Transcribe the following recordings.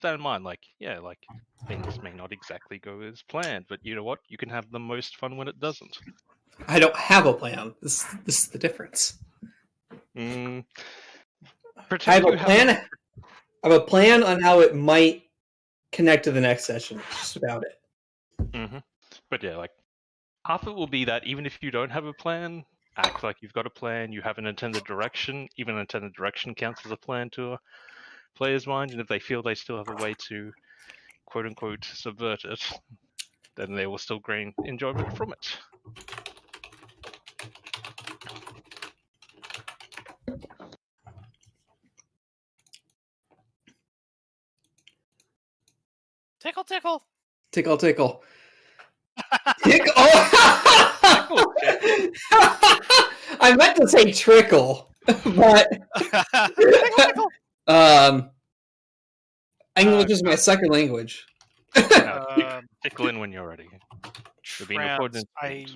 that in mind. Like, yeah, like things may not exactly go as planned, but you know what? You can have the most fun when it doesn't. I don't have a plan. This is the difference. I have a plan. I have a plan on how it might connect to the next session. That's just about it. Mm-hmm. But yeah, like half it will be that even if you don't have a plan, act like you've got a plan. You have an intended direction. Even an intended direction counts as a plan to a player's mind, and if they feel they still have a way to quote unquote subvert it, then they will still gain enjoyment from it. Tickle, tickle. Tickle, tickle. Tickle. I meant to say trickle, but English is my second language. Tickle in when you're ready. I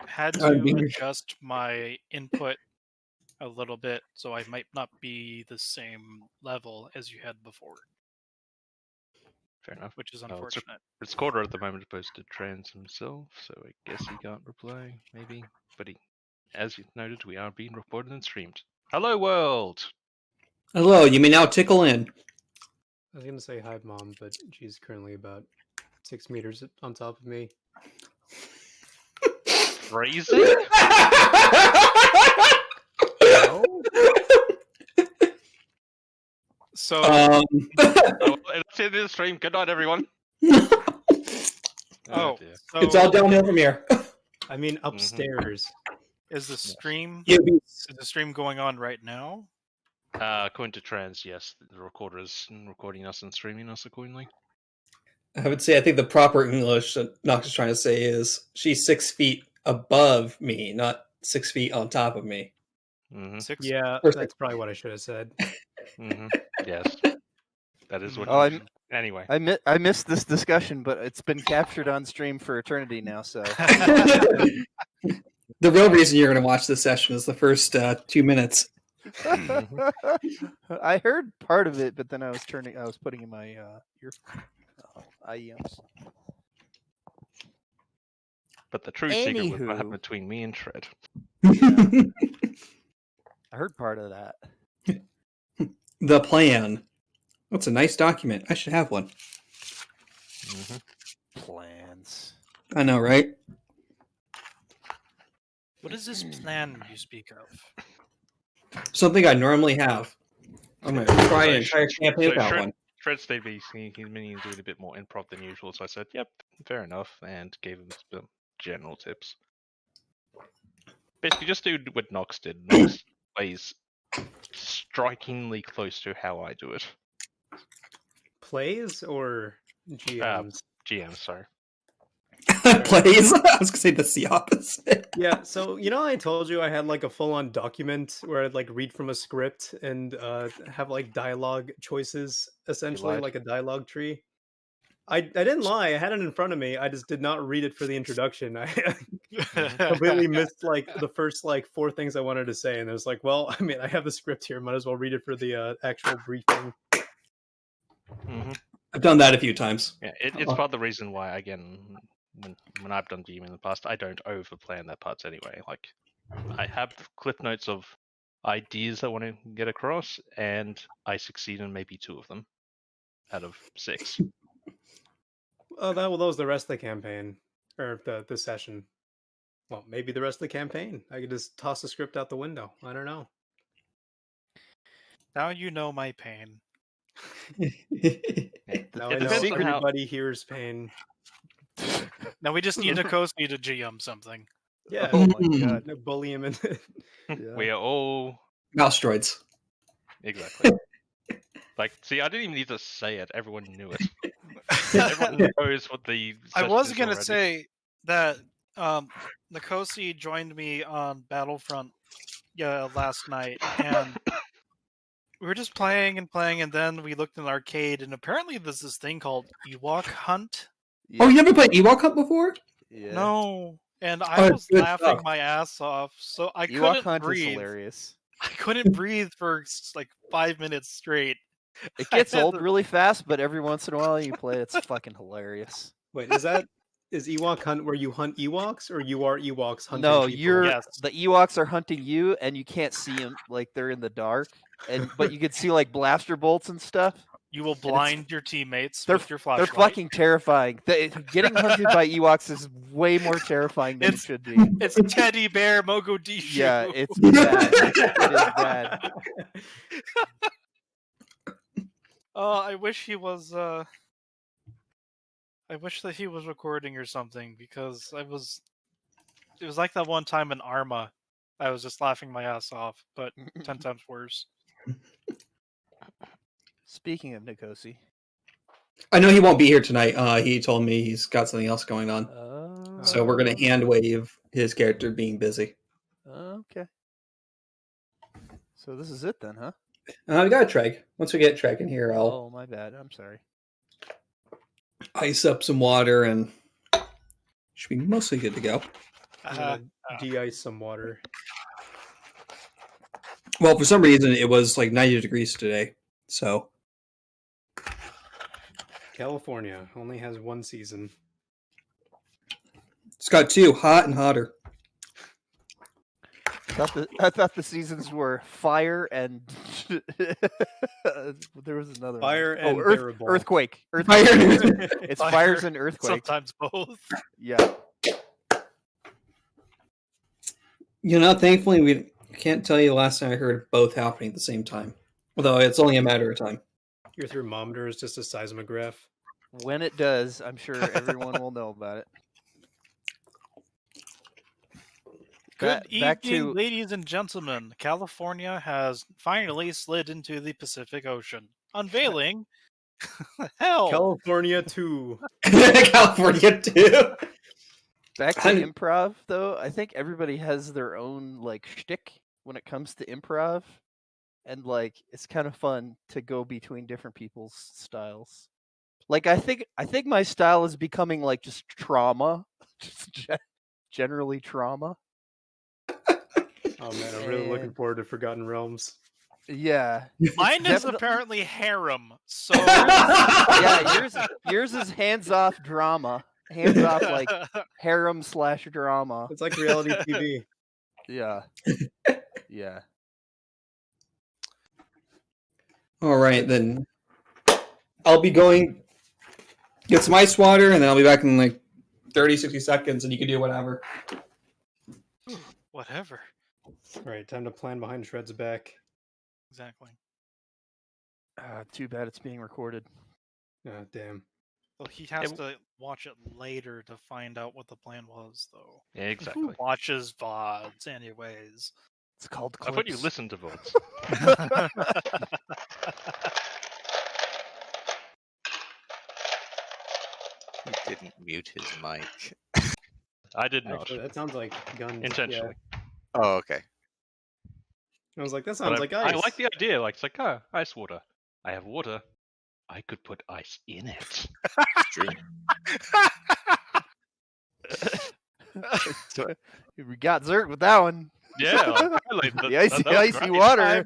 had to adjust my input a little bit, so I might not be the same level as you had before. Fair enough. Which is unfortunate. It's quarter at the moment opposed to Trans himself, so I guess he can't reply, maybe. But as you noted, we are being recorded and streamed. Hello, world! Hello, you may now tickle in. I was going to say hi, Mom, but she's currently about 6 meters on top of me. Crazy? No? So, let's end the stream. Good night, everyone. So it's all downhill from here. I mean, upstairs. Is the stream? Is the stream going on right now? According to Trans, yes, the recorder is recording us and streaming us accordingly. I would say I think the proper English that Nox is trying to say is she's 6 feet above me, not 6 feet on top of me. Mm-hmm. Yeah, that's probably what I should have said. Mm-hmm. Yes, that is what. Anyway, I missed this discussion, but it's been captured on stream for eternity now. So the real reason you're going to watch this session is the first 2 minutes. I heard part of it, but then I was putting in my IEMs. But the true secret was what happened between me and Shred. Yeah. I heard part of that. The plan. That's a nice document. I should have one. Mm-hmm. Plans. I know, right? What is this plan you speak of? Something I normally have. I'm going to try an entire campaign without one. Shred stayed busy. He's meaning to do a bit more improv than usual, so I said, yep, fair enough, and gave him some general tips. Basically, just do what Nox did. Nox plays strikingly close to how I do it. Plays or GMs? GMs, sorry. Plays? I was going to say that's the opposite. Yeah, so, I told you I had like a full-on document where I'd like read from a script and have like dialogue choices, essentially like a dialogue tree. I didn't lie. I had it in front of me. I just did not read it for the introduction. I completely missed like the first like 4 things I wanted to say, and it was like, well, I mean, I have the script here. Might as well read it for the actual briefing. Mm-hmm. I've done that a few times. Yeah, it's part of the reason why, again, when I've done DM in the past, I don't over-plan their parts anyway. Like, I have clip notes of ideas I want to get across, and I succeed in maybe 2 of them out of 6. Oh, that was the rest of the campaign, or the session. Well, maybe the rest of the campaign. I could just toss the script out the window. I don't know. Now you know my pain. Now I know everybody hears pain. Now we just need Nikosi to GM something. Yeah. Oh my god. Bully him. Yeah. We are all mouse droids. Exactly. Like, see, I didn't even need to say it. Everyone knew it. Everyone knows what the. I was gonna say that Nikosi joined me on Battlefront last night, and we were just playing, and then we looked in the arcade, and apparently there's this thing called Ewok Hunt. Yeah. Oh, you never played Ewok Hunt before? Yeah. No, and I was laughing my ass off, so I couldn't breathe. Is hilarious. I couldn't breathe for like 5 minutes straight. It gets old really fast, but every once in a while you play, it's fucking hilarious. Wait, is Ewok Hunt where you hunt Ewoks, or you are Ewoks hunting No, people? the Ewoks are hunting you, and you can't see them, like they're in the dark, but you can see like blaster bolts and stuff. You will blind your teammates with your They're flashlight. fucking terrifying. Getting hunted by Ewoks is way more terrifying than it should be. It's Teddy Bear Mogadishu. Yeah, it's bad. It is bad. I wish he was. I wish that he was recording or something, because it was like that one time in Arma. I was just laughing my ass off, but 10 times worse. Speaking of Nikosi, I know he won't be here tonight. He told me he's got something else going on. So we're going to hand wave his character being busy. Okay. So this is it then, huh? We got a Treg. Once we get Treg in here, I'll... Oh, my bad. I'm sorry. Ice up some water and should be mostly good to go. De-ice some water. Well, for some reason, it was like 90 degrees today. So... California only has one season. It's got two, hot and hotter. I thought the seasons were fire and there was another fire one. and earthquake. It's fires and earthquakes. Sometimes both. Yeah. Thankfully, we can't tell you the last time I heard both happening at the same time. Although it's only a matter of time. Your thermometer is just a seismograph. When it does, I'm sure everyone will know about it. Good evening, ladies and gentlemen. California has finally slid into the Pacific Ocean, unveiling hell. California 2. California 2. Back to improv, though. I think everybody has their own shtick when it comes to improv, and it's kind of fun to go between different people's styles. I think my style is becoming just trauma, just generally trauma. Oh man, I'm really looking forward to Forgotten Realms. Yeah. Mine is apparently harem. So yeah, yours is hands off drama. Hands off harem/drama. It's like reality TV. Yeah. Yeah. All right, then I'll be going get some ice water, and then I'll be back in 30, 60 seconds, and you can do whatever. Whatever. All right, time to plan behind Shred's back. Exactly. Too bad it's being recorded. Damn. Well, he has to watch it later to find out what the plan was, though. Yeah, exactly. Who watches VODs, anyways? It's called clips. I thought you listened to VODs. He didn't mute his mic. I did not. Actually, that sounds like guns. Intentionally. Yeah. Oh, okay. I was like, that sounds like ice. I like the idea. It's ice water. I have water. I could put ice in it. True. We got Zert with that one. Yeah, the icy water.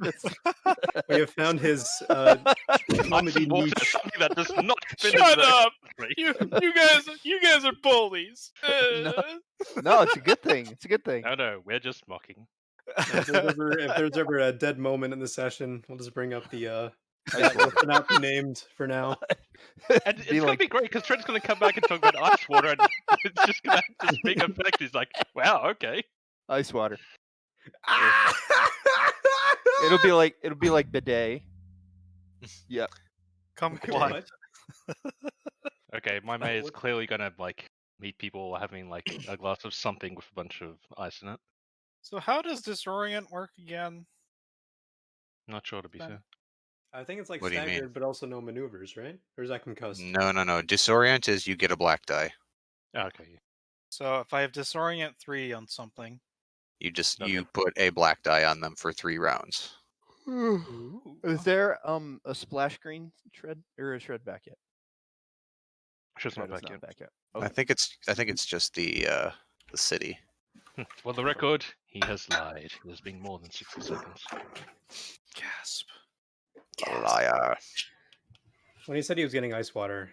We have found his comedy niche. That does not fit. Shut up! You guys are bullies. No, it's a good thing. It's a good thing. No, we're just mocking. If there's ever a dead moment in the session, we'll just bring up the will not be named for now. And it's gonna be great because Trent's gonna come back and talk about ice water, and it's just gonna have this big effect. He's like, "Wow, okay, ice water." It'll be like bidet. Yep. Come quiet. Okay, my mate is clearly gonna meet people having a glass of something with a bunch of ice in it. So how does disorient work again? Not sure, to be fair. I think it's What do you mean? staggered, but also no maneuvers, right? Or is that concussed? No. Disorient is you get a black die. Okay. So if I have disorient 3 on something, You put a black die on them for 3 rounds. Is there a splash screen shred or a shred back yet? Shred's not Shred back is yet. yet. I think it's just the city. For the record, he has lied. It has been more than 60 seconds. gasp. Liar. When he said he was getting ice water,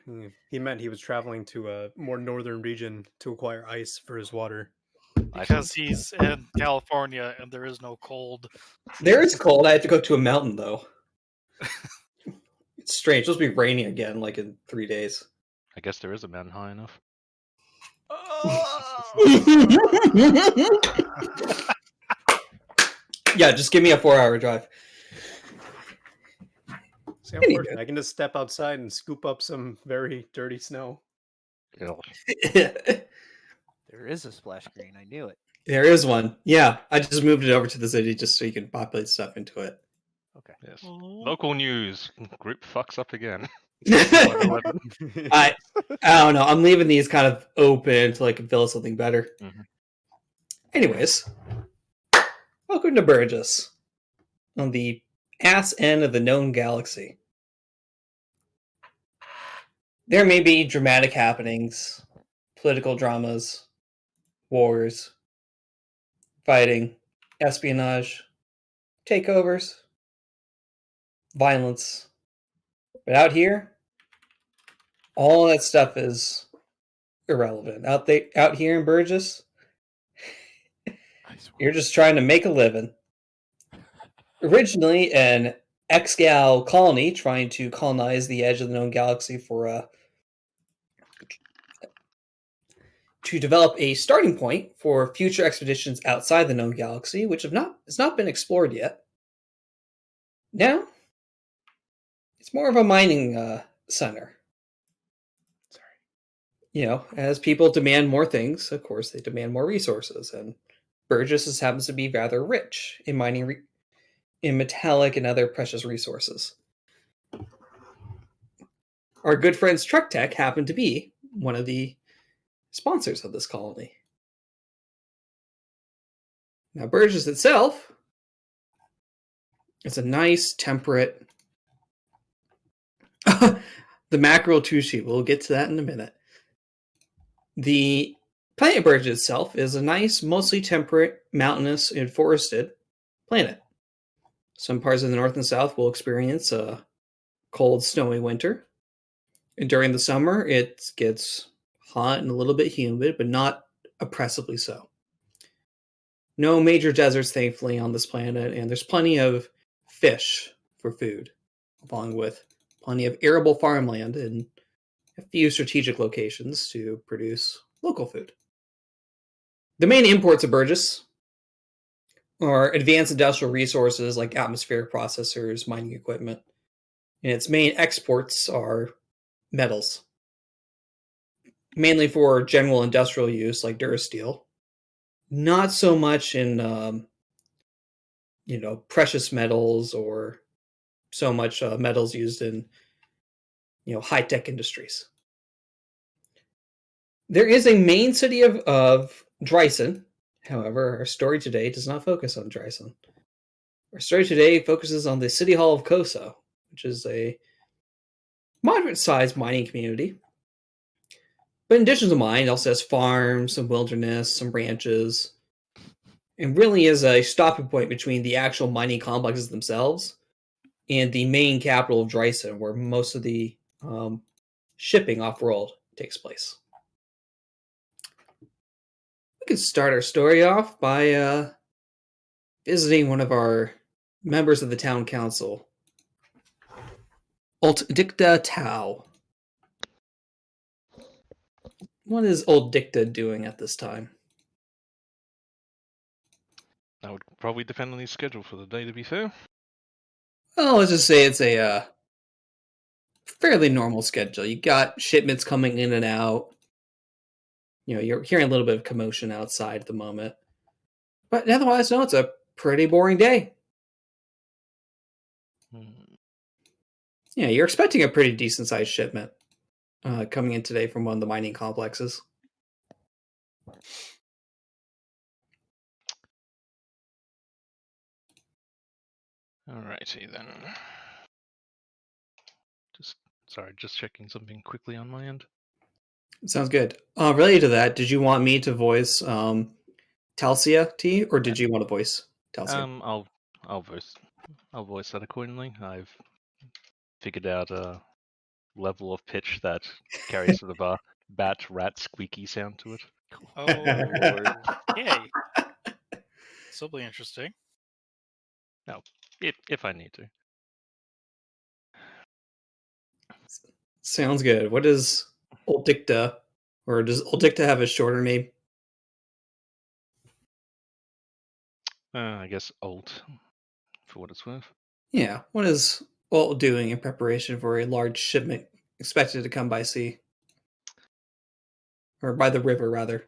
he meant he was traveling to a more northern region to acquire ice for his water. Because he's in California and there is no cold. There is cold. I have to go to a mountain, though. It's strange. It's supposed to be raining again, like in 3 days. I guess there is a mountain high enough. Yeah, just give me a 4-hour drive. See, unfortunately, I can just step outside and scoop up some very dirty snow. There is a splash screen. I knew it. There is one. Yeah, I just moved it over to the city just so you can populate stuff into it. Okay. Yes. Local news. Group fucks up again. I don't know. I'm leaving these kind of open until I can fill something better. Mm-hmm. Anyways, welcome to Birgis, on the ass end of the known galaxy. There may be dramatic happenings, political dramas, wars, fighting, espionage, takeovers, violence. But out here, all that stuff is irrelevant. Out here in Birgis, you're just trying to make a living. Originally an ex-gal colony trying to colonize the edge of the known galaxy to develop a starting point for future expeditions outside the known galaxy, which has not been explored yet. Now, it's more of a mining center. You know, as people demand more things, of course, they demand more resources, and Birgis happens to be rather rich in mining, in metallic and other precious resources. Our good friends Trek Tech happen to be one of the sponsors of this colony. Now, Birgis itself is a nice, temperate... the mackerel tushy, we'll get to that in a minute. The planet Birgis itself is a nice, mostly temperate, mountainous, and forested planet. Some parts of the north and south will experience a cold, snowy winter. And during the summer, it gets hot and a little bit humid, but not oppressively so. No major deserts, thankfully, on this planet, and there's plenty of fish for food, along with plenty of arable farmland and a few strategic locations to produce local food. The main imports of Birgis are advanced industrial resources like atmospheric processors, mining equipment, and its main exports are metals, mainly for general industrial use like Durasteel. Not so much in, precious metals or so much metals used in, high-tech industries. There is a main city of Dryson. However, our story today does not focus on Dryson. Our story today focuses on the City Hall of Koso, which is a moderate-sized mining community. But in addition to mine, it also has farms, some wilderness, some ranches, and really is a stopping point between the actual mining complexes themselves and the main capital of Dryson, where most of the shipping off-world takes place. We could start our story off by visiting one of our members of the town council, Old Dicta Tau. What is Old Dicta doing at this time? That would probably depend on his schedule for the day, to be fair. Well, let's just say it's a fairly normal schedule. You got shipments coming in and out. You're hearing a little bit of commotion outside at the moment. But otherwise, no, it's a pretty boring day. Yeah, you're expecting a pretty decent-sized shipment coming in today from one of the mining complexes. Alrighty then. Just checking something quickly on my end. Sounds good. Related to that, did you want me to voice Talcia T, or did you want to voice Talcia? I'll voice that accordingly. I've figured out a level of pitch that carries sort of a bat rat squeaky sound to it. Oh, Lord. Yay. This will be interesting. No, if I need to. Sounds good. What is Oldicta? Or does Oldicta have a shorter name? I guess old, for what it's worth. Yeah. What is Old doing in preparation for a large shipment expected to come by sea? Or by the river, rather.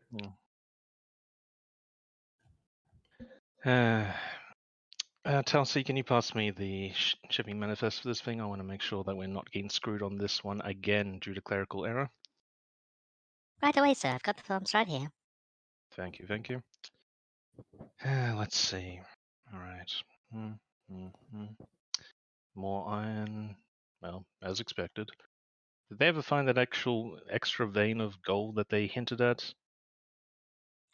Telsey, can you pass me the shipping manifest for this thing? I want to make sure that we're not getting screwed on this one again due to clerical error. Right away, sir. I've got the forms right here. Thank you, thank you. Let's see. All right. More iron. Well, as expected. Did they ever find that actual extra vein of gold that they hinted at?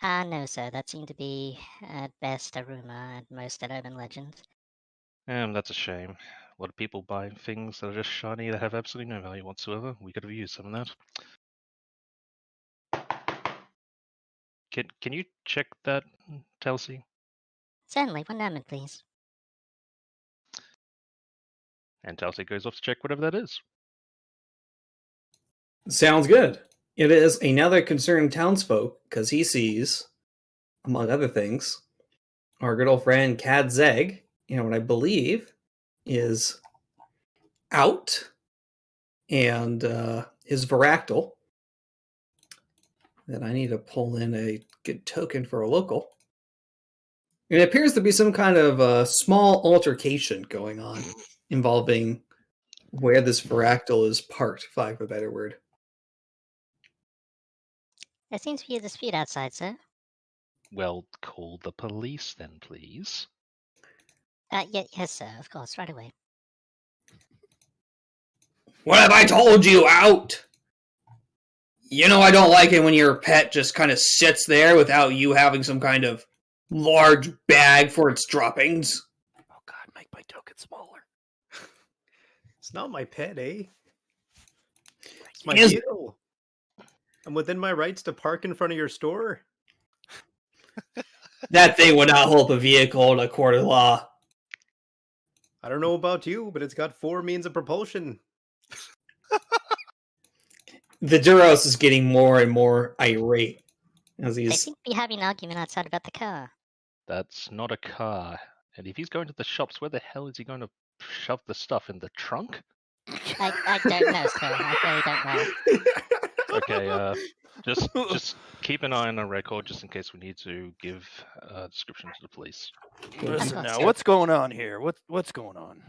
No, sir. That seemed to be, at best, a rumor, at most, an urban legend. That's a shame. A lot of people buy things that are just shiny that have absolutely no value whatsoever. We could have used some of that. Can you check that, Telsey? Certainly. One moment, please. And Telsey goes off to check whatever that is. Sounds good. It is another concerned townsfolk, because he sees, among other things, our good old friend Cad Zeg, what I believe is out, and his Varactyl, that I need to pull in a good token for a local. It appears to be some kind of small altercation going on involving where this Varactyl is parked, for lack of a better word. There seems to be a dispute outside, sir. Well, call the police then, please. Yes, sir. Of course. Right away. What have I told you? Out! I don't like it when your pet just kind of sits there without you having some kind of large bag for its droppings. Oh God, make my token smaller. It's not my pet, eh? It's my vehicle. I'm within my rights to park in front of your store. That thing would not hold a vehicle in a court of law. I don't know about you, but it's got 4 means of propulsion. The Duros is getting more and more irate as They seem to be having an argument outside about the car. That's not a car. And if he's going to the shops, where the hell is he going to shove the stuff in the trunk? I don't know, sir. I really don't know. Okay, just keep an eye on the record just in case we need to give a description to the police. Listen now, what's going on here? What's going on?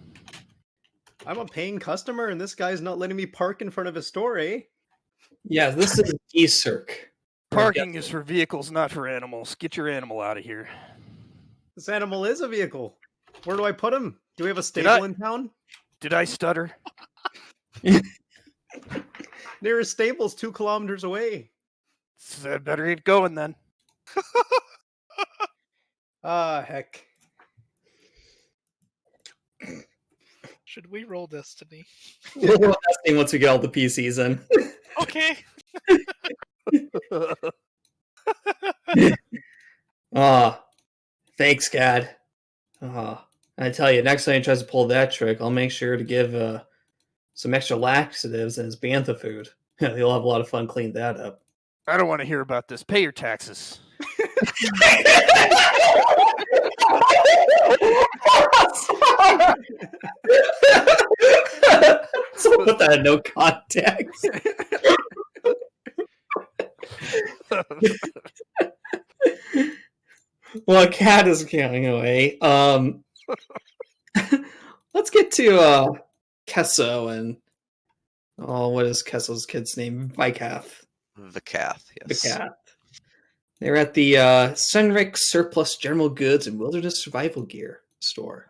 I'm a paying customer, and this guy's not letting me park in front of his store, eh? Yeah, this is Geesirk. Parking is for vehicles, not for animals. Get your animal out of here. This animal is a vehicle. Where do I put him? Do we have a stable in town? Did I stutter? Nearest stable's 2 kilometers away. So I better get going then. Heck. Should we roll Destiny? We'll roll Destiny once we get all the PCs in. Okay. Thanks, Cad. I tell you, next time he tries to pull that trick, I'll make sure to give some extra laxatives in his bantha food. He'll have a lot of fun cleaning that up. I don't want to hear about this. Pay your taxes. So put that in no context. Well, a cat is counting away. Let's get to Kesso and what is Kesso's kid's name? Vikath. Vikath, yes. Vikath. They're at the Sunric Surplus General Goods and Wilderness Survival Gear store.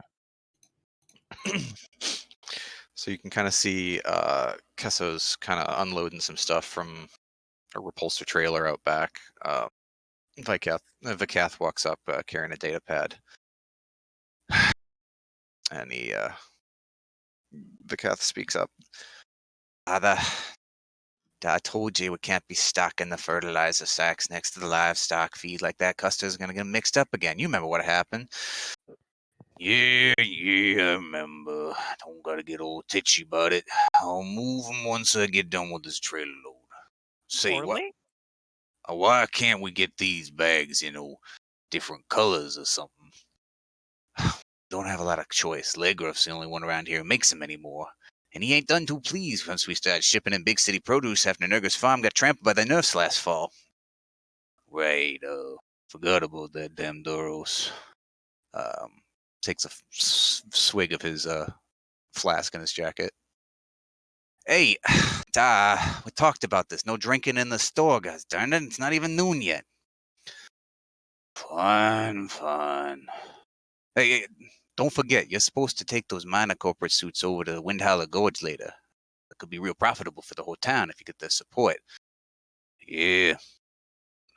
So you can kind of see Kesso's kind of unloading some stuff from a repulsor trailer out back. Vikath walks up carrying a data pad. And he the Keth speaks up. I told you we can't be stocking the fertilizer sacks next to the livestock feed like that. Custer's gonna get mixed up again. You remember what happened? Yeah, I remember. Don't gotta get all titchy about it. I'll move him once I get done with this trailer load. Say, why can't we get these bags, different colors or something? Don't have a lot of choice. Legroff's the only one around here who makes them anymore. And he ain't done too pleased once we started shipping in big city produce after Nurga's farm got trampled by the Nerfs last fall. Right, forgot about that damn Doros. Takes a swig of his, flask in his jacket. Hey, we talked about this. No drinking in the store, guys. Darn it, it's not even noon yet. Fine. Hey, don't forget, you're supposed to take those minor corporate suits over to Windholler Gorge later. It could be real profitable for the whole town if you get their support. Yeah,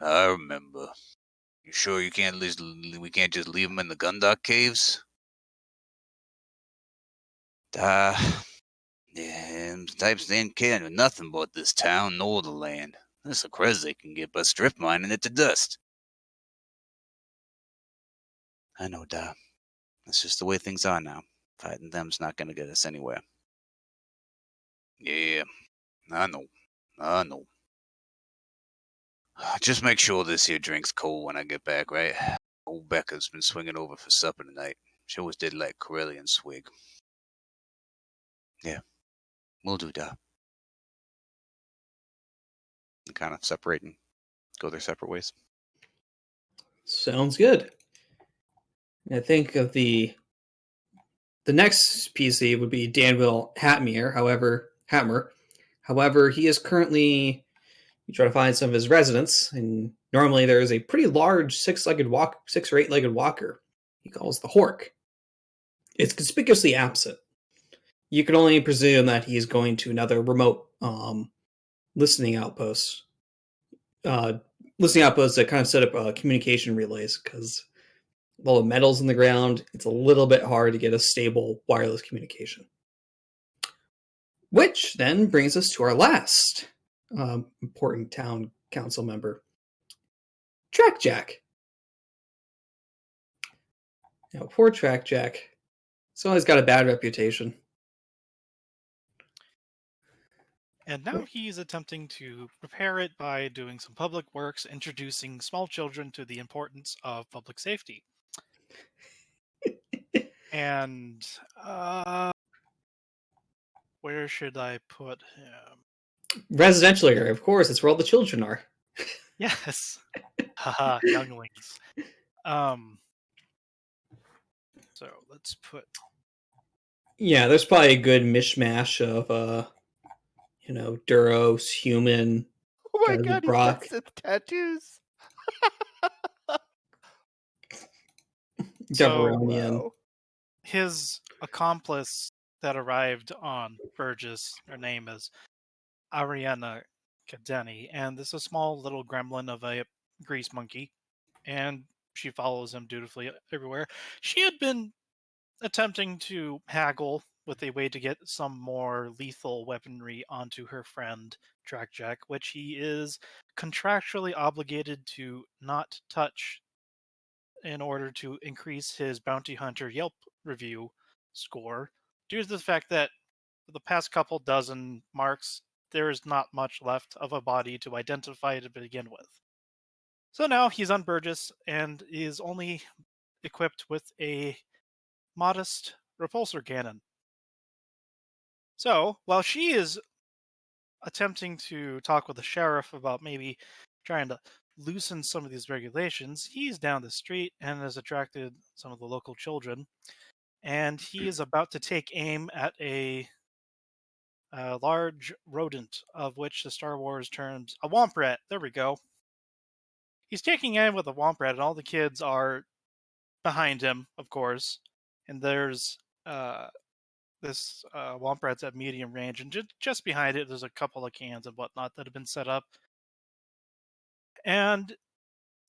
I remember. You sure we can't just leave them in the Gundock caves? Yeah, them types they ain't care nothing about this town nor the land. That's a credit they can get by strip mining it to dust. I know, Da. That's just the way things are now. Fighting them's not gonna get us anywhere. Yeah, I know. Just make sure this here drink's cold when I get back, right? Old Becca's been swinging over for supper tonight. She always did like Corellian swig. Yeah, we'll do, Da. And kind of separate and go their separate ways. Sounds good. I think of the next PC would be Danville Hatmer. However, he is currently trying to find some of his residents, and normally there is a pretty large 6 or 8-legged walker he calls the Hork. It's conspicuously absent. You can only presume that he is going to another remote listening outpost. Listening outposts that kind of set up communication relays, because all the metals in the ground, it's a little bit hard to get a stable wireless communication. Which then brings us to our last important town council member, Track Jack. Now, poor Track Jack. He's always got a bad reputation. And now he's attempting to repair it by doing some public works, introducing small children to the importance of public safety. And where should I put him? Residential area, of course. It's where all the children are. Yes. Haha, younglings. So let's put... Yeah, there's probably a good mishmash of, Duros, human. Oh my god, he's got Sith tattoos. Deveronian. His accomplice that arrived on Birgis, her name is Ariana Kadeni, and this is a small little gremlin of a grease monkey, and she follows him dutifully everywhere. She had been attempting to haggle with a way to get some more lethal weaponry onto her friend Track Jack, which he is contractually obligated to not touch in order to increase his bounty hunter Yelp review score, due to the fact that for the past couple dozen marks, there is not much left of a body to identify to begin with. So now he's on Burgess and is only equipped with a modest repulsor cannon. So while she is attempting to talk with the sheriff about maybe trying to loosen some of these regulations, he's down the street and has attracted some of the local children, and he is about to take aim at a large rodent, of which the Star Wars terms a womp rat. There we go. He's taking aim with a womp rat, and all the kids are behind him, of course. And there's this womp rat's at medium range, and just behind it, there's a couple of cans and whatnot that have been set up. And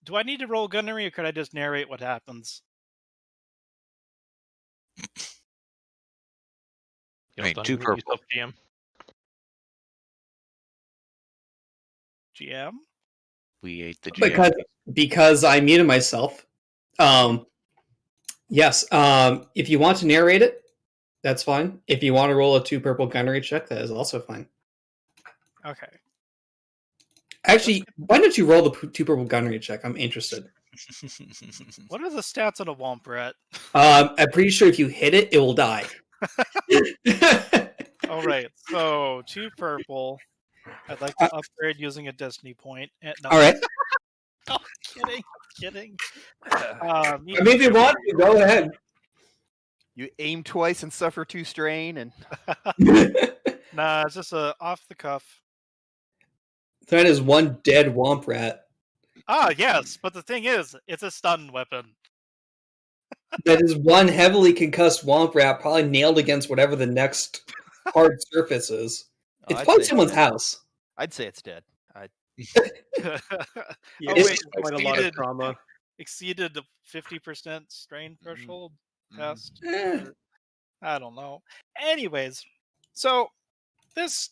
do I need to roll gunnery, or could I just narrate what happens? You I mean, 2 purple. GM. GM? We ate the GM. Because I muted myself. Yes. If you want to narrate it, that's fine. If you want to roll a 2 purple gunnery check, that is also fine. Okay. Actually, why don't you roll the 2 purple gunnery check? I'm interested. What are the stats on a Womp Rat? I'm pretty sure if you hit it, it will die. All right. So 2 purple. I'd like to upgrade using a destiny point. No. All right. Oh, kidding. I mean, if you want to, go ahead. You aim twice and suffer 2 strain, and Nah, it's just a off the cuff. That is 1 dead Womp Rat. Ah, yes, but the thing is, it's a stun weapon. That is 1 heavily concussed Womp Rat, probably nailed against whatever the next hard surface is. It's probably someone's house. I'd say it's dead. Yeah, wait, quite a lot of trauma. Exceeded the 50% strain threshold test. Eh. I don't know. Anyways, so this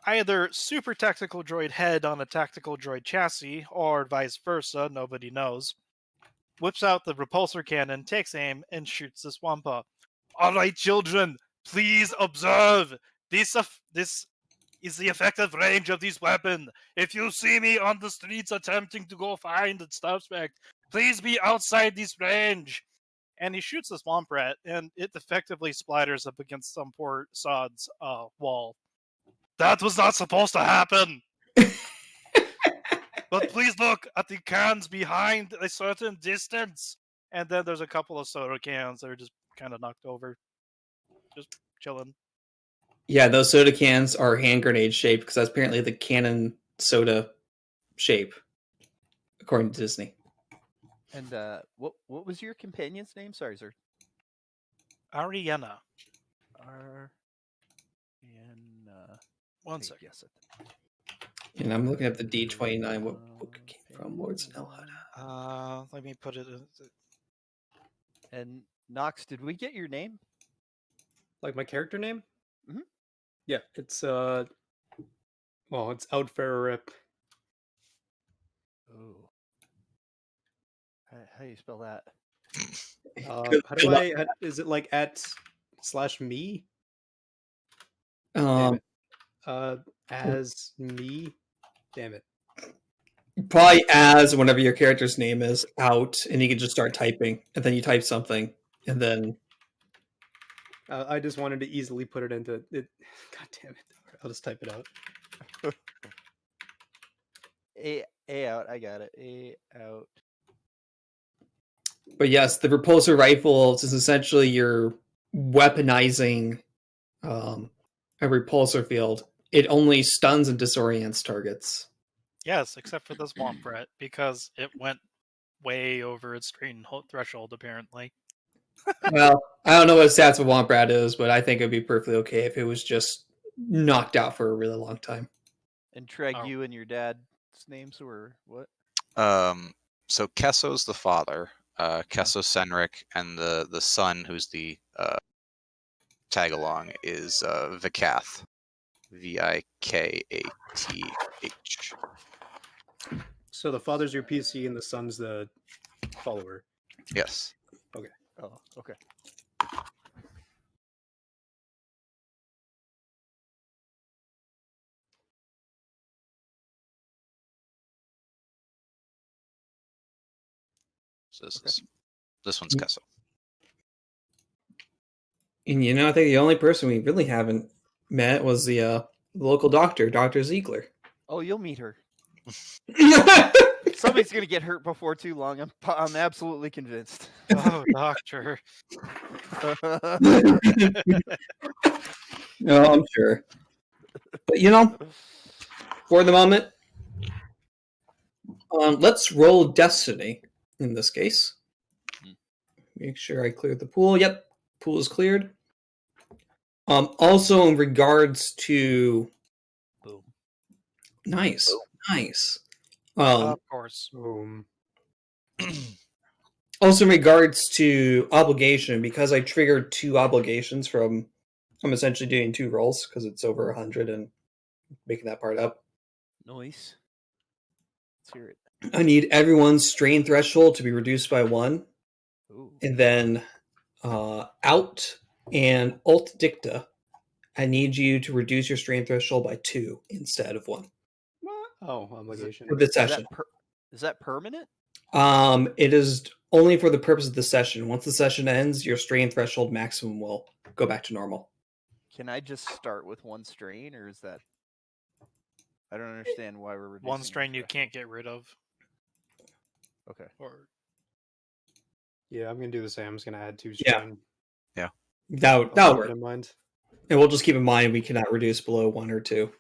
either super tactical droid head on a tactical droid chassis, or vice versa, nobody knows, whips out the repulsor cannon, takes aim, and shoots this Wampa. Alright, children, please observe. This is the effective range of this weapon. If you see me on the streets attempting to go find the suspect, please be outside this range. And he shoots this Womp Rat, and it effectively splatters up against some poor sod's wall. That was not supposed to happen. But please look at the cans behind a certain distance. And then there's a couple of soda cans that are just kind of knocked over. Just chilling. Yeah, those soda cans are hand grenade shaped because that's apparently the cannon soda shape, according to Disney. And what was your companion's name? Sorry, sir. Ariana. Ariana. One second. Yes. And I'm looking at the D29. What book it came from? Lord Snellhut. Let me put it in. And Nox, did we get your name? Like my character name? Mm-hmm. Yeah, it's it's Outfarer Rip. Oh. How do you spell that? How do I? Is it like @/me? As me. Damn it. Probably as whenever your character's name is out, and you can just start typing, and then you type something, and then. I just wanted to easily put it into it. God damn it! I'll just type it out. A out. I got it. A out. But yes, the repulsor rifle is essentially you're weaponizing a repulsor field. It only stuns and disorients targets. Yes, except for this Womp Rat, because it went way over its screen threshold, apparently. Well, I don't know what stats of Womp Rat is, but I think it would be perfectly okay if it was just knocked out for a really long time. And Treg, you and your dad's names were what? So Kesso's the father, Kesso Senric, and the son, who's the tag along, is Vikath. Vikath. So the father's your PC and the son's the follower. Yes. Okay. Oh, okay. So this one's Kesso. And I think the only person we really haven't met was the local doctor, Dr. Ziegler. Oh, you'll meet her. Somebody's gonna get hurt before too long. I'm absolutely convinced. Oh, doctor. No, I'm sure. But for the moment, let's roll Destiny in this case. Make sure I cleared the pool. Yep, pool is cleared. Also, in regards to, boom, nice. Of course. Also, in regards to obligation, because I triggered 2 obligations from I'm essentially doing 2 rolls because it's over 100 and making that part up. Nice. Let's hear it. I need everyone's strain threshold to be reduced by 1. Ooh. And then out and alt dicta, I need you to reduce your strain threshold by 2 instead of 1. What? Oh, obligation. For this session. Is that permanent? It is only for the purpose of the session. Once the session ends, your strain threshold maximum will go back to normal. Can I just start with 1 strain, or is that... I don't understand why we're reducing 1 strain you can't get rid of. Okay. Or Yeah, I'm gonna do the same. I'm just gonna add 2 strain. Yeah. That'll work. In mind. And we'll just keep in mind we cannot reduce below 1 or 2.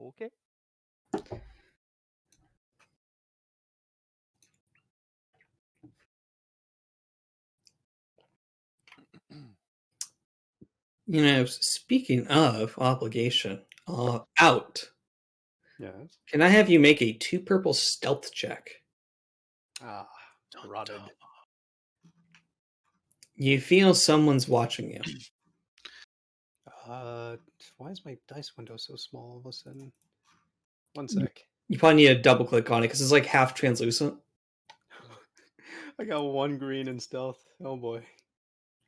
Okay. You know, speaking of obligation, out. Yes. Can I have you make a 2 purple stealth check? Ah, rotted. You feel someone's watching you. Why is my dice window so small all of a sudden? 1 sec. You probably need to double click on it because it's like half translucent. I got 1 green in stealth. Oh boy.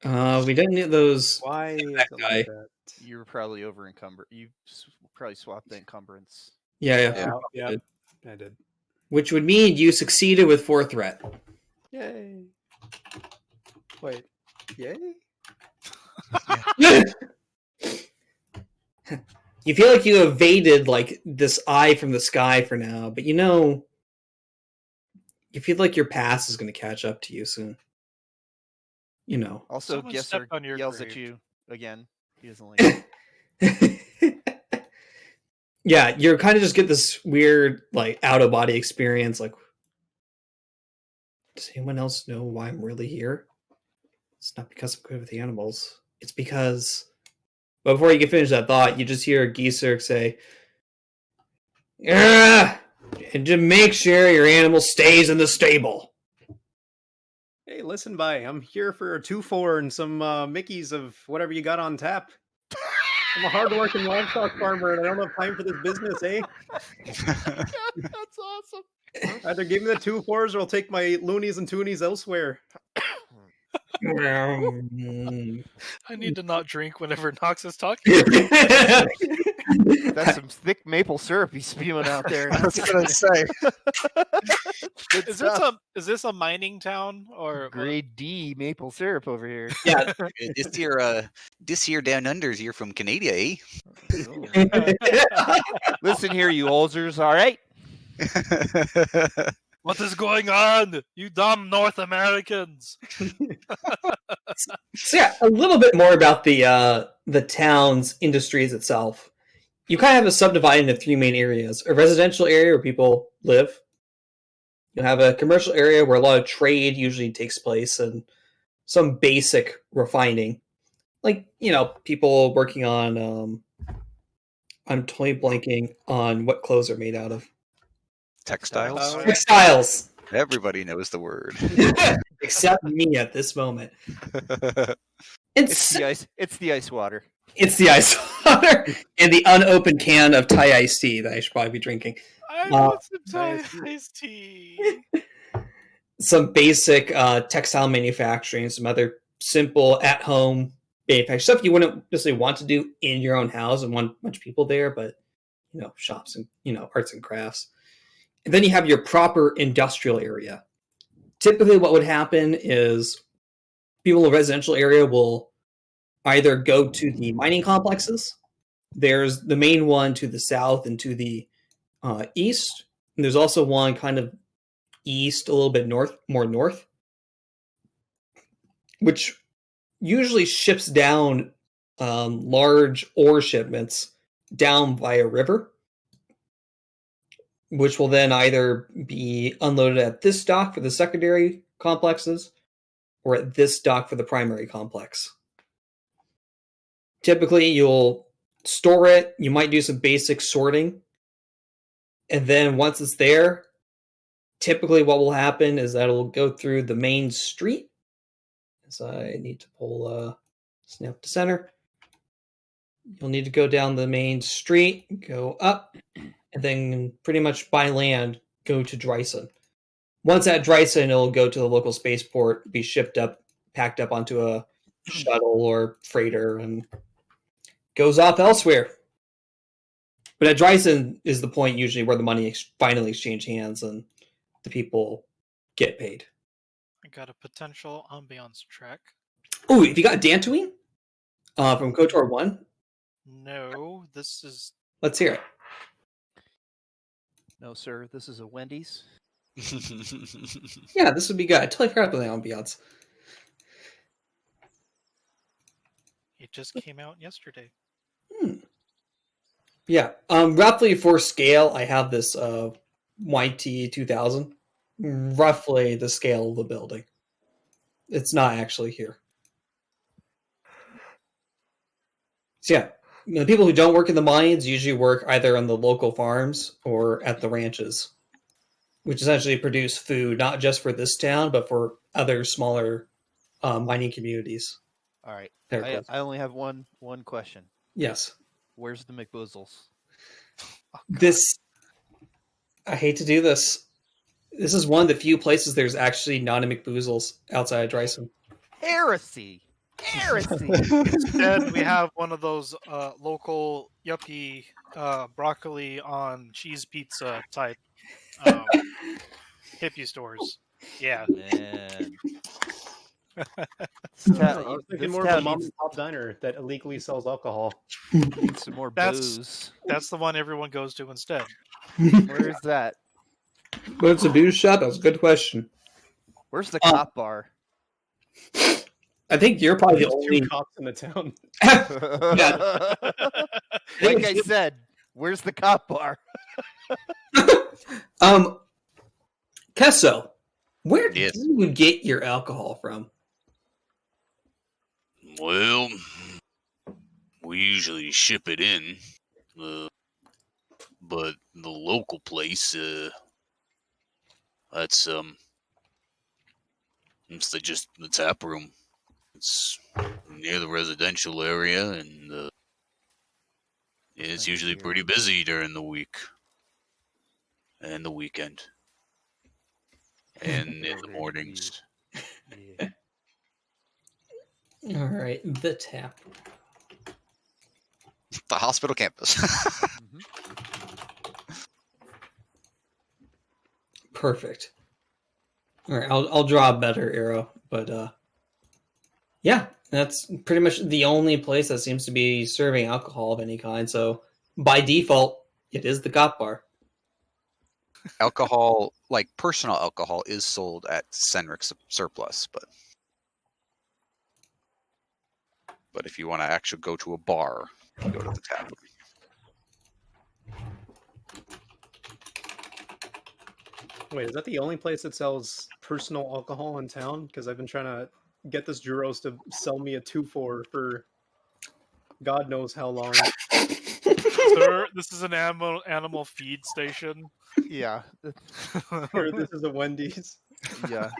We didn't need those. Why is that it guy. like that? You were probably over encumbered. You probably swapped the encumbrance. Yeah. Yeah, I did. Which would mean you succeeded with 4 threat. Yay. Wait. Yay? You feel like you evaded like this eye from the sky for now, but you know, you feel like your past is going to catch up to you soon. You know. Also, Someone Gesser stepped on your yells grave. at you again. He doesn't like it. Yeah, you're kind of just get this weird like out of body experience. Like, does anyone else know why I'm really here? It's not because I'm good with the animals. It's because. But before you can finish that thought, you just hear Geeser say, "Yeah, and to make sure your animal stays in the stable." Hey, listen, bye. I'm here for a 2-4 and some Mickeys of whatever you got on tap. I'm a hard-working livestock farmer, and I don't have time for this business, eh? That's awesome. Either give me the 2-4s or I'll take my loonies and toonies elsewhere. I need to not drink whenever Nox is talking. That's some thick maple syrup he's spewing out there. I was gonna say. Is this a mining town or grade D maple syrup over here? Yeah. This year down unders, you're from Canada, eh? Listen here, you Olsers, all right? What is going on, you dumb North Americans? So yeah, a little bit more about the town's industries itself. You kind of have it subdivided into 3 main areas: a residential area where people live. You have a commercial area where a lot of trade usually takes place and some basic refining, like people working on. I'm totally blanking on what clothes are made out of. Textiles. Textiles. Everybody knows the word. Except me at this moment. It's the ice water. It's the ice water and the unopened can of Thai iced tea that I should probably be drinking. I want some Thai iced tea. Some basic textile manufacturing, some other simple at-home manufacturing stuff you wouldn't necessarily want to do in your own house and want a bunch of people there, but shops and arts and crafts. And then you have your proper industrial area. Typically what would happen is people in the residential area will either go to the mining complexes. There's the main one to the south and to the east. And there's also one kind of east, a little bit more north, which usually ships down large ore shipments down by a river, which will then either be unloaded at this dock for the secondary complexes or at this dock for the primary complex. Typically, you'll store it. You might do some basic sorting. And then once it's there, typically what will happen is that it'll go through the main street. So I need to pull Snap to center. You'll need to go down the main street, go up, and then pretty much by land, go to Dryson. Once at Dryson, it'll go to the local spaceport, be shipped up, packed up onto a shuttle or freighter, and goes off elsewhere. But at Dryson is the point usually where the money finally exchange hands and the people get paid. I got a potential ambiance track. Oh, have you got Dantooine from KOTOR 1? No, this is... Let's hear it. No, sir. This is a Wendy's. Yeah, this would be good. I totally forgot about the ambiance. It just came out yesterday. Yeah. Roughly for scale, I have this YT 2000. Roughly the scale of the building. It's not actually here. So yeah, the people who don't work in the mines usually work either on the local farms or at the ranches, which essentially produce food not just for this town, but for other smaller mining communities. All right. There I only have one question. Yes. Where's the McBoozles? This, I hate to do this. This is one of the few places there's actually not a McBoozles outside of Dryson. Heresy! Heresy! Instead, we have one of those local yuppie broccoli on cheese pizza type hippie stores. Yeah. Man. I was thinking more of a mom and pop diner that illegally sells alcohol. Need some more booze. That's the one everyone goes to instead. Where is that? What's a booze shop? That's a good question. Where's the cop bar? I think you're probably the There's only two cops in the town. Like I said, where's the cop bar? Kesso, where do Yes. you get your alcohol from? Well, we usually ship it in, but the local place, that's it's the tap room. It's near the residential area, and it's usually pretty busy during the week and the weekend and in the mornings. Yeah. All right, the tap. The hospital campus. Perfect. All right, I'll draw a better arrow, but yeah, that's pretty much the only place that seems to be serving alcohol of any kind. So by default, it is the cop bar. Alcohol, like personal alcohol, is sold at Senric Surplus, but if you want to actually go to a bar, you go to the tap room. Wait, is that the only place that sells personal alcohol in town? Because I've been trying to get this Juros to sell me a 2-4 for God knows how long. Sir, this is an animal feed station. Yeah. Or this is a Wendy's. Yeah.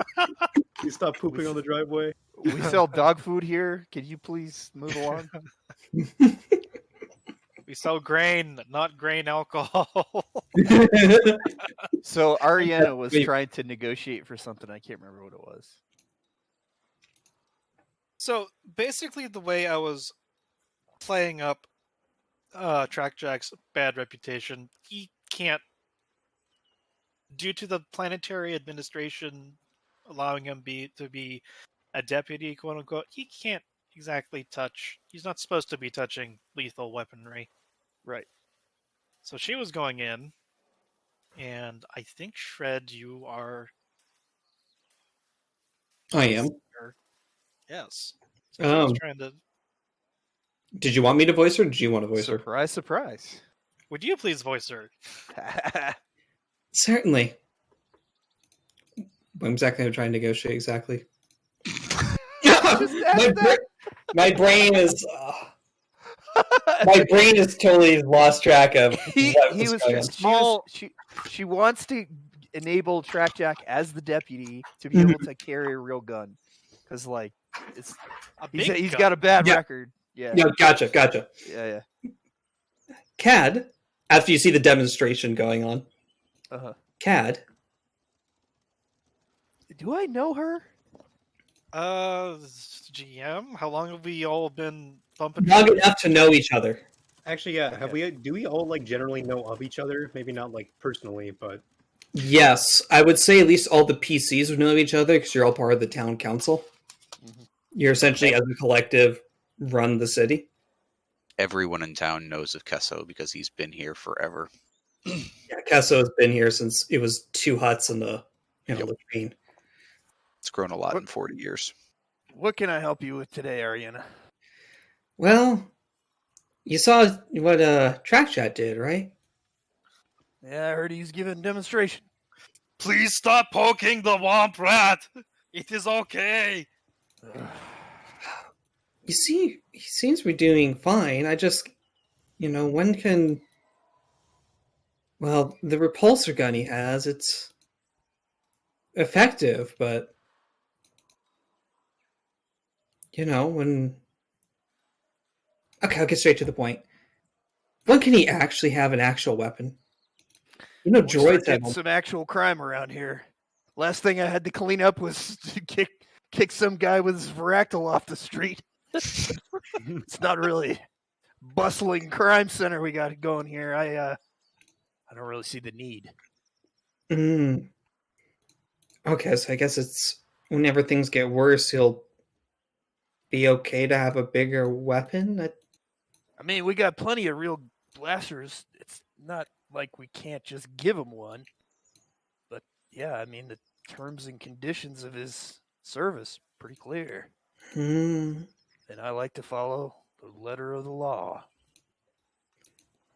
You stop pooping on the driveway. We sell dog food here. Can you please move along? We sell grain, not grain alcohol. So Ariana was trying to negotiate for something. I can't remember what it was. So basically, the way I was playing up Trackjack's bad reputation, he can't, due to the planetary administration allowing him to be a deputy, quote unquote, he can't exactly touch. He's not supposed to be touching lethal weaponry. Right. So she was going in, and I think Shred, you are. I am. Yes. So I was trying to. Did you want me to voice her? Or did you want to voice her? Surprise, surprise. Would you please voice her? Certainly. What exactly I'm trying to negotiate exactly. my brain is. My brain is totally lost track of. He wants to enable Trackjack as the deputy to be able to carry a real gun, because like He's got a bad record. Yeah. No, gotcha. Yeah. Cad, after you see the demonstration going on, Cad, do I know her? GM, how long have we all been bumping? Long enough to know each other. Actually, yeah. Okay. Do we all like generally know of each other? Maybe not like personally, but Yes, I would say at least all the PCs would know each other because you're all part of the town council. Mm-hmm. You're essentially, as a collective, run the city. Everyone in town knows of Kesso because he's been here forever. Yeah, Kesso has been here since it was 2 huts and the latrine. It's grown a lot in 40 years. What can I help you with today, Ariana? Well, you saw what Track Chat did, right? Yeah, I heard he's giving a demonstration. Please stop poking the womp rat. It is okay. You see, he seems to be doing fine. I just, when can... Well, the repulsor gun he has, it's effective, but... when... Okay, I'll get straight to the point. When can he actually have an actual weapon? Droids have some actual crime around here. Last thing I had to clean up was to kick some guy with his Varactyl off the street. It's not really bustling crime center we got going here. I don't really see the need. Okay, so I guess it's whenever things get worse, he'll be okay to have a bigger weapon? I mean, we got plenty of real blasters. It's not like we can't just give him one. But yeah, I mean, the terms and conditions of his service pretty clear. And I like to follow the letter of the law.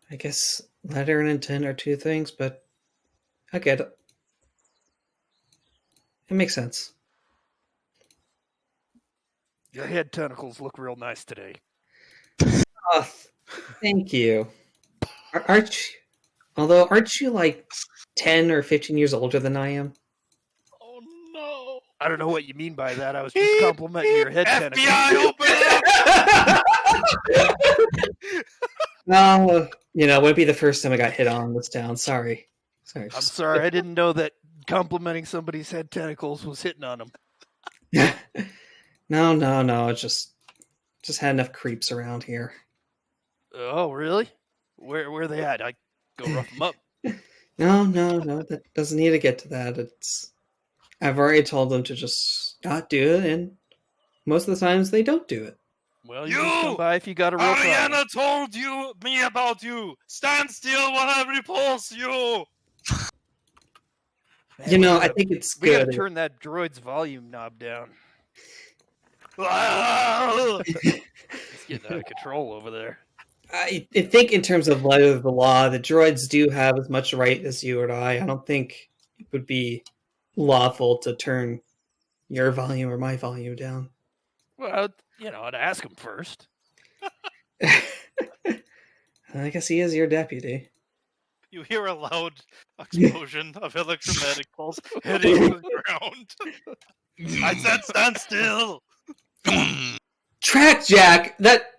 I guess letter and intent are two things, but I get it. It makes sense. Your head tentacles look real nice today. Oh, thank you. Aren't you like 10 or 15 years older than I am? Oh no. I don't know what you mean by that. I was just complimenting your head tentacles. FBI, open up! No, it wouldn't be the first time I got hit on in this town. Sorry. I'm sorry. I didn't know that complimenting somebody's head tentacles was hitting on them. No. Just had enough creeps around here. Oh, really? Where are they at? I go rough them up. No. That doesn't need to get to that. I've already told them to just not do it, and most of the times they don't do it. Well, you just come by if you got a real problem. Ariana told me about you. Stand still while I repulse you. Man, I think it's good. We gotta turn that droid's volume knob down. It's getting out of control over there. I think in terms of letter of the law, the droids do have as much right as you or I. I don't think it would be lawful to turn your volume or my volume down. Well, I'd ask him first. I guess he is your deputy. You hear a loud explosion of electromagnetic pulse hitting the ground. I said stand still. Track Jack, that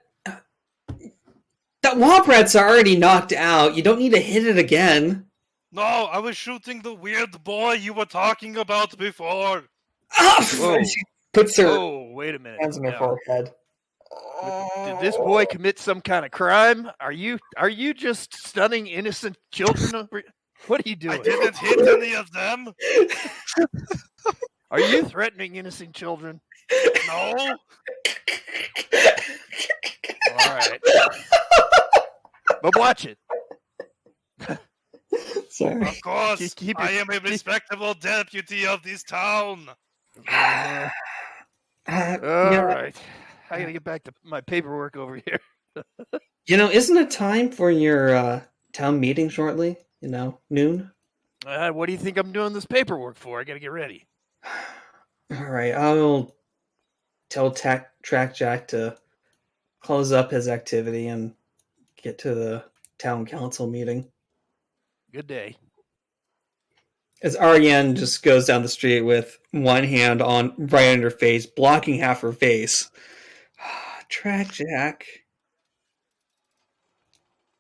womp rat's already knocked out. You don't need to hit it again. No, I was shooting the weird boy you were talking about before. She puts her wait a minute. hands on her forehead. Did this boy commit some kind of crime? Are you just stunning innocent children? What are you doing? I didn't hit any of them. Are you threatening innocent children? No. All right. But watch it. Sorry. Of course, I am a respectable deputy of this town. All right. I gotta get back to my paperwork over here. Isn't it time for your town meeting shortly? Noon? What do you think I'm doing this paperwork for? I gotta get ready. All right, I'll tell Track Jack to close up his activity and get to the town council meeting. Good day. As Ariane just goes down the street with one hand on right on her face, blocking half her face. Track Jack.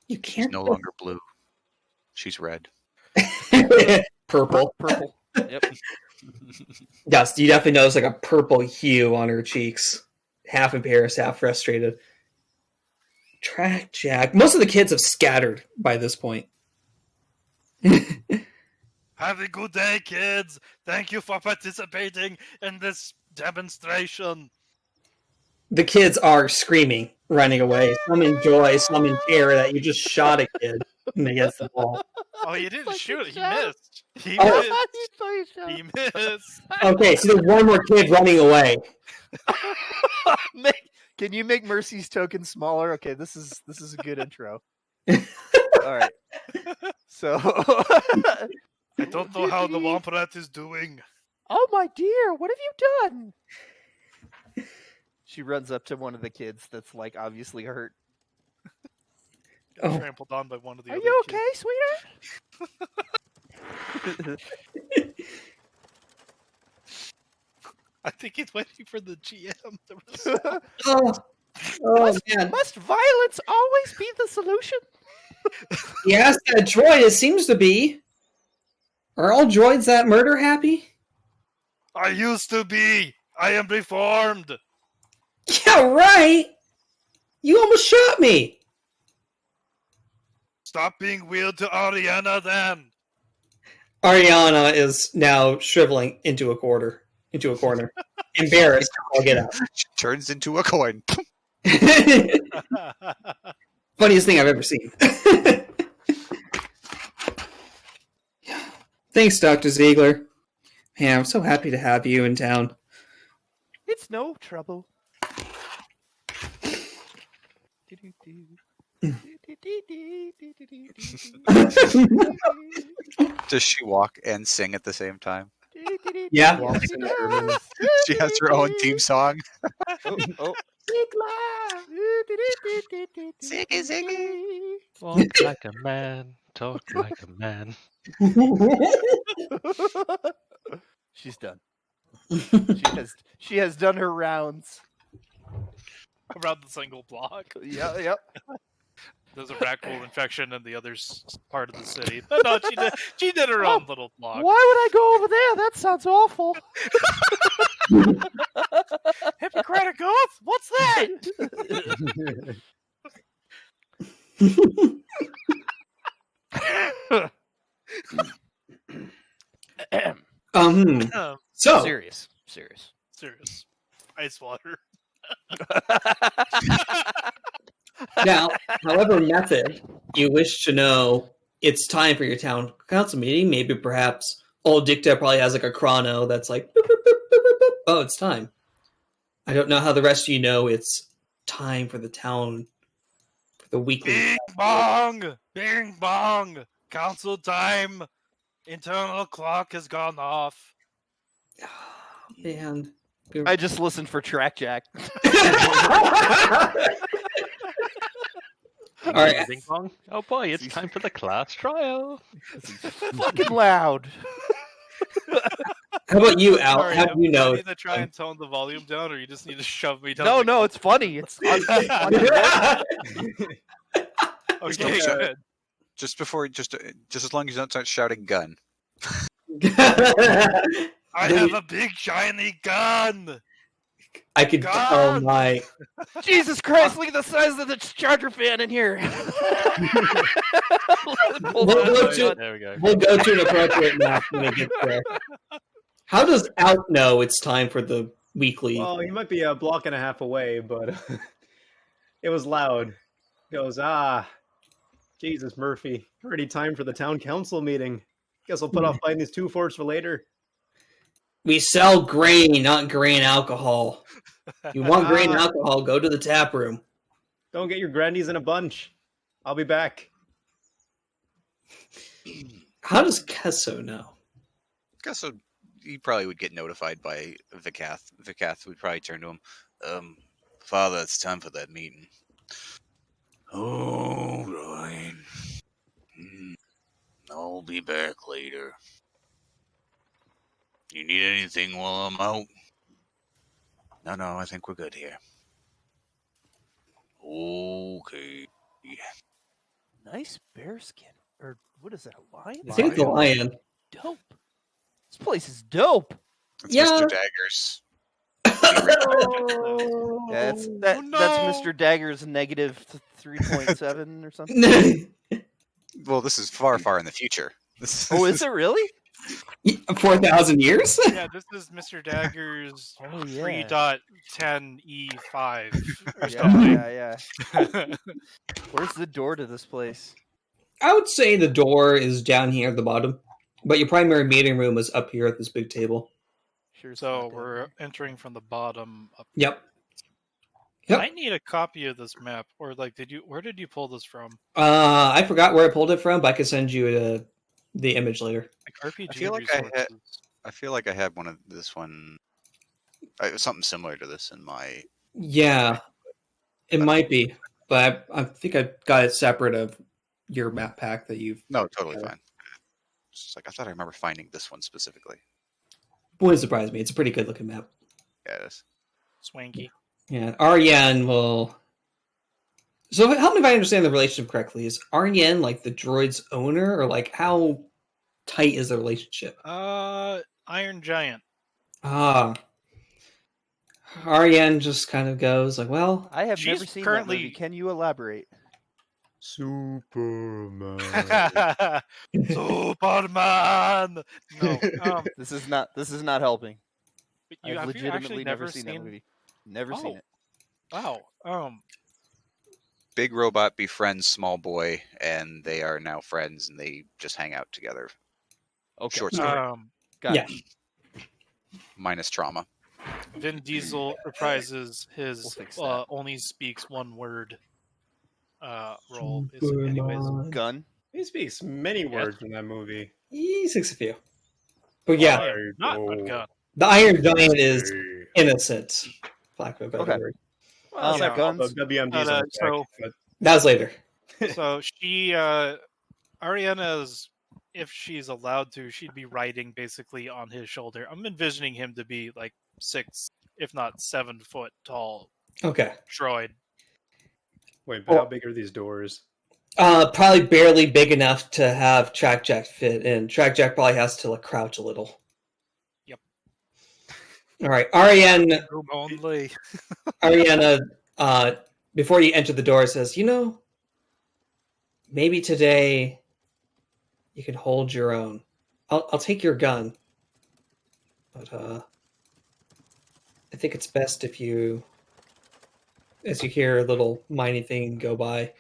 You can't. She's no longer blue. She's red. Purple. Purple. Yep. Yes, you definitely notice like a purple hue on her cheeks. Half embarrassed, half frustrated. Track Jack. Most of the kids have scattered by this point. Have a good day, kids. Thank you for participating in this demonstration. The kids are screaming, running away. Some in joy, some in terror that you just shot a kid against the wall. Oh, you didn't shoot it. He shot. missed. He Oh. missed. He missed. Okay, so there's one more kid running away. Can you make Mercy's token smaller? Okay, this is a good intro. All right. So I don't know how the Womp Rat is doing. Oh my dear, what have you done? She runs up to one of the kids that's like obviously hurt. Oh. Trampled on by one of the Are other you kids. okay, sweetheart? I think he's waiting for the GM to respond. Oh man. Must violence always be the solution? Yes, that droid, it seems to be. Are all droids that murder happy? I used to be. I am reformed. Yeah, right. You almost shot me. Stop being weird to Ariana then. Ariana is now shriveling into a corner. Embarrassed. I'll get out. Turns into a coin. Funniest thing I've ever seen. Thanks, Dr. Ziegler. Man, I'm so happy to have you in town. It's no trouble. Does she walk and sing at the same time? Yeah. She has her own theme song. Oh. Ziggy, ziggy. Walk like a man, talk like a man. She's done. She has done her rounds. Around the single block. Yeah, yep. There's a raccoon infection in the other part of the city. No, she did her own little block. Why would I go over there? That sounds awful. Hippocratic Oath? What's that? So Serious. Ice water. now, however method you wish to know it's time for your town council meeting, maybe perhaps old Dicta probably has like a chrono that's like, boop, boop, boop, boop, boop, boop. Oh, it's time. I don't know how the rest of you know it's time for the town, for the weekly. Bing bong! Bing bong! Council time! Internal clock has gone off. Oh, man. I just listened for Track Jack. All right. Ding dong. Oh boy, it's time for the class trial. Fucking loud. How about you, Al? Sorry, How do you know? I need to try and tone the volume down, or you just need to shove me down. No, it's funny. It's funny. Okay, Don't good. Just as long as you don't start shouting gun. I have a big shiny gun. I could tell my. Jesus Christ! Look at the size of the charger fan in here. We'll go to, There we go. we'll go to an appropriate map when we get there. How does Out know it's time for the weekly? Well, he might be a block and a half away, but it was loud. He goes, Jesus, Murphy. Already time for the town council meeting. Guess I'll put off buying these 2 forts for later. We sell grain, not grain alcohol. If you want grain alcohol, go to the tap room. Don't get your grandies in a bunch. I'll be back. How does Kesso know? Guess so. He probably would get notified by Vikath. Vikath would probably turn to him. Father, it's time for that meeting. Oh, right. I'll be back later. You need anything while I'm out? No, I think we're good here. Okay. Nice bear skin. Or what is that, a lion? I think it's a lion. Dope. This place is dope. It's Yeah. Mr. Daggers. Yeah, that's Mr. Dagger's negative 3.7 or something. Well, this is far in the future. Oh, is it really? 4,000 years? Yeah, this is Mr. Dagger's Oh, yeah. 3.10E5 or something. Yeah. Where's the door to this place? I would say the door is down here at the bottom, but your primary meeting room is up here at this big table. Sure. So we're entering from the bottom up. Yep. I need a copy of this map, or like, where did you pull this from? I forgot where I pulled it from, but I could send you the image later. Like RPG I feel like resources. I feel like I had one of this one, something similar to this in my. Yeah, it might be, but I think I got it separate of your map pack that you've. No, totally fine. It's just like I thought I remember finding this one specifically. Wouldn't surprise me. It's a pretty good looking map. Yeah, it is. Swanky. Yeah, Aryan will. So help me if I understand the relationship correctly. Is Aryan like the droid's owner, or like how tight is the relationship? Iron Giant. Aryan just kind of goes like, "Well, I have She's never seen that movie. Can you elaborate? Superman. Superman. No. This is not helping. Have you legitimately actually never seen that movie. Never seen it. Wow. Big robot befriends small boy, and they are now friends, and they just hang out together. Okay. Short story. Got yeah." it. Minus trauma. Vin Diesel reprises his We'll fix that. only speaks one word role. Anyways, Gun. He speaks many words in that movie. He speaks a few. But yeah, not a gun. the Iron Giant is innocent. Lack of a better Okay. word. Well, it's guns. the WMD's on so- but That was later. So she, Ariana's, if she's allowed to, she'd be riding basically on his shoulder. I'm envisioning him to be like 6, if not 7 foot tall Okay. droid. wait, but how big are these doors? Probably barely big enough to have Track Jack fit in. Track Jack probably has to like crouch a little. Yep. All right, Ariana. Room only. Ariana, before you enter the door, says, maybe today you can hold your own. I'll take your gun, but I think it's best if you, as you hear a little mining thing go by,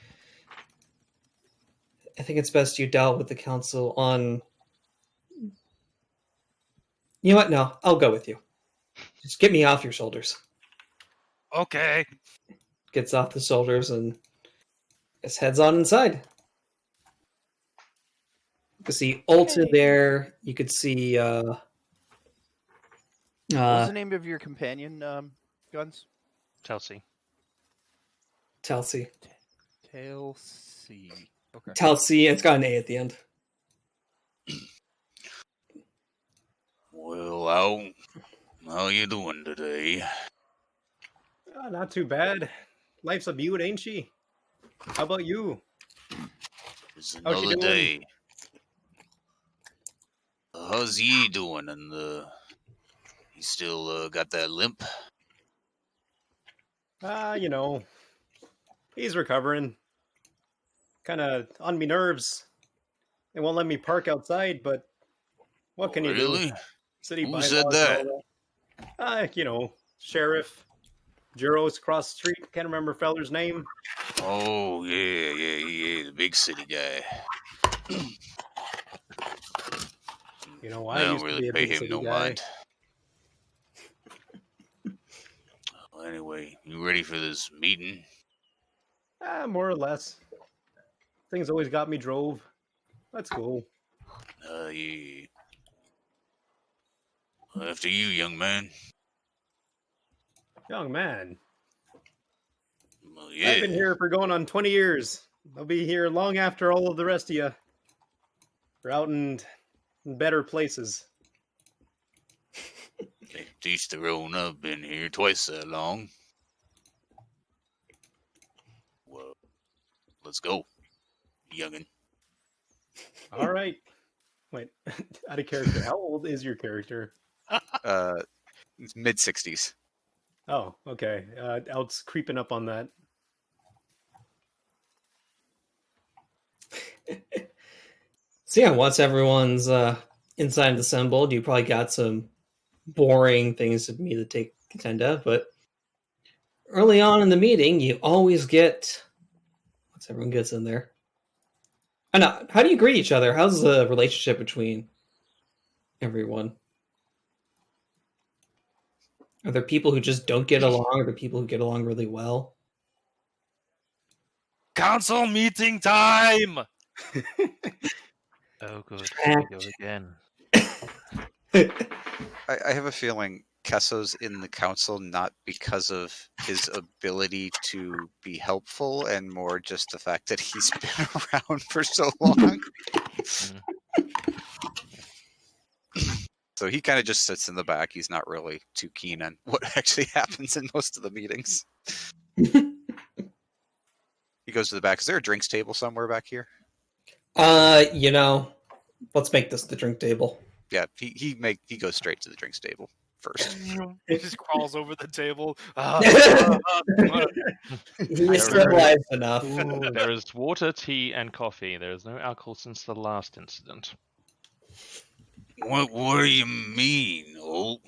I think it's best you dealt with the council on. You know what? No, I'll go with you. Just get me off your shoulders. Okay. Gets off the shoulders and just heads on inside. You can see Alton there. You could see What's the name of your companion guns? Chelsea. Telsey. Telsey. Okay. Telsey. It's got an A at the end. Well, how you doing today? Not too bad. Life's a beaut, ain't she? How about you? It's How's she another doing? day. How's he doing? And he still got that limp? He's recovering. Kind of on me nerves. They won't let me park outside, but what can you do? Really? City Who bylaws said and that? all that. Sheriff. Juros across the street. Can't remember feller's name. Oh, yeah, the big city guy. I I don't used to really be a pay big him city no guy. mind. Well, anyway, you ready for this meeting? More or less. Things always got me drove. That's cool. Yeah. After you, young man. Young man. Well, yeah. I've been here for going on 20 years. I'll be here long after all of the rest of you. We're out in better places. Teach their own. I've been here twice that long. Well, let's go, youngin'. All right. Wait, out of character. How old is your character? Mid-60s. Oh, okay. Out's creeping up on that. So yeah, once everyone's inside and assembled, you probably got some boring things for me to contend of, but early on in the meeting, you always get once everyone gets in there. I know. How do you greet each other? How's the relationship between everyone? Are there people who just don't get along, or are there people who get along really well? Council meeting time! Oh, good. Here we go again. I have a feeling Kesso's in the council not because of his ability to be helpful, and more just the fact that he's been around for so long. So he kind of just sits in the back. He's not really too keen on what actually happens in most of the meetings. He goes to the back. Is there a drinks table somewhere back here? Let's make this the drink table. Yeah, he goes straight to the drinks table first. He just crawls over the table. He's civilized enough. Ooh, there is water, tea, and coffee. There is no alcohol since the last incident. What do you mean, old?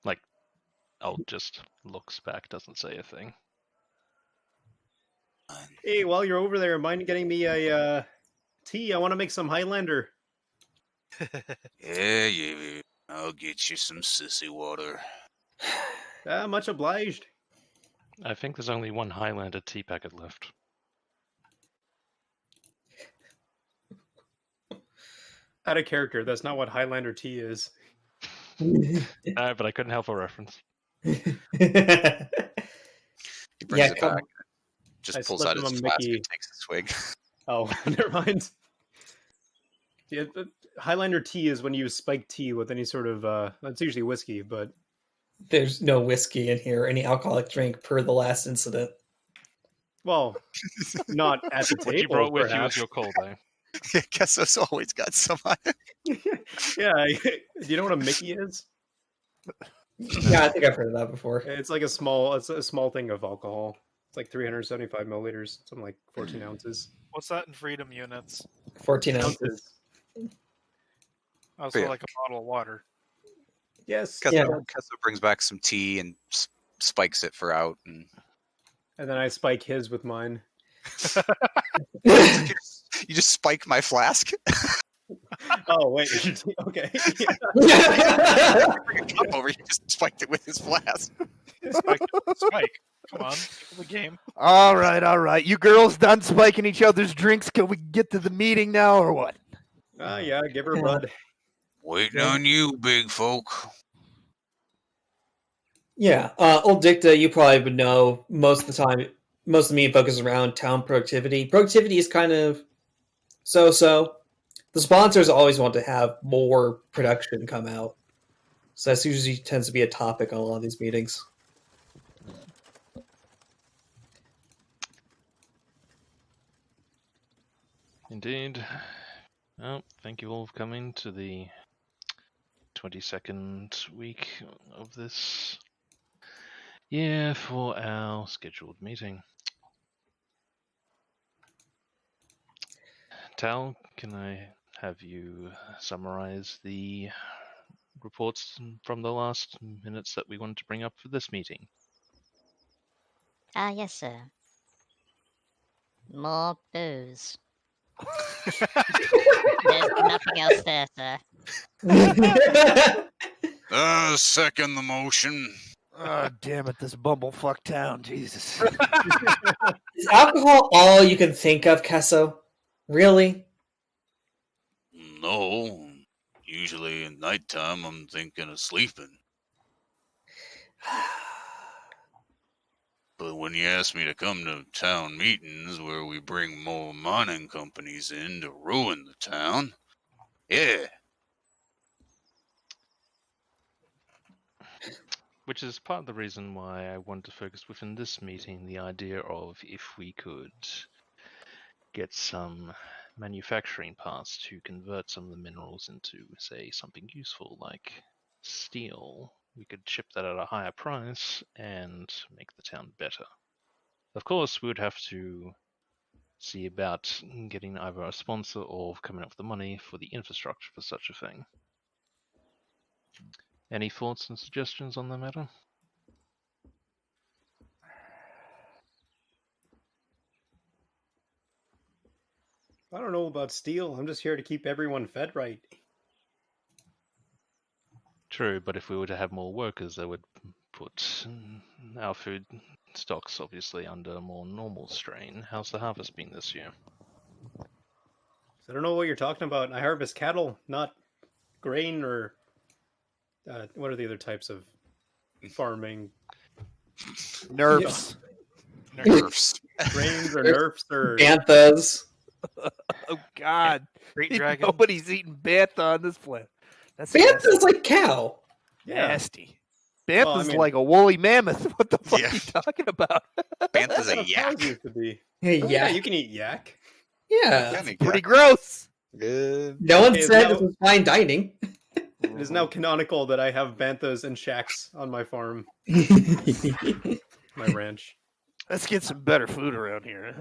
Like, Alt just looks back, doesn't say a thing. Hey, while you're over there, mind getting me a tea? I want to make some Highlander. Yeah, I'll get you some sissy water. Much obliged. I think there's only one Highlander tea packet left. Out of character, that's not what Highlander tea is. But I couldn't help a reference. He brings it back. Just pulls out his flask and takes a swig. Oh, never mind. Yeah, Highlander tea is when you use spiked tea with any sort of it's usually whiskey, but there's no whiskey in here, any alcoholic drink per the last incident. Well, not at the table. What you brought with you was your cold, though. Yeah, Kesso's always got some on it. Yeah, do you know what a Mickey is? Yeah, I think I've heard of that before. It's like a small thing of alcohol. It's like 375 milliliters, something like 14 ounces. What's that in freedom units? 14 ounces. Also, like a bottle of water. Yes. Kesso brings back some tea and spikes it for out, and then I spike his with mine. You just spike my flask? Oh wait, okay. Yeah. Bring a cup over. You just spiked it with his flask. Spike. Come on, the game. All right. You girls done spiking each other's drinks? Can we get to the meeting now, or what? Yeah, give her bud. Waiting on you, big folk. Yeah, Old Dicta, you probably would know most of the time. Most of the meeting focuses around town productivity. Productivity is kind of so. The sponsors always want to have more production come out. So that usually tends to be a topic on a lot of these meetings. Indeed. Well, thank you all for coming to the 22nd week of this year for our scheduled meeting. Tal, can I have you summarize the reports from the last minutes that we wanted to bring up for this meeting? Yes, sir. More booze. There's nothing else there, sir. Second the motion. Oh, damn it, this bumblefuck town, Jesus. Is alcohol all you can think of, Kesso? Really? No. Usually at nighttime, I'm thinking of sleeping. But when you ask me to come to town meetings where we bring more mining companies in to ruin the town, yeah. Which is part of the reason why I want to focus within this meeting the idea of if we could get some manufacturing parts to convert some of the minerals into, say, something useful like steel. We could ship that at a higher price and make the town better. Of course, we would have to see about getting either a sponsor or coming up with the money for the infrastructure for such a thing. Any thoughts and suggestions on the matter? I don't know about steel. I'm just here to keep everyone fed right. True, but if we were to have more workers, that would put our food stocks obviously under a more normal strain. How's the harvest been this year? I don't know what you're talking about. I harvest cattle, not grain or what are the other types of farming? Nerfs. Nerfs. Grains or nerfs or Banthas. Oh God! Great dragon. Nobody's eating bantha on this planet. That's Bantha's like cow. nasty. Bantha's Well, I mean- like a woolly mammoth. What the fuck Yeah. are you talking about? Bantha's a That's yak. how it used to be. Hey, Oh, yeah. you can eat yak. Yeah. Pretty gross. Good. No one Okay, said now- this was fine dining. It is now canonical that I have banthas and shacks on my farm, my ranch. Let's get some better food around here.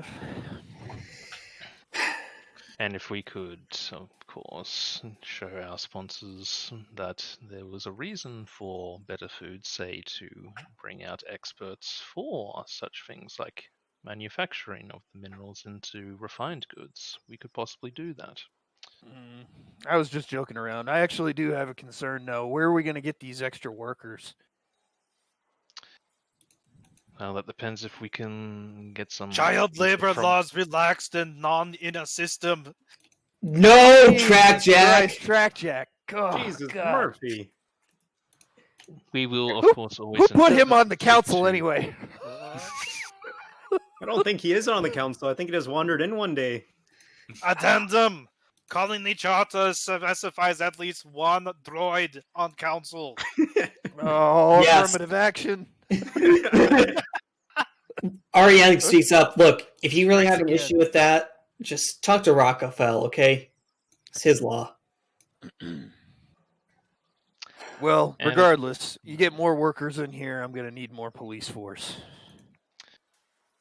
And if we could, of course, show our sponsors that there was a reason for better food, say to bring out experts for such things like manufacturing of the minerals into refined goods, we could possibly do that. I was just joking around. I actually do have a concern now. Where are we going to get these extra workers? Well, that depends if we can get some Child labor from- laws relaxed and non-in-a system. No, Jesus Track Jack. Christ, Track Jack. Oh, Jesus, God. Murphy. We will, of Who- course, Who always. put him on the stick council to- anyway? I don't think he is on the council. I think he just wandered in one day. Addendum. Colony charter specifies at least one droid on council. Oh, Yes. affirmative action. Ariane speaks up. Look, if you really have an Again. issue with that, just talk to Rockefeller, okay? It's his law. Well, And- regardless, you get more workers in here, I'm going to need more police force.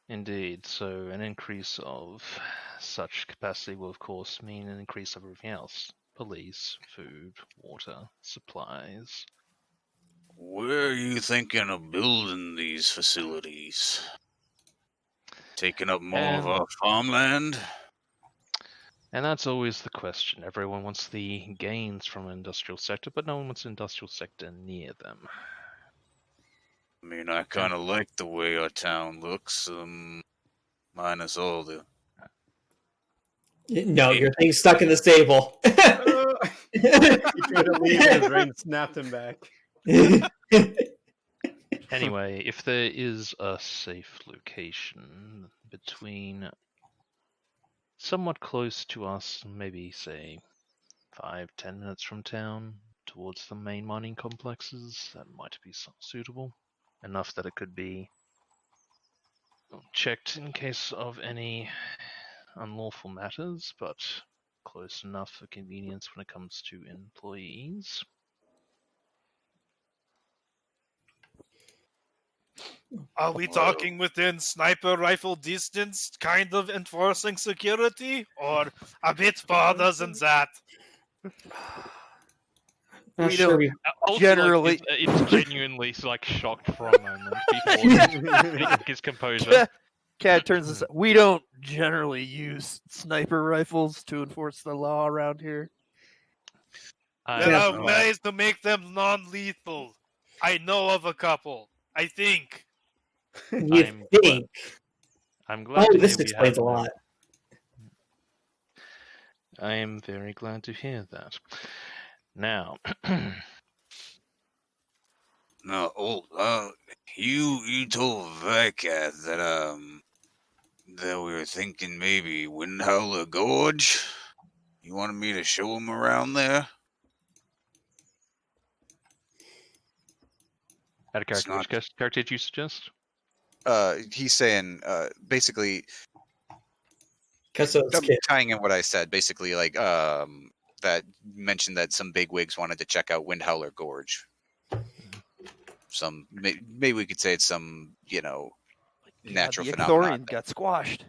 Indeed. So an increase of such capacity will, of course, mean an increase of everything else: police, food, water, supplies. Where are you thinking of building these facilities? Taking up more of our farmland? And that's always the question. Everyone wants the gains from an industrial sector, but no one wants an industrial sector near them. I mean, I kind of like the way our town looks, minus all the... No, your thing's stuck in the stable. He tried to leave and his brain snapped him back. Anyway, if there is a safe location between somewhat close to us, maybe say 5-10 minutes from town, towards the main mining complexes, that might be suitable. Enough that it could be checked in case of any unlawful matters, but close enough for convenience when it comes to employees. Are we talking within sniper rifle distance, kind of enforcing security, or a bit farther than that? Not We sure don't- we- Also, Generally- it's genuinely shocked for a moment before picking his composure. Cat turns this. We don't generally use sniper rifles to enforce the law around here. There Yeah. are ways to make them non-lethal. I know of a couple. I think. You think? I'm glad. Oh, to this hear we explains a have- lot. I am very glad to hear that. Now, No, you told Vikath that that we were thinking maybe Windhowler Gorge. You wanted me to show him around there? Out of character, which character did you suggest? He's saying basically. I'm tying in what I said, basically, like that mentioned that some bigwigs wanted to check out Windhowler Gorge. Maybe we could say it's some, natural the phenomenon. Got squashed.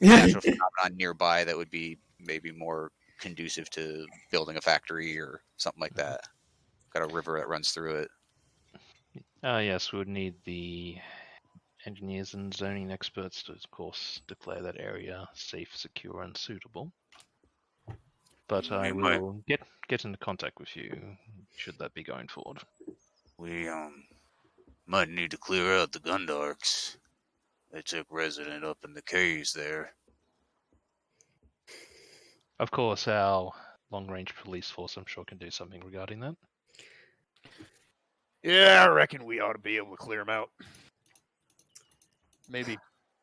Natural phenomenon nearby that would be maybe more conducive to building a factory or something like that. Got a river that runs through it. Yes, we would need the engineers and zoning experts to, of course, declare that area safe, secure, and suitable. But I will get into contact with you should that be going forward. We might need to clear out the Gundarks. They took resident up in the caves there. Of course, our long-range police force, I'm sure, can do something regarding that. Yeah, I reckon we ought to be able to clear them out. Maybe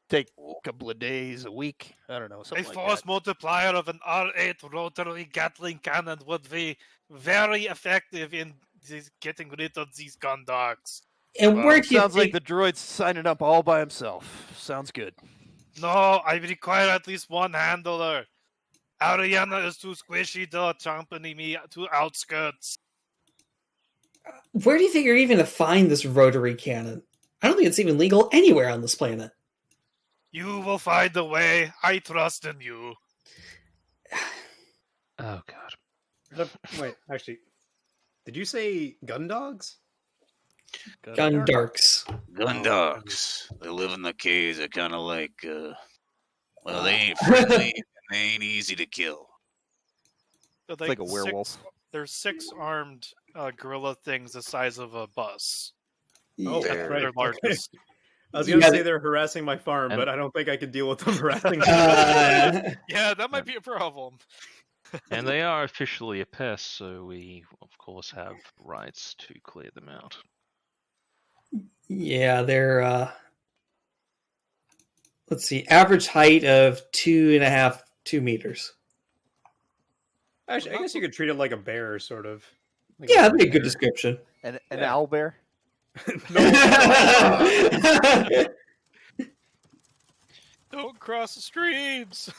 take a couple of days, a week. I don't know. A force multiplier of an R8 rotary Gatling cannon would be very effective in getting rid of these Gundarks. And where do you sounds like the droid's signing up all by himself. Sounds good. No, I require at least one handler. Ariana is too squishy to accompany me to outskirts. Where do you think you're even to find this rotary cannon? I don't think it's even legal anywhere on this planet. You will find a way. I trust in you. Oh, God. Wait, actually, did you say gun dogs? Gundarks. Gundarks. They live in the caves. They're kind of like, well, they ain't friendly and they ain't easy to kill. It's like a werewolf. There's 6 armed gorilla things the size of a bus. Oh, They're right. largest. Okay. I was going to say they're harassing my farm, but I don't think I could deal with them harassing Yeah, that might be a problem. And they are officially a pest, so we, of course, have rights to clear them out. Yeah, they're, let's see, average height of 2 meters. Actually, I guess you could treat it like a bear, sort of. Like yeah, that'd be a good description. An owl bear? Don't cross the streams.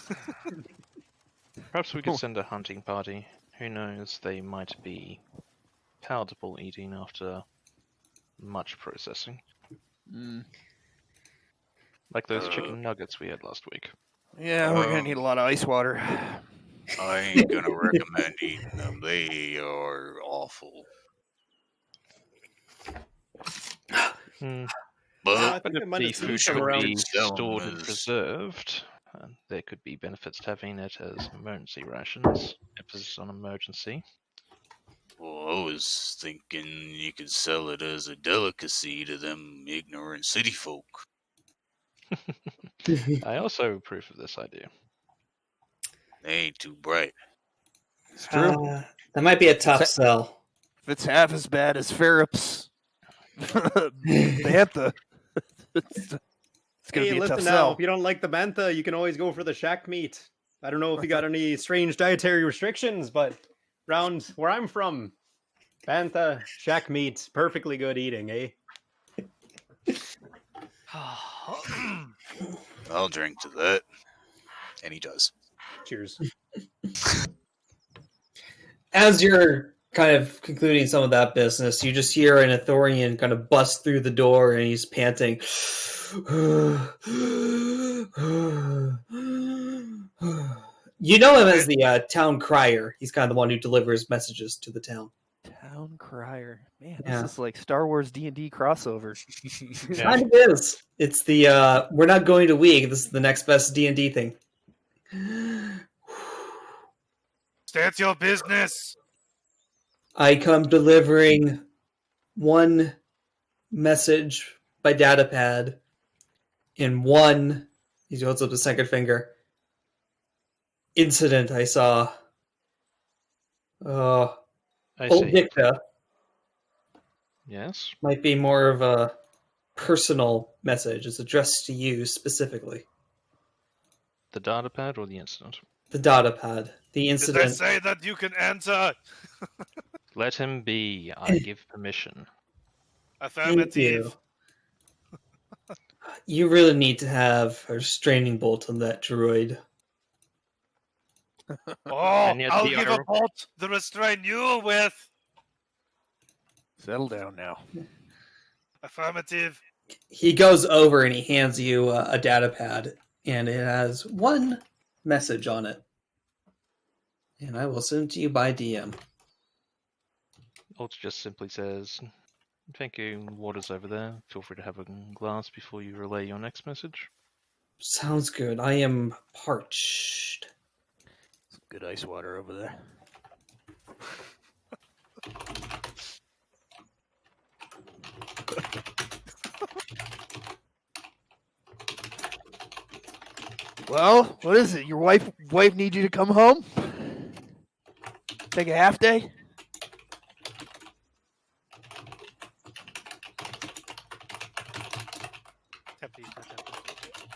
Perhaps we could send a hunting party. Who knows? They might be palatable eating after much processing. Like those chicken nuggets we had last week. Yeah, we're going to need a lot of ice water. I ain't gonna recommend eating them. They are awful. But if the food should be stored and preserved, there could be benefits to having it as emergency rations. Emphasis on emergency. Well, I was thinking you could sell it as a delicacy to them ignorant city folk. I also approve of this idea. They ain't too bright. It's true. That might be a tough sell. If it's half as bad as Ferrup's Bantha, it's going to be a tough sell. If you don't like the Bantha, you can always go for the shack meat. I don't know if you got any strange dietary restrictions, but around where I'm from, Bantha, shack meat, perfectly good eating, eh? I'll drink to that. And he does. Cheers. As you're kind of concluding some of that business, you just hear an Ithorian kind of bust through the door and he's panting. You know him as the town crier. He's kind of the one who delivers messages to the town. Town crier. Man, this is like Star Wars D&D crossover. Kind of is. It's the, we're not going to Week. This is the next best D&D thing. State your business. I come delivering one message by datapad in one, he holds up the second finger, incident I saw. Old Dicta. Yes? Might be more of a personal message. It's addressed to you specifically. The data pad or the incident? The data pad. The Did incident. I say that you can enter? Let him be. I give permission. Affirmative. Thank you. You really need to have a restraining bolt on that droid. Oh, And yet I'll the give a bolt to restrain you with. Settle down now. Affirmative. He goes over and he hands you a data pad, and it has one message on it. And I will send it to you by DM. Alt just simply says, "Thank you, water's over there. Feel free to have a glass before you relay your next message." Sounds good. I am parched. Some good ice water over there. Well, what is it? Your wife needs you to come home? Take a half day?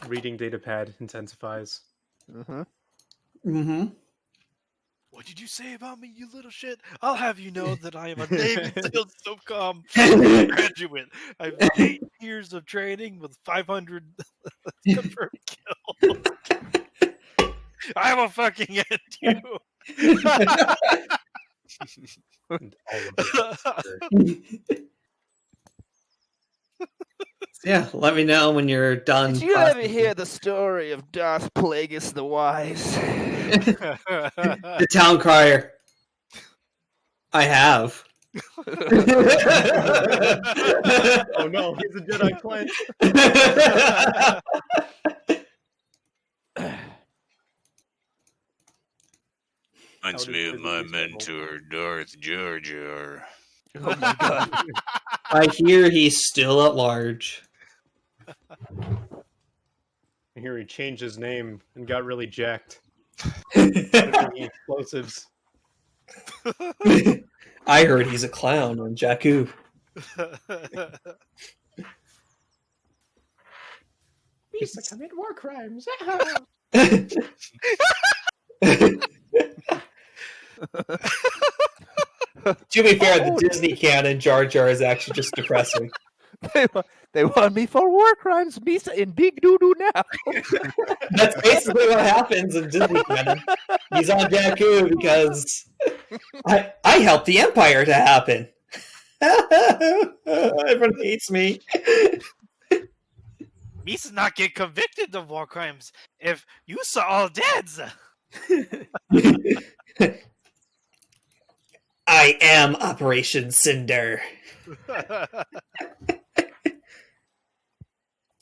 Reading data pad intensifies. Mm-hmm. Mm-hmm. What did you say about me, you little shit? I'll have you know that I am a Navy SEAL SOCOM graduate. I have 8 years of training with 500 confirmed kills. I will fucking end you. And all of the Yeah, let me know when you're done. Did you ever hear the story of Darth Plagueis the Wise? The town crier? I have. Oh no, he's a Jedi client. Reminds me of my mentor, Darth Jar Jar. Oh my god. I hear he's still at large. I hear he changed his name and got really jacked. Explosives. I heard he's a clown on Jakku. Misa commit war crimes. To be fair, the Disney canon Jar Jar is actually just depressing. They want me for war crimes, Misa in big doo-doo now. That's basically what happens in Disney canon. He's on Jakku because I helped the Empire to happen. Everyone hates me. Misa not get convicted of war crimes if you saw all deads. I am Operation Cinder.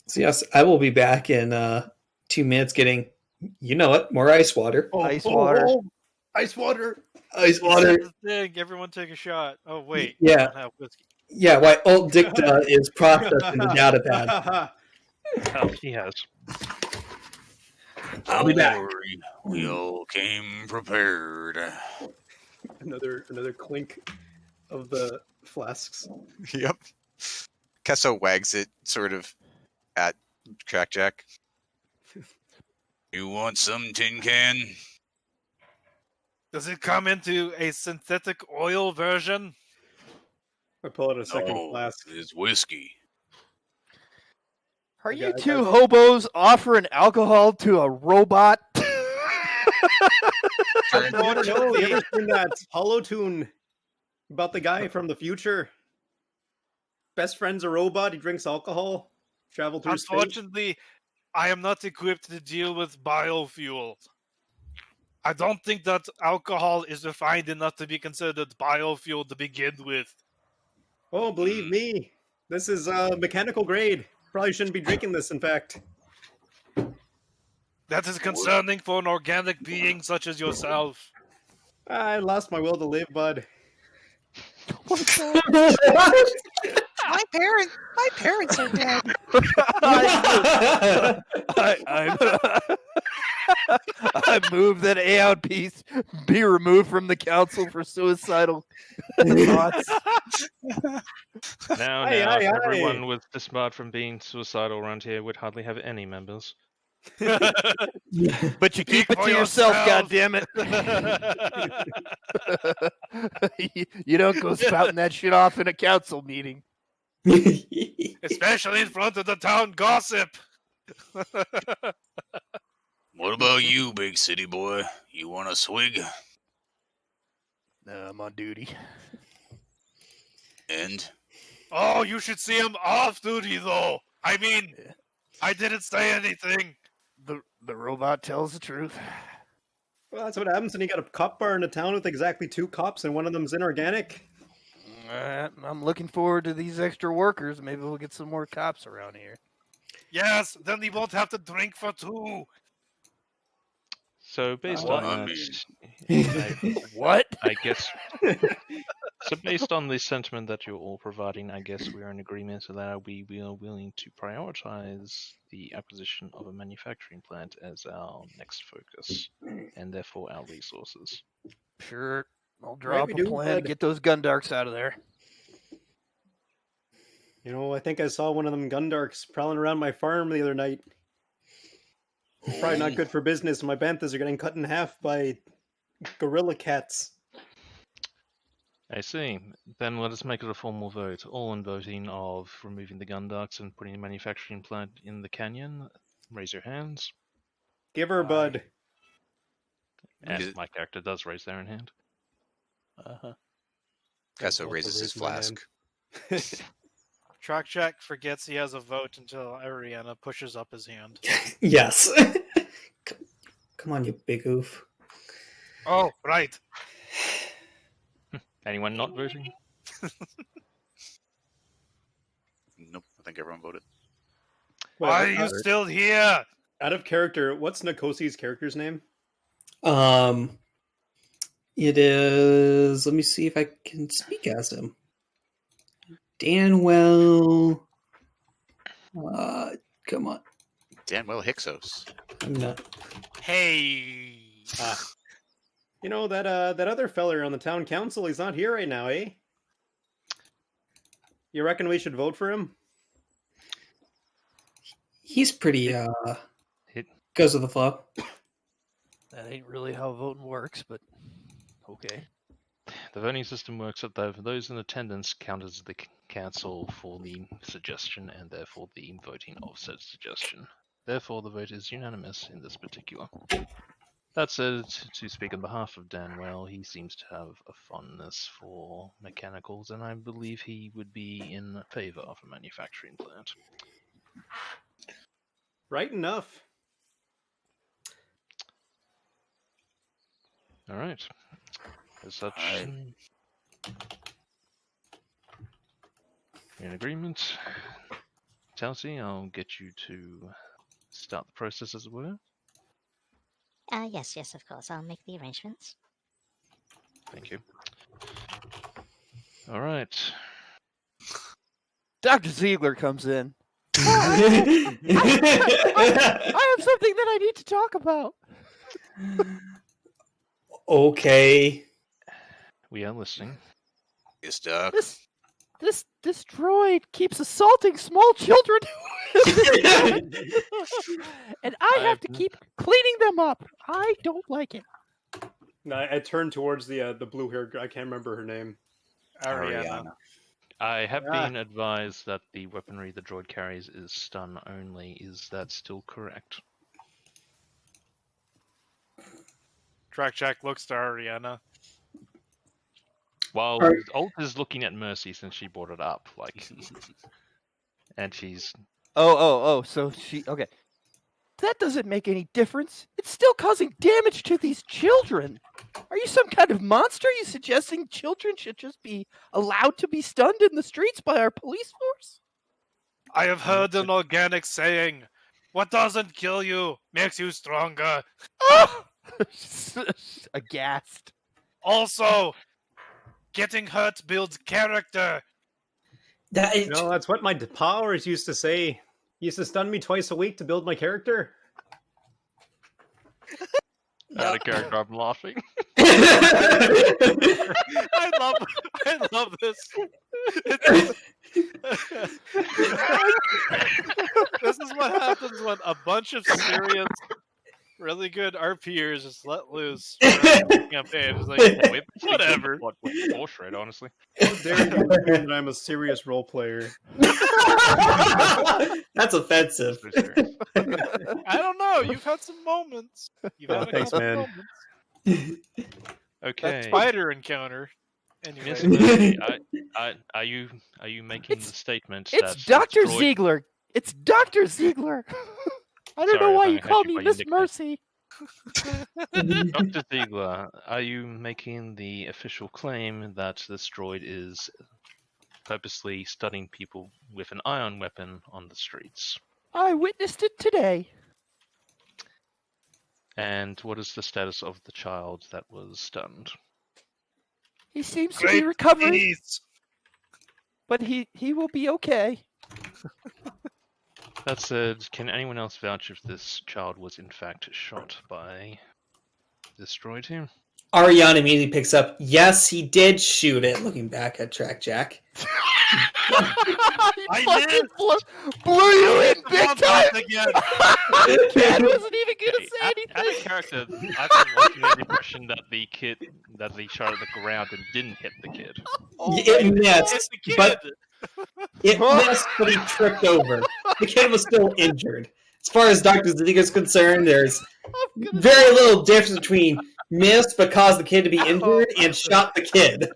So yes, I will be back in 2 minutes getting, you know it, more ice water. Ice water. Ice water. Ice water. That's the thing. Everyone take a shot. Oh wait, Yeah. I don't have whiskey. Yeah, why Alt Dicta is processing the data pad. Oh, he has. I'll be back. We all came prepared. Another clink of the flasks. Yep. Kesso wags it sort of at Crackjack. You want some, tin can? Does it come into a synthetic oil version? I pull out a second No, flask. it's whiskey. Are you I two hobos offering alcohol to a robot? I don't know. You ever seen that hollow tune about the guy from the future? Best friend's a robot. He drinks alcohol. Travel through space. Unfortunately, I am not equipped to deal with biofuels. I don't think that alcohol is refined enough to be considered biofuel to begin with. Oh, believe me, this is mechanical grade. Probably shouldn't be drinking this. In fact, That is concerning for an organic being such as yourself. I lost my will to live, bud. My parents are dead. I move that Aeon Peace be removed from the council for suicidal thoughts. Now, if everyone was disbarred from being suicidal around here, we'd hardly have any members. But you keep it to yourself, goddammit. You don't go spouting that shit off in a council meeting. Especially in front of the town gossip. What about you, big city boy? You want a swig? No, I'm on duty. And? Oh, you should see him off duty, though. I mean, I didn't say anything. The robot tells the truth. Well, that's what happens when you got a cop bar in a town with exactly 2 cops and one of them's inorganic. I'm looking forward to these extra workers. Maybe we'll get some more cops around here. Yes, then we won't have to drink for 2. So based on that, what? I guess. So based on the sentiment that you're all providing, I guess we are in agreement that we are willing to prioritize the acquisition of a manufacturing plant as our next focus, and therefore our resources. Sure, I'll draw up a plan to get those Gundarks out of there. You know, I think I saw one of them Gundarks prowling around my farm the other night. Probably not good for business. My banthas are getting cut in half by gorilla cats. I see. Then let us make it a formal vote. All in voting of removing the Gundarks and putting a manufacturing plant in the canyon. Raise your hands. Give her, bud. And my character does raise their own hand. Casso raises his flask. Track Jack forgets he has a vote until Ariana pushes up his hand. Yes. Come on, you big oof. Oh, right. Anyone not voting? Nope, I think everyone voted. Why are you still here? Out of character, what's Nikosi's character's name? It is... Let me see if I can speak as him. Danwell... come on. Danwell Hixos. I'm not... Hey. You know, that other feller on the town council, he's not here right now, eh? You reckon we should vote for him? He's pretty, goes with the flow. That ain't really how voting works, but okay. The voting system works that those in attendance count as the council for the suggestion and therefore the voting of said suggestion. Therefore, the vote is unanimous in this particular. That said, to speak on behalf of Danwell, he seems to have a fondness for mechanicals, and I believe he would be in favor of a manufacturing plant. Right enough. All right. As such, in agreement. Chelsea, I'll get you to start the process, as it were. Yes, of course. I'll make the arrangements. Thank you. All right. Dr. Ziegler comes in. I have something that I need to talk about. Okay. We are listening. Yes, Doc. This droid keeps assaulting small children. And I have to keep cleaning them up. I don't like it. No, I turned towards the blue-haired girl. I can't remember her name. Ariana. I have been advised that the weaponry the droid carries is stun only. Is that still correct? Track Jack looks to Ariana. While Alt is looking at Mercy since she brought it up, and she's... So she... Okay. That doesn't make any difference. It's still causing damage to these children. Are you some kind of monster? Are you suggesting children should just be allowed to be stunned in the streets by our police force? I have heard an organic saying, what doesn't kill you makes you stronger. Oh! Aghast. Also, getting hurt builds character. That's what my powers used to say. He used to stun me twice a week to build my character. Out of character, I'm laughing. I love this. This is what happens when a bunch of serious, really good RPers just let loose for a campaign. It's like, whatever. Bullshit, honestly. How dare you assume that I'm a serious role player? That's offensive. I don't know. You've had some moments. You've had a Thanks, couple man. moments. Okay. That spider encounter. Anyway. Miss Murphy, are you making the statement that It's Dr. destroyed- Ziegler. It's Dr. Ziegler. I don't know Sorry, why I'm you gonna called have you me by your Miss nickname. Mercy. Dr. Ziegler, are you making the official claim that this droid is purposely studying people with an ion weapon on the streets? I witnessed it today. And what is the status of the child that was stunned? He seems to be recovering, but he will be okay. That said, can anyone else vouch if this child was in fact shot by this droid here? Ariana immediately picks up, yes, he did shoot it, looking back at Track Jack. I fucking blew you in big time! Cat wasn't even gonna say anything! As a character, I've been watching the impression that the shot at the ground and didn't hit the kid. It missed, but he tripped over. The kid was still injured. As far as Dr. Ziegler is concerned, there's very little difference between missed but caused the kid to be injured and shot the kid.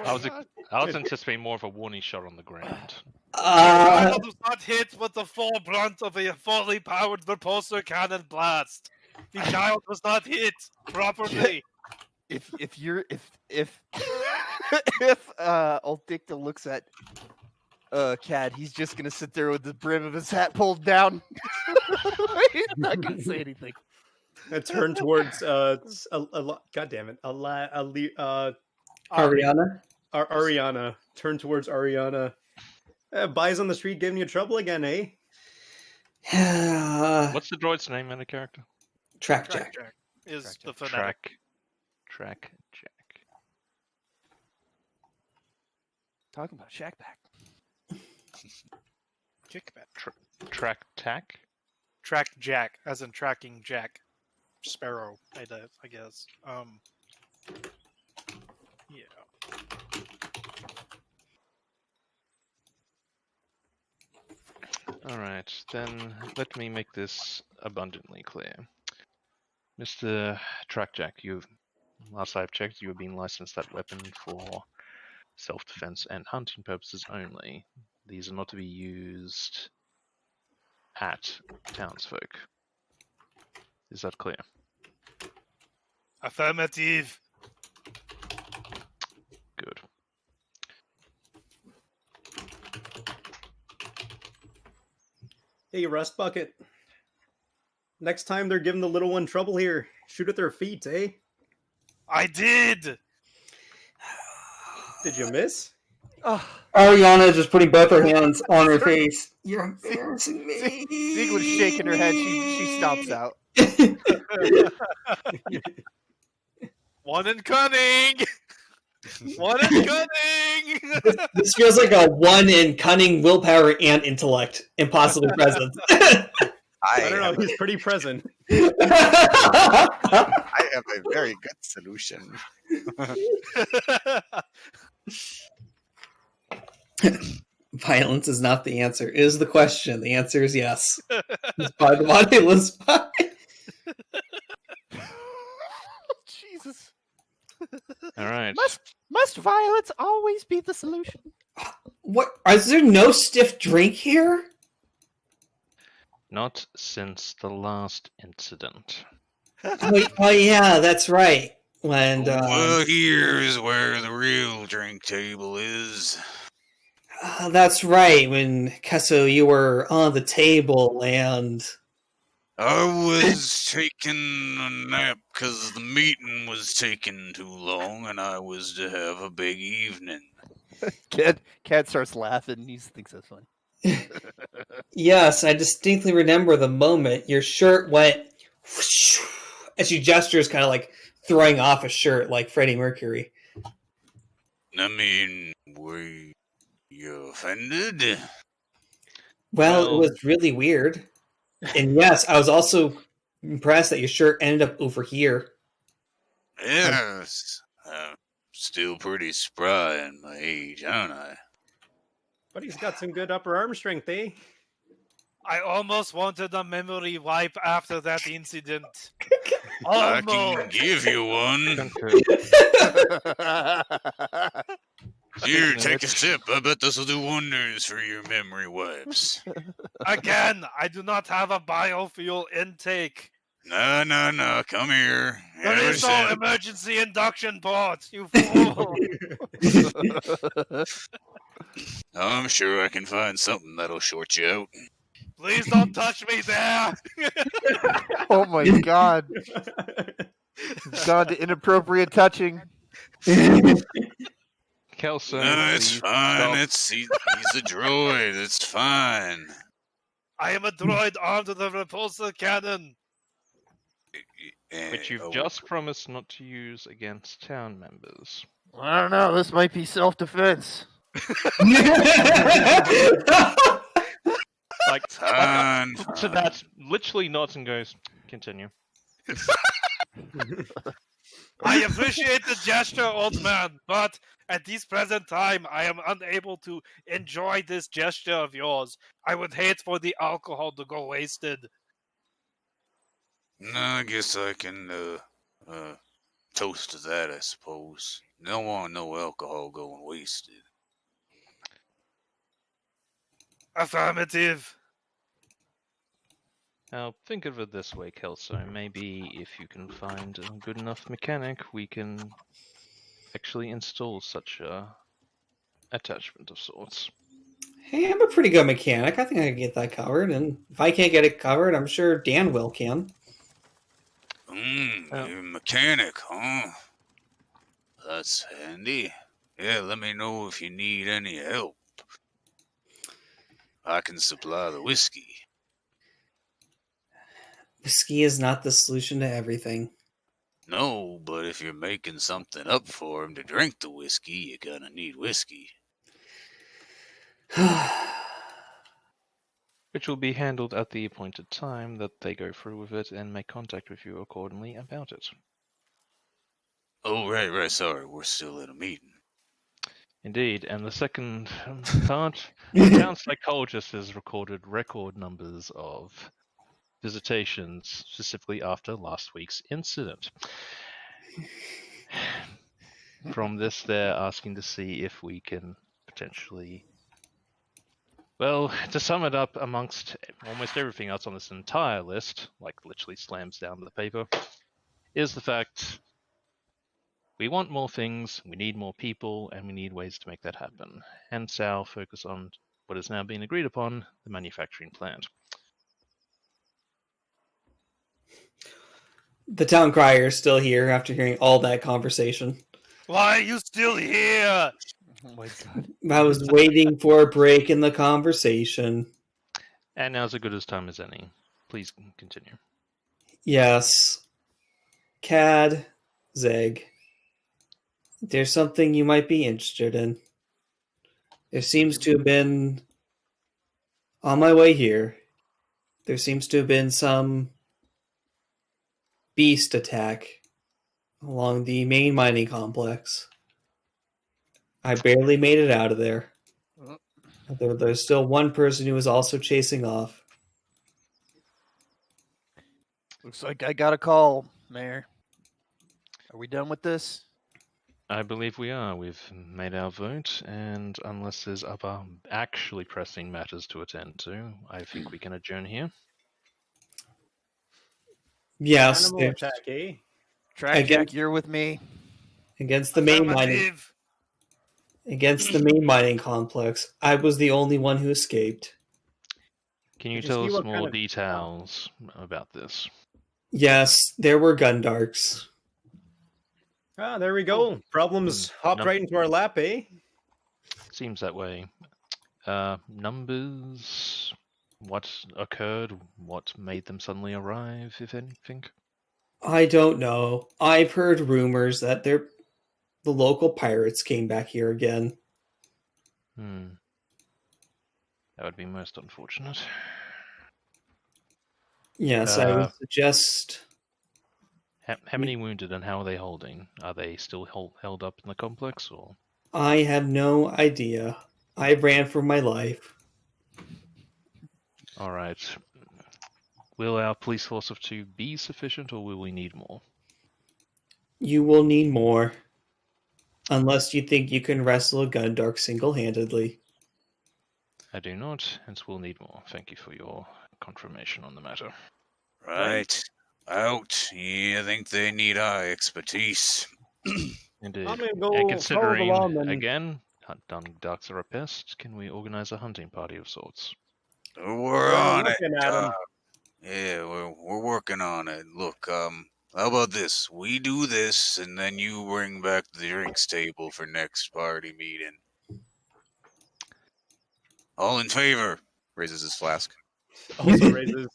I was anticipating more of a warning shot on the ground. The child was not hit with the full brunt of a fully powered repulsor cannon blast. The child was not hit properly. If old Dicta looks at Cad, he's just gonna sit there with the brim of his hat pulled down. He's not gonna say anything. I turn towards God damn it, Ariana. Ariana. Turn towards Ariana. Buys on the street giving you trouble again, eh? What's the droid's name in the character? Track Jack. Is the fanatic. Track Jack. Talking about Shackback. Kickback. Track Tack? Track Jack, as in tracking Jack Sparrow, I guess. Yeah. Alright, then let me make this abundantly clear. Mr. Trackjack, last I've checked, you have been licensed that weapon for self-defense and hunting purposes only. These are not to be used at townsfolk. Is that clear? Affirmative. Good. Hey, Rust Bucket. Next time they're giving the little one trouble here, shoot at their feet, eh? I did! Did you miss? Ariana just putting both her hands on her face. You're embarrassing me. Ziegler's shaking her head. She stomps out. One in cunning! One in cunning! This feels like a one in cunning, willpower, and intellect, and possibly presence. I don't know. He's pretty present. I have a very good solution. Violence is not the answer. Is the question. The answer is yes. It's by the bodiless spy. Jesus. All right. Must violence always be the solution? What? Is there no stiff drink here? Not since the last incident. Oh yeah, that's right. When well, here's where the real drink table is. That's right. When Kesso, you were on the table and I was taking a nap because the meeting was taking too long, and I was to have a big evening. Cat starts laughing. He thinks that's funny. Yes, I distinctly remember the moment your shirt went whoosh, as you gestures kind of like throwing off a shirt like Freddie Mercury. I mean, were you offended? Well, it was really weird. And yes, I was also impressed that your shirt ended up over here. Yes. Still pretty spry in my age, aren't I? But he's got some good upper arm strength, eh? I almost wanted a memory wipe after that incident. I can give you one. Here, take a sip. I bet this will do wonders for your memory wipes. Again, I do not have a biofuel intake. No. Come here. There is no emergency induction port, you fool. I'm sure I can find something that'll short you out. Please don't touch me there. Oh my god. It's gone to inappropriate touching. Kelso, no, it's fine. He's a droid. It's fine. I am a droid armed with a repulsor cannon. Which you've just promised not to use against town members. I don't know. This might be self-defense. Like, so that literally nods and goes, continue. I appreciate the gesture, old man, but at this present time, I am unable to enjoy this gesture of yours. I would hate for the alcohol to go wasted. No, I guess I can toast to that, I suppose. Don't want no alcohol going wasted. Affirmative. Now, think of it this way, Kelso. Maybe if you can find a good enough mechanic, we can actually install such a attachment of sorts. Hey, I'm a pretty good mechanic. I think I can get that covered. And if I can't get it covered, I'm sure Dan will can. You're a mechanic, huh? That's handy. Yeah, let me know if you need any help. I can supply the whiskey. Whiskey is not the solution to everything. No, but if you're making something up for him to drink the whiskey, you're gonna need whiskey. Which will be handled at the appointed time that they go through with it and make contact with you accordingly about it. Oh, right, sorry, we're still at a meeting. Indeed, and the second part, the town psychologist has recorded record numbers of visitations, specifically after last week's incident. From this, they're asking to see if we can potentially... Well, to sum it up, amongst almost everything else on this entire list, like literally slams down the paper, is the fact we want more things, we need more people, and we need ways to make that happen. Hence our focus on what is now being agreed upon, the manufacturing plant. The town crier is still here after hearing all that conversation. Why are you still here? Oh my god. I was waiting for a break in the conversation. And now's as good a time as any. Please continue. Yes. Cad, Zeg, there's something you might be interested in. There seems to have been, on my way here, there seems to have been some beast attack along the main mining complex. I barely made it out of there. There's still one person who was also chasing off. Looks like I got a call, Mayor. Are we done with this? I believe we are. We've made our vote, and unless there's other actually pressing matters to attend to, I think we can adjourn here. Yes. Animal attack, eh? Track Jack, you're with me. Against the main mining. Against the main mining complex. I was the only one who escaped. Can you tell us more details about this? Yes, there were Gundarks. Ah, there we go. Problems hopped right into our lap, eh? Seems that way. Numbers, what occurred, what made them suddenly arrive, if anything? I don't know. I've heard rumors that the local pirates came back here again. That would be most unfortunate. Yes, I would suggest... How many wounded and how are they holding? Are they still held up in the complex, or? I have no idea. I ran for my life. All right. Will our police force of 2 be sufficient, or will we need more? You will need more. Unless you think you can wrestle a Gundark single-handedly. I do not, hence we'll need more. Thank you for your confirmation on the matter. Right. Out. Yeah, I think they need our expertise. Indeed. I'm gonna go And considering, follow the lawman. again, ducks are a pest, can we organize a hunting party of sorts? We're on it. Looking at 'em. Yeah, we're working on it. Look, how about this? We do this, and then you bring back the drinks table for next party meeting. All in favor? Raises his flask. Also raises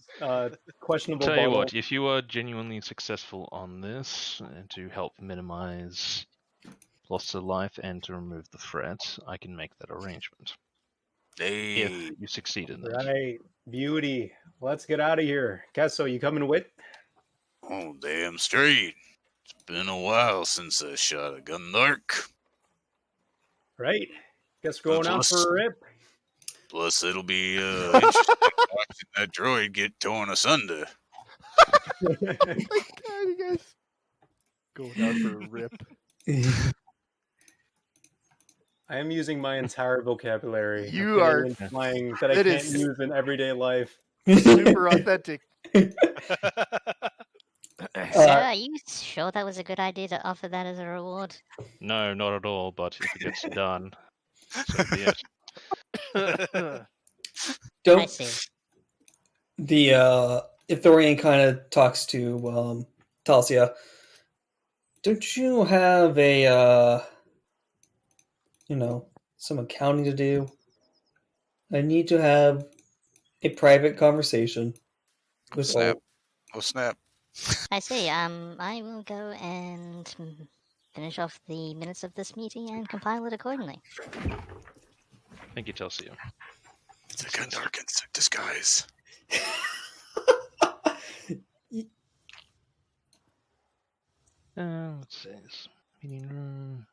questionable Tell you bottle. what, if you are genuinely successful on this, and to help minimize loss of life and to remove the threat, I can make that arrangement. Hey. If you succeed in that. Right. Beauty. Let's get out of here. Kesso, you coming with? Oh, damn straight. It's been a while since I shot a Gundark. Right. Guess we're going out for a rip. Plus, it'll be interesting watching that droid get torn asunder. Oh my god, you guys going out for a rip. I am using my entire vocabulary. You are slang that I can't use in everyday life. Super authentic. Sir, are you sure that was a good idea to offer that as a reward? No, not at all, but if it gets done, so be it. Don't... I see. The Ithorian kind of talks to Talia. Don't you have a some accounting to do? I need to have a private conversation with Snap. Oh, snap. I see. I will go and finish off the minutes of this meeting and compile it accordingly. Thank you, Talia. It's a Gundark in disguise. Let's see. This meeting room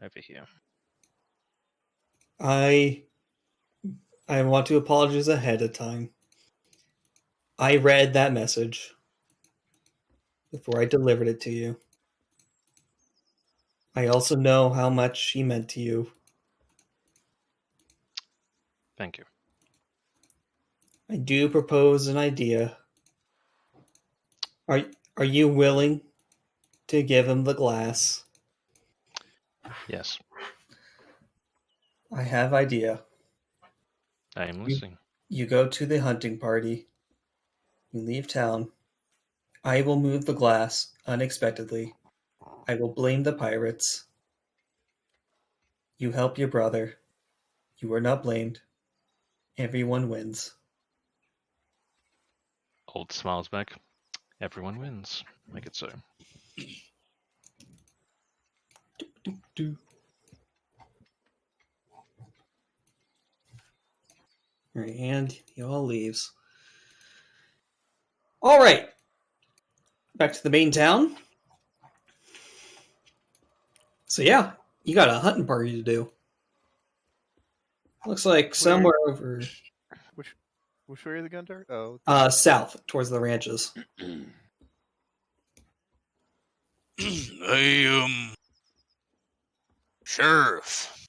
over here. I want to apologize ahead of time. I read that message before I delivered it to you. I also know how much he meant to you. Thank you. I do propose an idea. Are you willing to give him the glass? Yes. I have idea. I am listening. You go to the hunting party. You leave town. I will move the glass unexpectedly. I will blame the pirates. You help your brother. You are not blamed. Everyone wins. Old smiles back. Everyone wins. Make it so. Alright, and he all leaves. Alright. Back to the main town. So yeah, you got a hunting party to do. Looks like somewhere over... Which way are the Gundark? Oh. South, towards the ranches. Hey, Sheriff.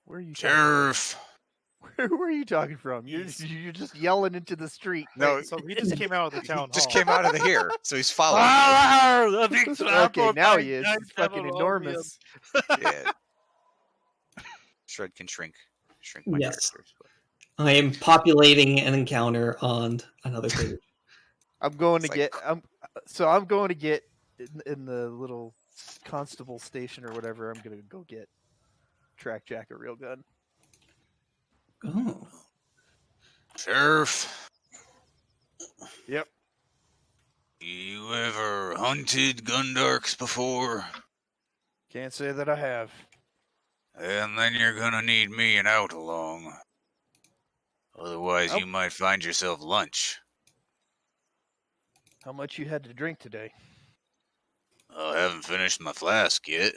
Where are you? Sheriff. Where are you talking from? You're just yelling into the street. No, so he just came out of the town hall. Just came out of the here, so he's following. Okay, now he is. He's fucking enormous. Yeah. Shred can shrink my characters. But... I am populating an encounter on another page. I'm going to get in the little constable station or whatever. I'm gonna go get Track Jack a real gun. Oh, Sheriff. Yep. You ever hunted Gundarks before? Can't say that I have. And then you're gonna need me and out along. Otherwise, you might find yourself lunch. How much you had to drink today? I haven't finished my flask yet.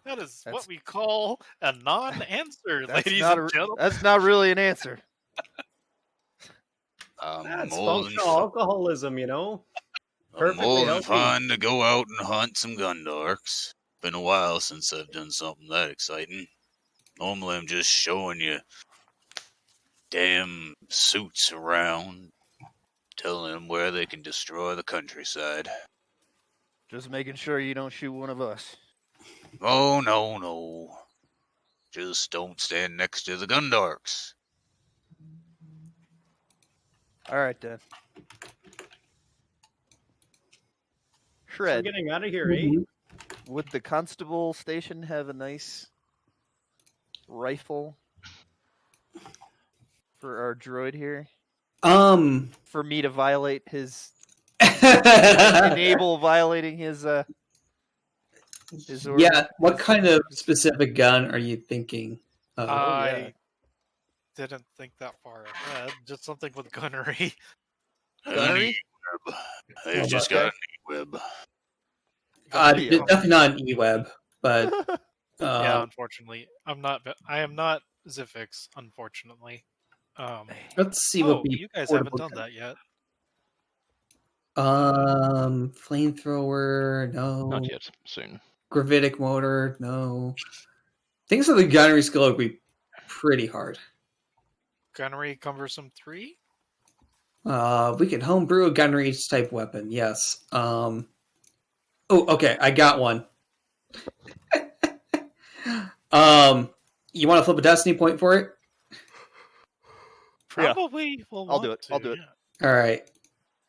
That is what we call a non-answer, That's ladies not and gentlemen. That's not really an answer. more That's than functional alcoholism, you know. I'm Perfectly more than healthy. fine to go out and hunt some Gundarks. Been a while since I've done something that exciting. Normally I'm just showing you damn suits around, telling them where they can destroy the countryside. Just making sure you don't shoot one of us. Oh, no. Just don't stand next to the Gundarks. All right, then. So Shred. getting out of here, eh? Would the constable station have a nice rifle for our droid here? For me to violate his... enable violating his order? Yeah, what kind of specific gun are you thinking of? I didn't think that far ahead. Just something with gunnery. Gunnery? I've just got an E-web. Definitely not an E-web, but yeah, unfortunately, I am not Zifix. Unfortunately, let's see what you guys haven't done that yet. Flamethrower, no. Not yet. Soon. Gravitic motor, no. Things with the gunnery skill would be pretty hard. Gunnery cumbersome 3. We could homebrew a gunnery type weapon. Yes. Oh, okay. I got one. You want to flip a destiny point for it? Probably. Yeah. I'll do it. I'll do it. All right.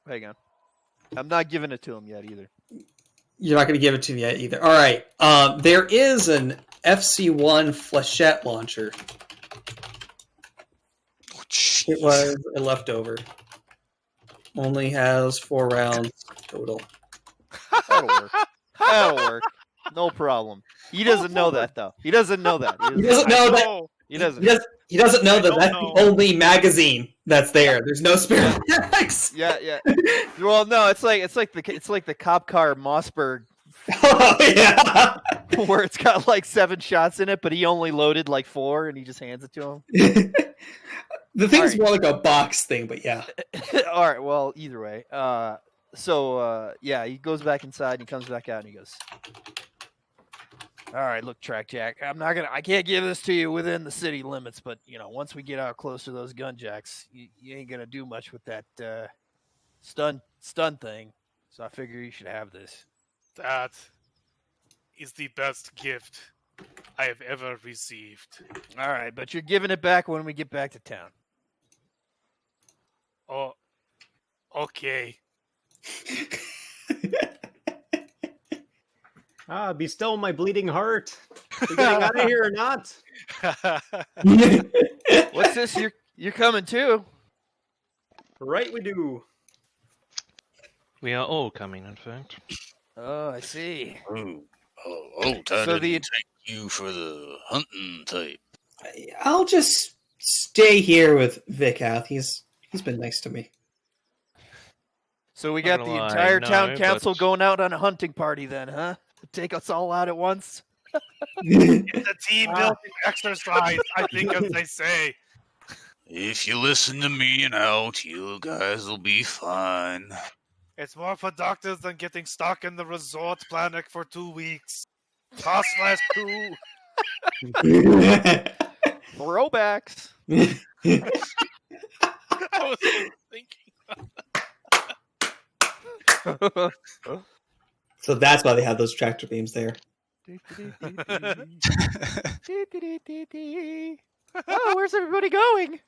Hang on. I'm not giving it to him yet either. You're not going to give it to me yet either. All right. There is an FC1 flechette launcher. It was a leftover. Only has 4 rounds total. That'll work. That'll work. No problem. He doesn't know that though. He doesn't know that. He doesn't know that. He doesn't. He doesn't know that that's the only magazine that's there. There's no spare mags. Yeah. Well, no, it's like the cop car Mossberg. Oh yeah. Where it's got like 7 shots in it, but he only loaded like 4, and he just hands it to him. The thing's more like a box thing, but yeah. All right. Well, either way. So he goes back inside and he comes back out and he goes, "All right, look, Track Jack, I can't give this to you within the city limits, but once we get out close to those gun jacks, you ain't gonna do much with that stun thing. So I figure you should have this." That is the best gift I have ever received. All right, but you're giving it back when we get back to town. Oh, okay. Be still my bleeding heart. You getting out of here or not? What's this? You're coming too? Right, we do. We are all coming, in fact. Oh, I see. I didn't take you for the hunting type. I'll just stay here with Vikath. He's been nice to me. So we got the entire town council going out on a hunting party then, huh? Take us all out at once? It's a team building exercise, I think, as they say. If you listen to me and out, you guys will be fine. It's more productive than getting stuck in the resort planet for 2 weeks. /2. Throwbacks. I was thinking. So that's why they have those tractor beams there. Oh, where's everybody going?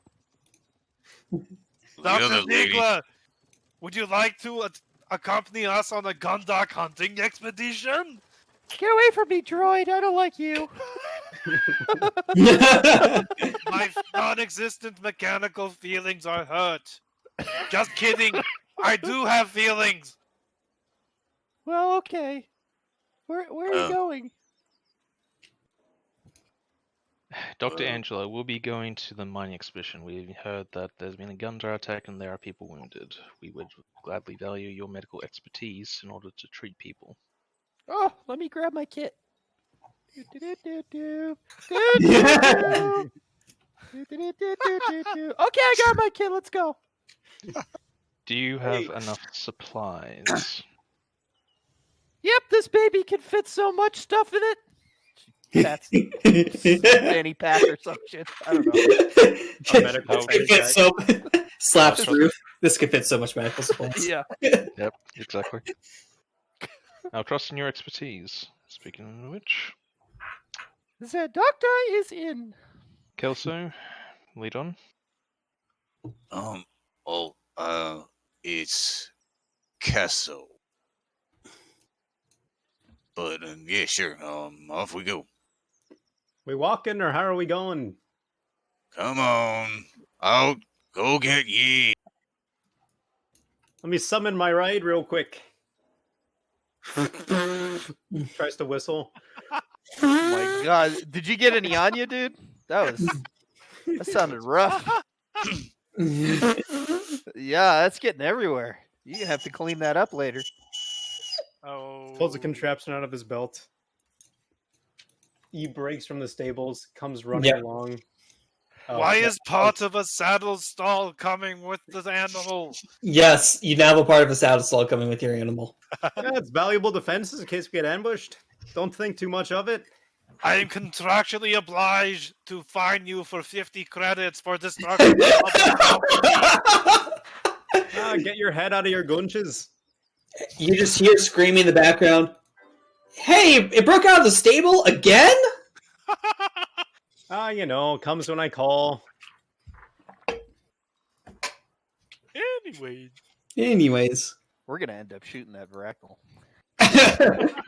Dr. Ziegler, would you like to accompany us on a Gundark hunting expedition? Get away from me, droid. I don't like you. My non-existent mechanical feelings are hurt. Just kidding. I do have feelings. Well, okay. Where are you going? Dr. Angela, we'll be going to the mining expedition. We heard that there's been a gunfire attack and there are people wounded. We would gladly value your medical expertise in order to treat people. Oh, let me grab my kit. Okay, I got my kit. Let's go. Do you have enough supplies? Yep, this baby can fit so much stuff in it. That's fanny pack or some shit. I don't know. Slaps roof. This could fit so much medical supplies. Yeah. Yep, exactly. I'll trust in your expertise. Speaking of which, The doctor is in. Kelso, lead on. It's Castle. But yeah, sure. Off we go. We walking or how are we going? Come on, I'll go get ye. Let me summon my ride real quick. Tries to whistle. Oh my god! Did you get any on you, dude? That sounded rough. Yeah, that's getting everywhere. You have to clean that up later. Oh. Pulls a contraption out of his belt. He breaks from the stables, comes running along. Why is part of a saddle stall coming with the animal? Yes, you now have a part of a saddle stall coming with your animal. Yeah, it's valuable defenses in case we get ambushed. Don't think too much of it. I am contractually obliged to fine you for 50 credits for destruction. Get your head out of your gunches. You just hear screaming in the background. Hey, it broke out of the stable again? Comes when I call. Anyways. We're gonna end up shooting that Veracle.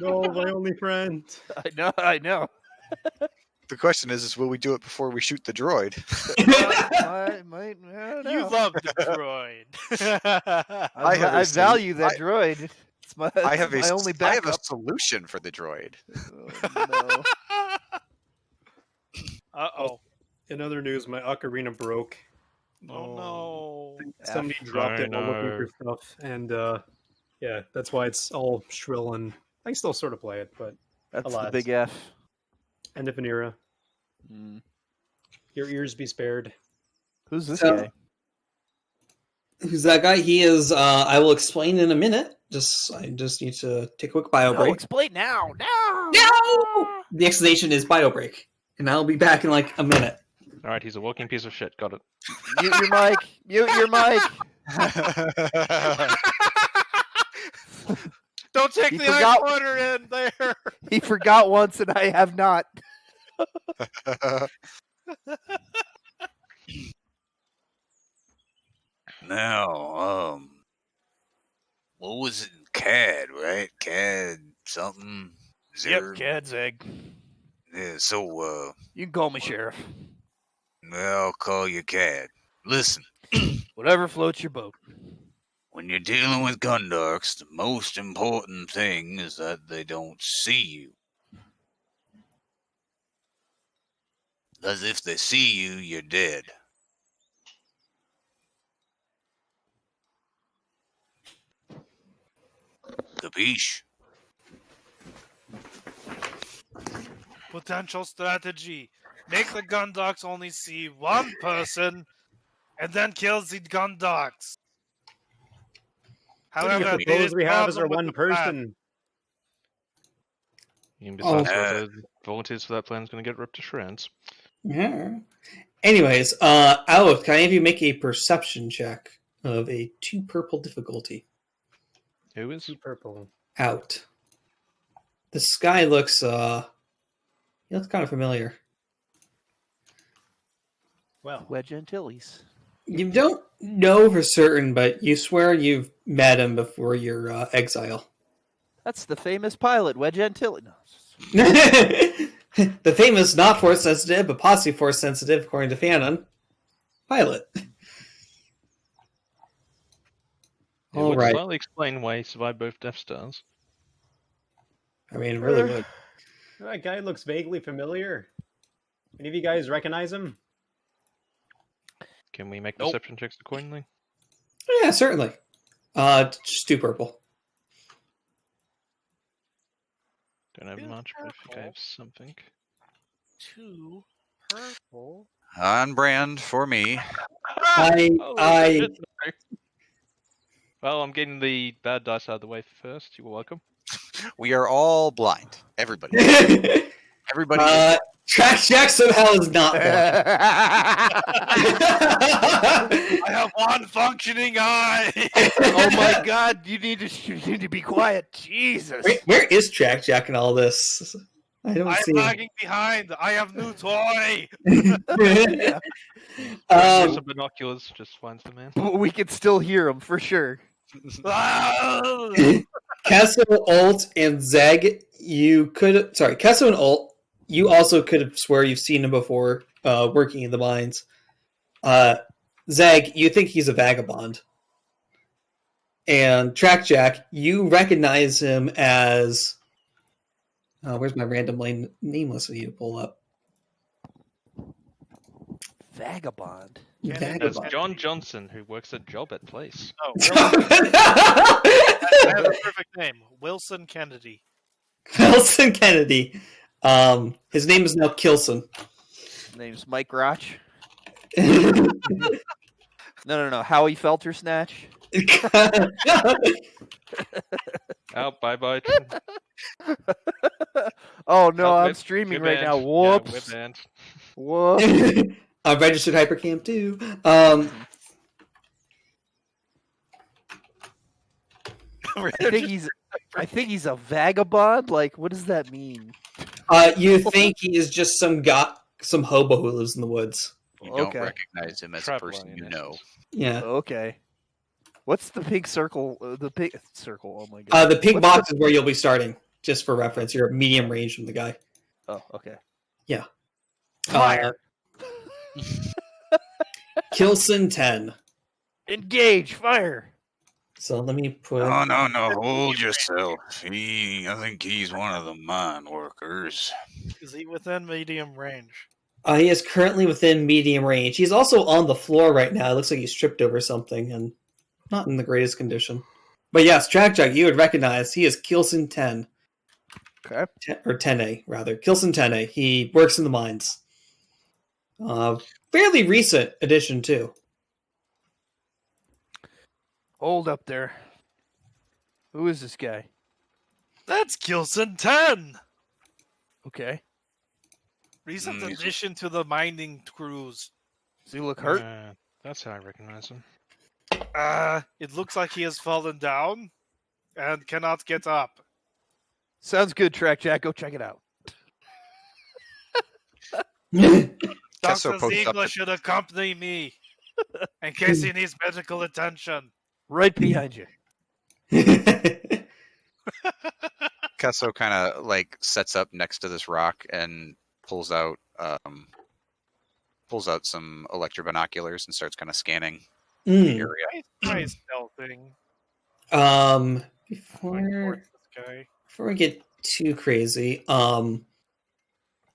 No, my only friend. I know. The question is will we do it before we shoot the droid? I don't know. You love the droid. I value that droid. It's my only backup. I have a solution for the droid. Oh, no. Uh-oh. In other news, my ocarina broke. Oh, no. Somebody dropped it while looking for stuff. And, that's why it's all shrill and I can still sort of play it, but that's alas. The big F. End of an era. Your ears be spared. Who's this guy? Who's that guy? He is, I will explain in a minute. I just need to take a quick bio break. Explain now! No! The explanation is bio break. And I'll be back in like a minute. Alright, he's a walking piece of shit. Got it. Mute your mic! Mute your mic! Don't take the ice water in there! He forgot once and I have not. Now, what was it? CAD, right? CAD something? Yep, CAD's egg. Yeah, so, you can call me Sheriff. I'll call you CAD. Listen. Whatever floats your boat. When you're dealing with Gundarks, the most important thing is that they don't see you. Because if they see you, you're dead. Capiche? Potential strategy. Make the Gundarks only see one person and then kill the Gundarks. However, the pros we have is our one person. You can decide whether volunteers for that plan is going to get ripped to shreds. Yeah. Anyways, Alex, can any of you make a perception check of a 2 purple difficulty? Who is? 2 purple. Out. The sky looks, kind of familiar. Well, Wedge Antilles. You don't know for certain, but you swear you've met him before your exile. That's the famous pilot, Wedge Antilles. No. The famous not force sensitive, but possibly force sensitive, according to Fanon, pilot. would Right. slightly explain why he survived both Death Stars. I mean, really would. That guy looks vaguely familiar. Any of you guys recognize him? Can we make Nope. deception checks accordingly? Yeah, certainly. Just do purple. Don't have Two much, but I think I purple. have something. 2 purple. On brand for me. Well, I'm getting the bad dice out of the way first. You're welcome. We are all blind. Everybody. Everybody. Track Jack somehow is not blind. I have one functioning eye. Oh my God! You need to be quiet. Jesus. Where is Track Jack in all this? I don't I'm see him. lagging behind. I have new toy. Yeah. Some binoculars just finds the man. We can still hear him for sure. Kesso, Alt, and Zeg, Kesso and Alt, you also could have swear you've seen him before working in the mines. Zeg, you think he's a vagabond. And Track Jack, you recognize him as... where's my random name list I need to pull up? Vagabond. That's John Johnson, who works at Job at Place. Oh, I have a perfect name. Wilson Kennedy. Wilson Kennedy. His name is now Kilson. His name's Mike Roch. No. Howie Felter Snatch. Oh, bye-bye. Oh no, I'm streaming right now. Whoops. Yeah, we're banned. Whoops. I'm registered Hypercam too. I think he's a vagabond. Like, what does that mean? You think he is just some hobo who lives in the woods? You don't recognize him as a person you know. Yeah. Okay. What's the pig circle? The pig circle. Oh my God. The pink box is where you'll be starting. Just for reference, you're at medium range from the guy. Oh, okay. Yeah. Fire. Kilson 10. Engage. Fire. So let me put. Oh no! Hold yourself. I think he's one of the mine workers. Is he within medium range? He is currently within medium range. He's also on the floor right now. It looks like he's tripped over something and not in the greatest condition. But yes, Track Jack, you would recognize he is Kilson 10. Okay. Or 10A, rather. Kilson 10A. He works in the mines. Fairly recent addition, too. Hold up there. Who is this guy? That's Kilson 10. Okay. Recent addition to the mining crews. Does he look hurt? That's how I recognize him. It looks like he has fallen down and cannot get up. Sounds good, Track Jack. Go check it out. Dr. Ziegler should accompany me in case he needs medical attention. Right behind you. Kesso kind of like sets up next to this rock and pulls out some electrobinoculars and starts kind of scanning the area. Nice stealthing. Before we get too crazy, I'm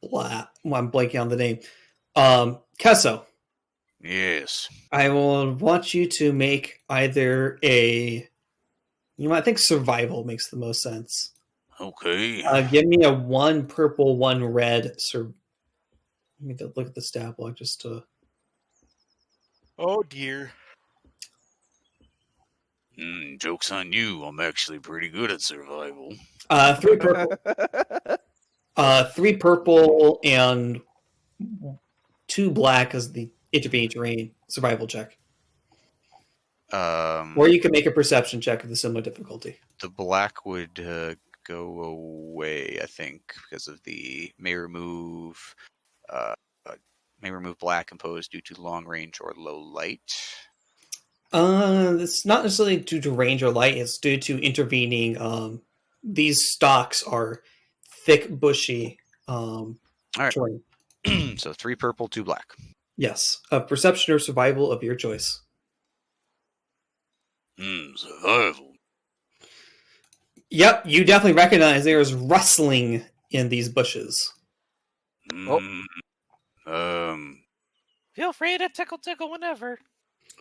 blanking on the name. Kesso. Yes. I will want you to make either I think survival makes the most sense. Okay. Give me a 1 purple, 1 red. Let me look at the stat block just to. Oh dear. Joke's on you. I'm actually pretty good at survival. 3 purple. 3 purple and 2 black as the intervening terrain survival check. Or you can make a perception check of the similar difficulty. The black would go away, I think, because of the may remove black imposed due to long range or low light. It's not necessarily due to range or light. It's due to intervening. These stalks are thick, bushy. All right. Terrain. So 3 purple, 2 black. Yes, perception or survival of your choice. Survival. Yep, you definitely recognize there's rustling in these bushes. Feel free to tickle whenever.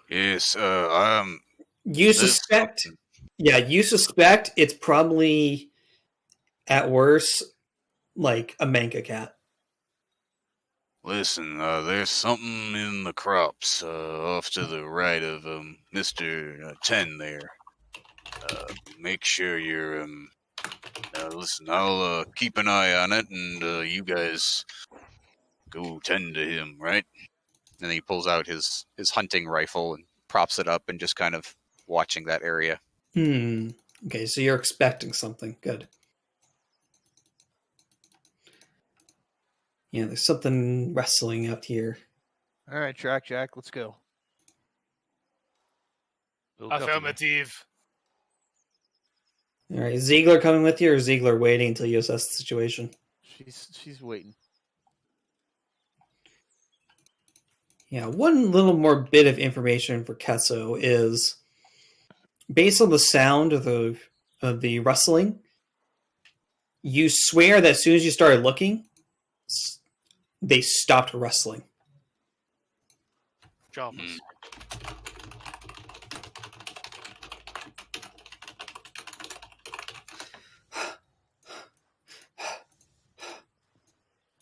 Yes, You suspect... something. Yeah, you suspect it's probably, at worst, like a manga cat. Listen, there's something in the crops off to the right of Mr. 10 there. Make sure you're listen, I'll keep an eye on it, and you guys go tend to him, right? And then he pulls out his hunting rifle and props it up and just kind of watching that area. Okay, so you're expecting something. Good. Yeah, there's something wrestling out here. All right, Track Jack, let's go. Affirmative. All right, Ziegler coming with you, or Ziegler waiting until you assess the situation? She's waiting. Yeah, one little more bit of information for Ketso is, based on the sound of the rustling, you swear that as soon as you started looking, they stopped rustling. Jobs.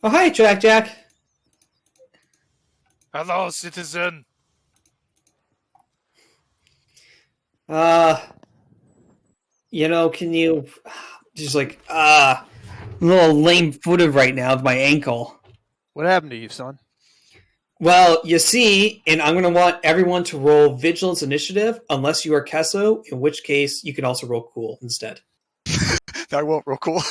Oh, hi, Jack. Hello, citizen. Can you just like a little lame-footed right now with my ankle. What happened to you, son? Well, you see, and I'm going to want everyone to roll Vigilance Initiative, unless you are Kesso, in which case you can also roll Cool instead. I won't roll cool.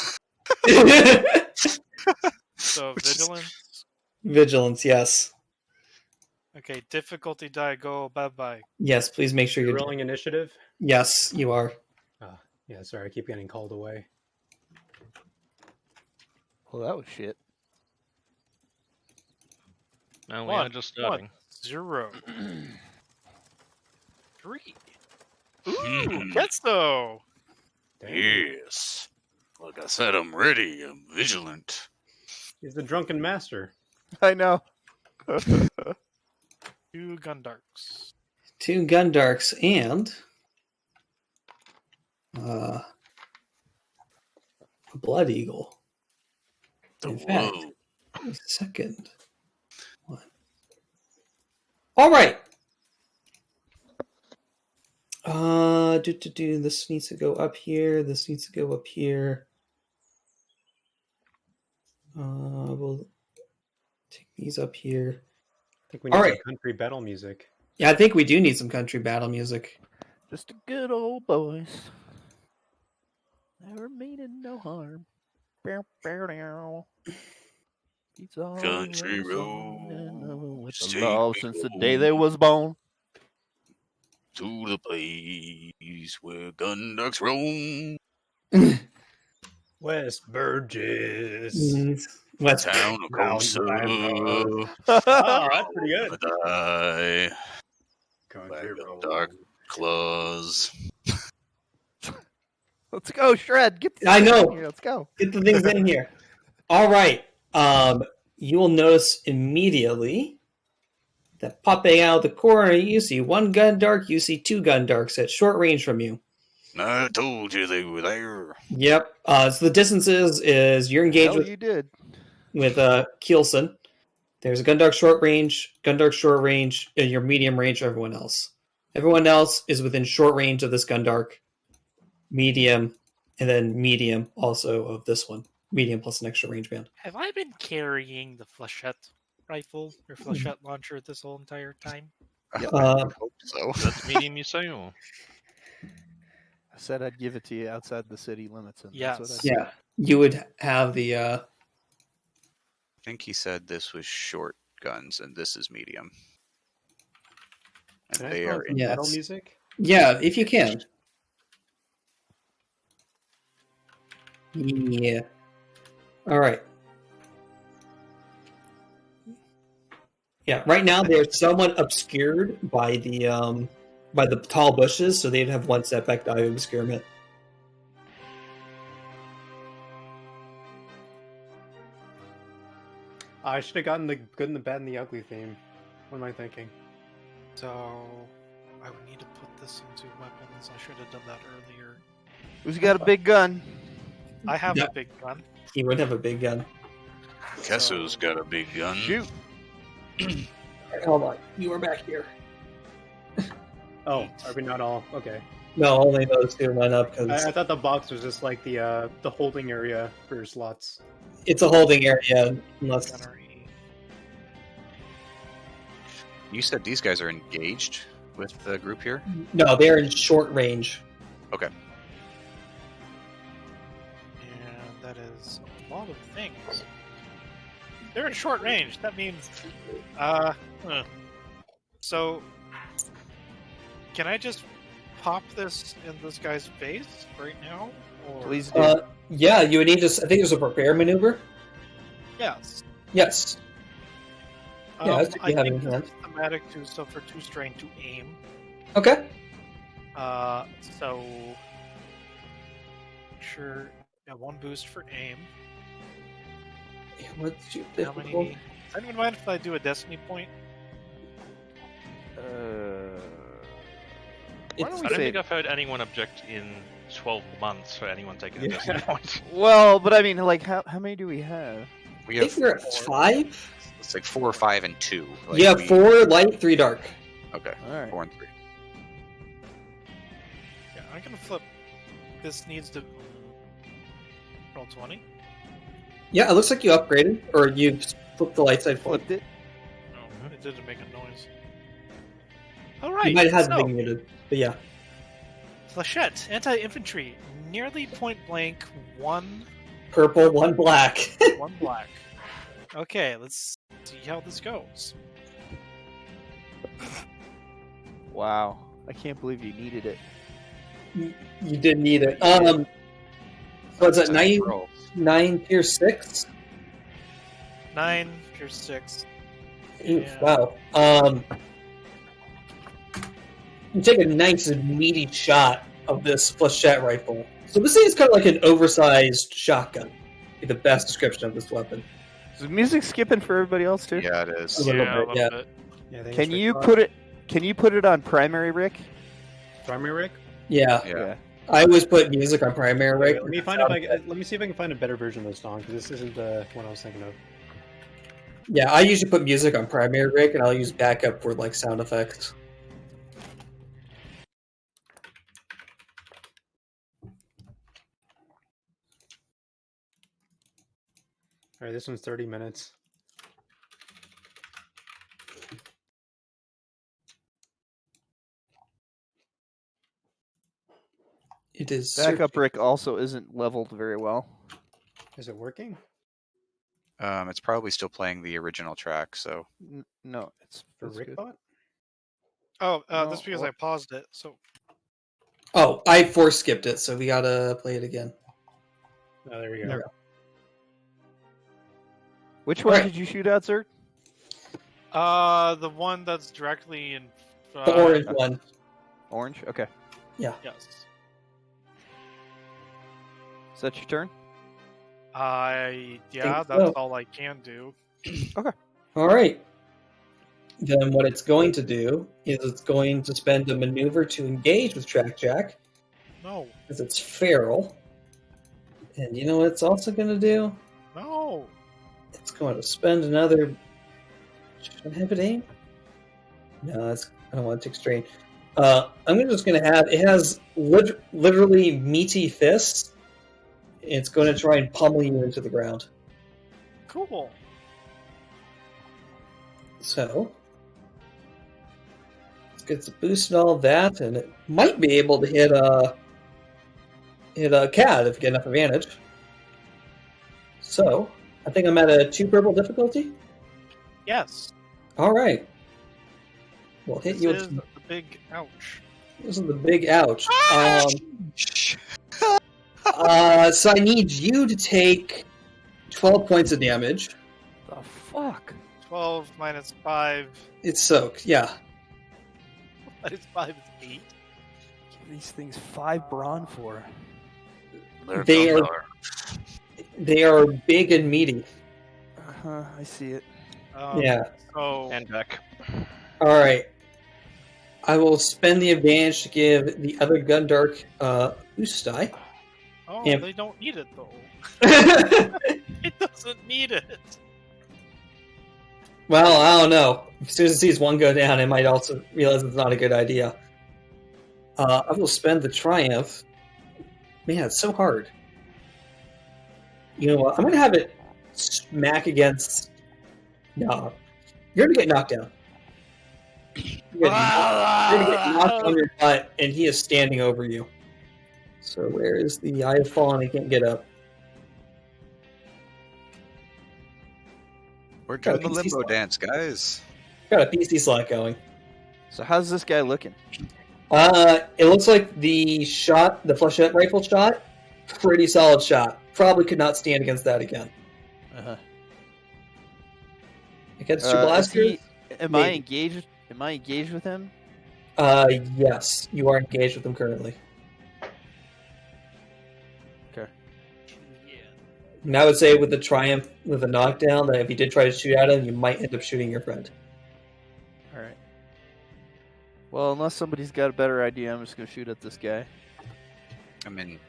So, vigilance? Vigilance, yes. Okay, difficulty die, go, bye-bye. Yes, please make sure You're you're... rolling initiative? Yes, you are. Yeah, sorry, I keep getting called away. Well, that was shit. No, we are just starting. 0. 3. Ooh, Ketso! Yes. Like I said, I'm ready. I'm vigilant. He's the drunken master. I know. 2 Gundarks. 2 Gundarks and... a Blood Eagle. In fact, a second one. All right. This needs to go up here. This needs to go up here. We'll take these up here. I think we need some country battle music. Yeah, I think we do need some country battle music. Just a good old boys. Never meaning no harm. Country road. With the law since the day they was born. To the place where gun ducks roam. West Burgess. West Town of Costa. Oh, that's pretty good. Die. Country road. Dark claws. Let's go, Shred. Get the I know. in here. Let's go. Get the things in here. All right. You will notice immediately that popping out of the corner, you see 1 Gundark, you see 2 Gundarks at short range from you. I told you they were there. Yep. So the distances is you're engaged with Kielson. There's a Gundark short range, and your medium range, everyone else. Everyone else is within short range of this Gundark, medium, and then medium also of this one. Medium plus an extra range band. Have I been carrying the flechette rifle or flechette launcher this whole entire time? I hope so. That's medium, you say? Or? I said I'd give it to you outside the city limits. And Yes. that's what I said. Yeah. You would have the... I think he said this was short guns and this is medium. And Can they I are in battle music? Yeah, if you can. Yeah. All right. Yeah, right now they're somewhat obscured by the by the tall bushes, so they'd have one setback to eye obscurement. I should have gotten the good and the bad and the ugly theme. What am I thinking? So I would need to put this into weapons. I should have done that earlier. Who's got a big gun? I have Yeah. a big gun. He would have a big gun. Guess who's got a big gun? Shoot. Hold on, you are back here. Oh, are we not all? Okay. No, only those two went up because I thought the box was just like the holding area for slots. it's a holding area. Unless Gunnery. You said these guys are engaged with the group here? no, they're in short range. Okay. And that is a lot of things. They're in short range. That means, So, can I just pop this in this guy's face right now? Or... Please do. Yeah, you would need to. I think there's a prepare maneuver. Yes. Yes. Yeah, that's what I you have think in this hand. is thematic to so for 2 strain to aim. Okay. So sure, yeah, 1 boost for aim. Yeah, what's your How many? difficult? Does anyone mind if I do a destiny point? Why don't I we don't say? think I've heard anyone object in 12 months for anyone taking a destiny point. Well, but I mean, like, how many do we have? We I think have we're at 5. it's like 4, 5, and 2. Like Yeah, we- 4 light, 3 dark. Okay, All right. 4 and 3. Yeah, I'm gonna flip. This needs to roll 20. Yeah, it looks like you upgraded, or you flipped the light side forward. Flipped it. No, it didn't make a noise. You Alright, might have so, been muted, but yeah. Flechette, anti-infantry, nearly point blank, 1 Purple, 1 black. 1 black. Okay, let's see how this goes. Wow. I can't believe you needed it. You did need it. What's that? 9 tier 6? 9, pure 6. Oof, Yeah. wow. You take a nice meaty shot of this flechette rifle. So this thing is kind of like an oversized shotgun. Be the best description of this weapon. Is the music skipping for everybody else too? Yeah, it is. A little Yeah, a bit, little yeah. bit. Yeah, thanks Can for you thought. put it? Can you put it on primary, Rick? Primary Rick? Yeah, Yeah. I always put music on primary. Wait, Right? let me find let me see if I can find a better version of this song because this isn't the one I was thinking of. Yeah, I usually put music on primary rig, and I'll use backup for like sound effects. All right, this one's 30 minutes. It is Backup Rick also isn't leveled very well. Is it working? It's probably still playing the original track, so No, it's For that's good. Rickbot? Oh, No, that's because what- I paused it. So Oh, I force skipped it, so we gotta play it again. Oh, there we go. There we Which one Alright. did you shoot at, Zert? the one that's directly in The orange one. Orange. Okay. Yes. Is that your turn? Yeah, Think that's so. all I can do. All right. Then what it's going to do is it's going to spend a maneuver to engage with Track Jack, No, because it's feral. And you know what it's also going to do? no. It's going to spend another... Should I have it aim? No, I don't want to take strain. I'm just going to have... It has literally meaty fists. It's going to try and pummel you into the ground. Cool. So... It gets a boost and all of that, and it might be able to hit a cat if you get enough advantage. So, I think I'm at a 2 purple difficulty. Yes. All right. We'll hit This you is with the big ouch. this is the big ouch. So I need you to take 12 points of damage. The fuck? 12 minus 5. It's soaked, yeah. That is 5 is 8. Give these things 5 brawn for. They are big and meaty. I see it. Yeah. So And back. All right. I will spend the advantage to give the other Gundark boost die. And... they don't need it though. Well, It doesn't need it. I don't know. As soon as it sees one go down, it might also realize it's not a good idea. I will spend the triumph. Man, it's so hard. You know what? I'm going to have it smack against... No. You're going to get knocked down. You're going to get knocked on your butt, and he is standing over you. So where is the Eye of Fallen? I can't get up. We're doing the limbo dance, guys. Got a PC slot going. So how's this guy looking? It looks like the flechette rifle shot, pretty solid shot. Probably could not stand against that again. Against your blaster? Am I engaged with him? Yes, you are engaged with him currently. Okay. And I would say with the triumph, with the knockdown, that if you did try to shoot at him, you might end up shooting your friend. All right. Well, unless somebody's got a better idea, I'm just gonna shoot at this guy. I mean,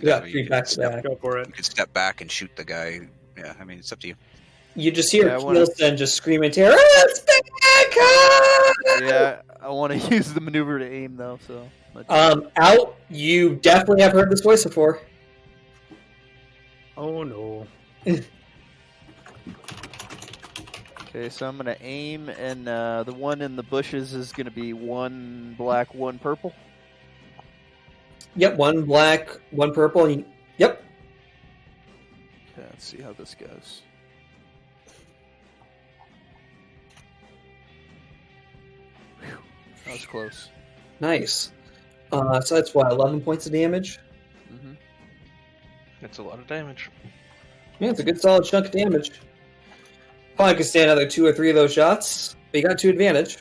Yeah, three back to back. Go for it. You could step back and shoot the guy. Yeah, I mean, it's up to you. You just hear Yeah, Keelson just scream in terror, "It's back!" Yeah, I want to use the maneuver to aim though. So. Out. You definitely have heard this voice before. Oh no. Okay, so I'm gonna aim, and the one in the bushes is gonna be 1 black, 1 purple. Yep, 1 black, 1 purple. Yep. Okay, let's see how this goes. Whew, that was close. Nice. So that's what, 11 points of damage? Mm-hmm. That's a lot of damage. Yeah, it's a good solid chunk of damage. Probably could stand another 2 or 3 of those shots, but you got 2 advantage.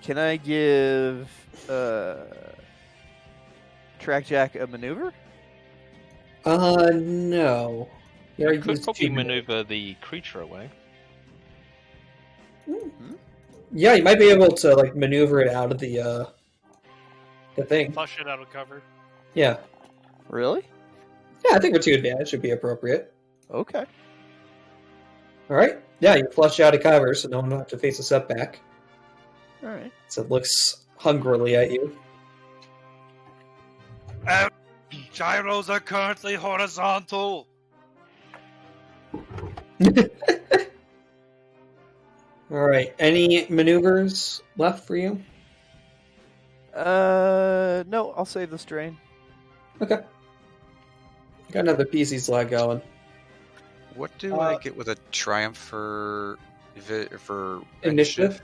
Can I give Trackjack a maneuver? No. You could probably maneuver the creature away. Yeah, you might be able to like maneuver it out of the thing. Flush it out of cover. Yeah. Really? Yeah, I think a 2 advantage should be appropriate. Okay. Alright. Yeah, you flush out of cover so no one will have to face a setback. Alright. So it looks hungrily at you. Gyros are currently horizontal. Alright, any maneuvers left for you? No, I'll save the strain. Okay. Got another PC slot going. What do I get with a triumph for Initiative?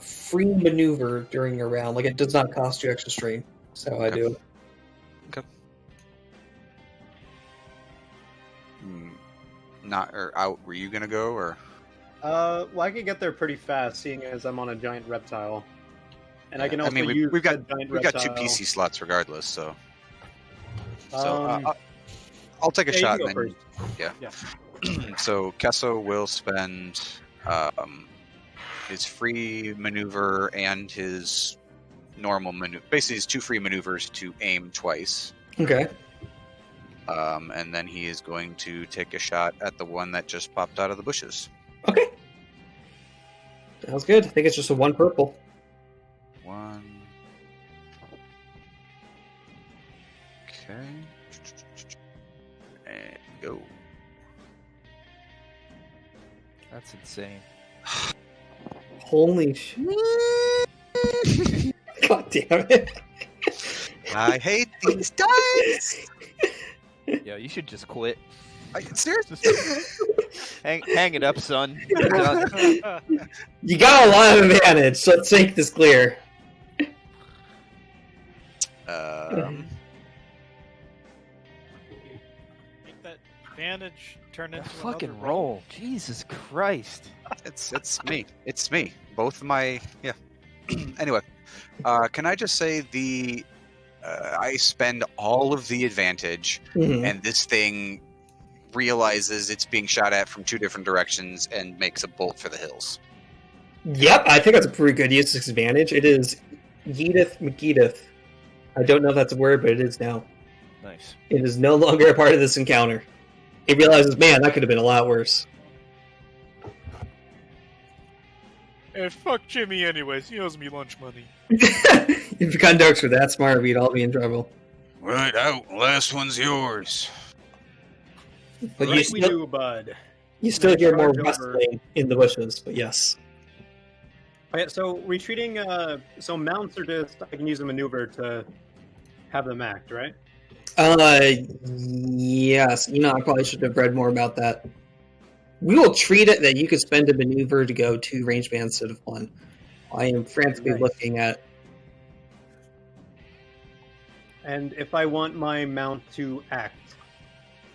Free maneuver during your round. Like, it does not cost you extra strain. That's how I do it. Okay. Not or out. Were you gonna go or? Well, I can get there pretty fast, seeing as I'm on a giant reptile, and I can also use we've got giant we've got 2 reptile. PC slots regardless, so. I'll take a shot and then. Yeah. So Kesso will spend his free maneuver and his normal maneuver. Basically, his 2 free maneuvers to aim twice. Okay. And then he is going to take a shot at the one that just popped out of the bushes. Okay. Sounds good. I think it's just a 1 purple. 1. Okay. And go. That's insane. Holy shit. God damn it. I hate these dice! Yeah, you should just quit. Seriously? Hang it up, son. You're done. You got a lot of advantage, so let's make this clear. Make that advantage turn into fucking another roll. Jesus Christ. It's me. It's me. Both of my Anyway, can I just say I spend all of the advantage, and this thing realizes it's being shot at from 2 different directions and makes a bolt for the hills. Yep, I think that's a pretty good use of advantage. It is Yeetith McGeedith. I don't know if that's a word, but it is now. Nice. It is no longer a part of this encounter. It realizes, man, that could have been a lot worse. And fuck Jimmy anyways, he owes me lunch money. If Gundokes were that smart, we'd all be in trouble. Right out, last one's yours. But Right, you we still, do, bud. you still hear more Charge over. rustling in the bushes, but yes. Okay, so retreating, so mounts are just, I can use a maneuver to have them act, right? Yes. You know, I probably should have read more about that. We will treat it that you could spend a maneuver to go 2 range bands instead of 1. I am frantically Nice. looking at... And if I want my mount to act,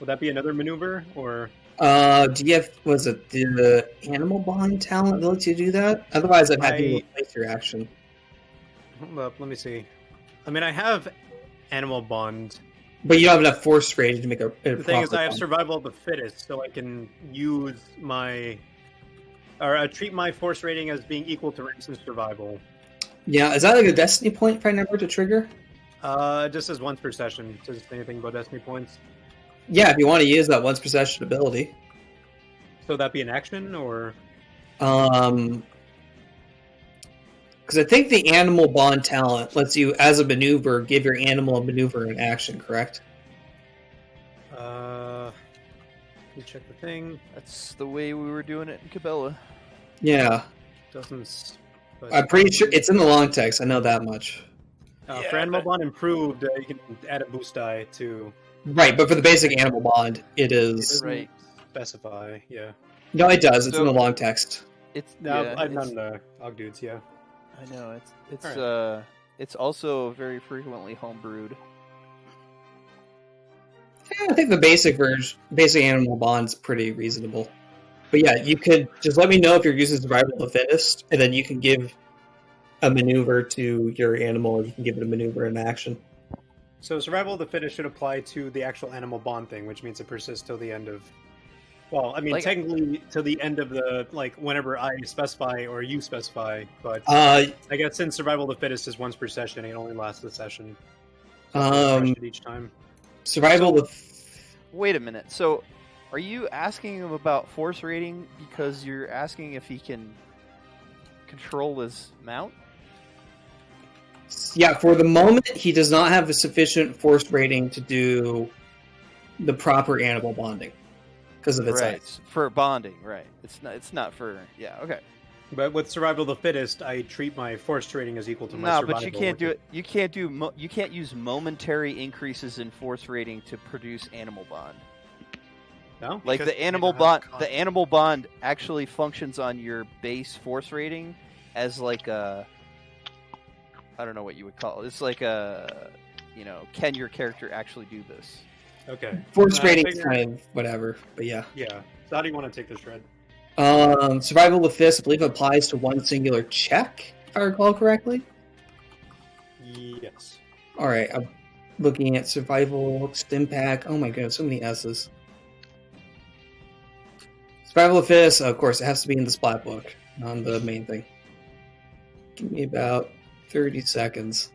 will that be another maneuver, or...? do you have, was it the animal bond talent that lets you do that? Otherwise, I'd have you replace your action. Hold up, let me see. I mean, I have animal bond. But you don't have enough force rating to make a The thing is, proper I have bond. survival of the fittest, so I can use my... Or treat my force rating as being equal to Ramson's survival. Yeah, is that like a destiny point if I never to trigger? It just says once per session. It doesn't say anything about destiny points. Yeah, if you want to use that once per session ability. So that be an action, or...? Because I think the animal bond talent lets you, as a maneuver, give your animal a maneuver in action, correct? Let me check the thing. That's the way we were doing it in Cabela. Yeah. Doesn't... I'm pretty sure it's in the long text, I know that much. For animal bond improved, you can add a boost die to... Right, but for the basic animal bond, it It is... doesn't Right. specify, yeah. No, it does, it's in So- the long text. It's No, yeah, I'm not it's- in the Og Dudes, yeah. I know it's Alright. it's also very frequently homebrewed. Yeah, I think the basic version, basic animal bond's pretty reasonable. But yeah, you could just let me know if you're using survival of the fittest, and then you can give a maneuver to your animal, or you can give it a maneuver in action. So survival of the fittest should apply to the actual animal bond thing, which means it persists till the end of... Well, I mean, Like- technically to the end of the, like, whenever I specify or you specify, but Uh, I guess since survival of the fittest is once per session, it only lasts a session. um, Refresh it each time. survival of... Wait a minute. So, are you asking him about force rating because you're asking if he can control his mount? Yeah, for the moment, he does not have a sufficient force rating to do the proper animal bonding because of its Right. size. For bonding, right. It's not for yeah, okay. But with survival of the fittest, I treat my force rating as equal to my No, survival. but you can't do it. You can't use momentary increases in force rating to produce animal bond. No? Like Because the you animal don't bond, have the animal bond actually functions on your base force rating as like a, I don't know what you would call it. It's like a, can your character actually do this? Okay. Force I rating is figured- kind of whatever, but yeah. Yeah. So how do you want to take this shred? Survival of the Fist, I believe, applies to one singular check, if I recall correctly. Yes. Alright, I'm looking at survival, stim pack. Oh my god, so many S's. Survival of the Fist, of course, it has to be in the splat book, on the main thing. Give me about 30 seconds.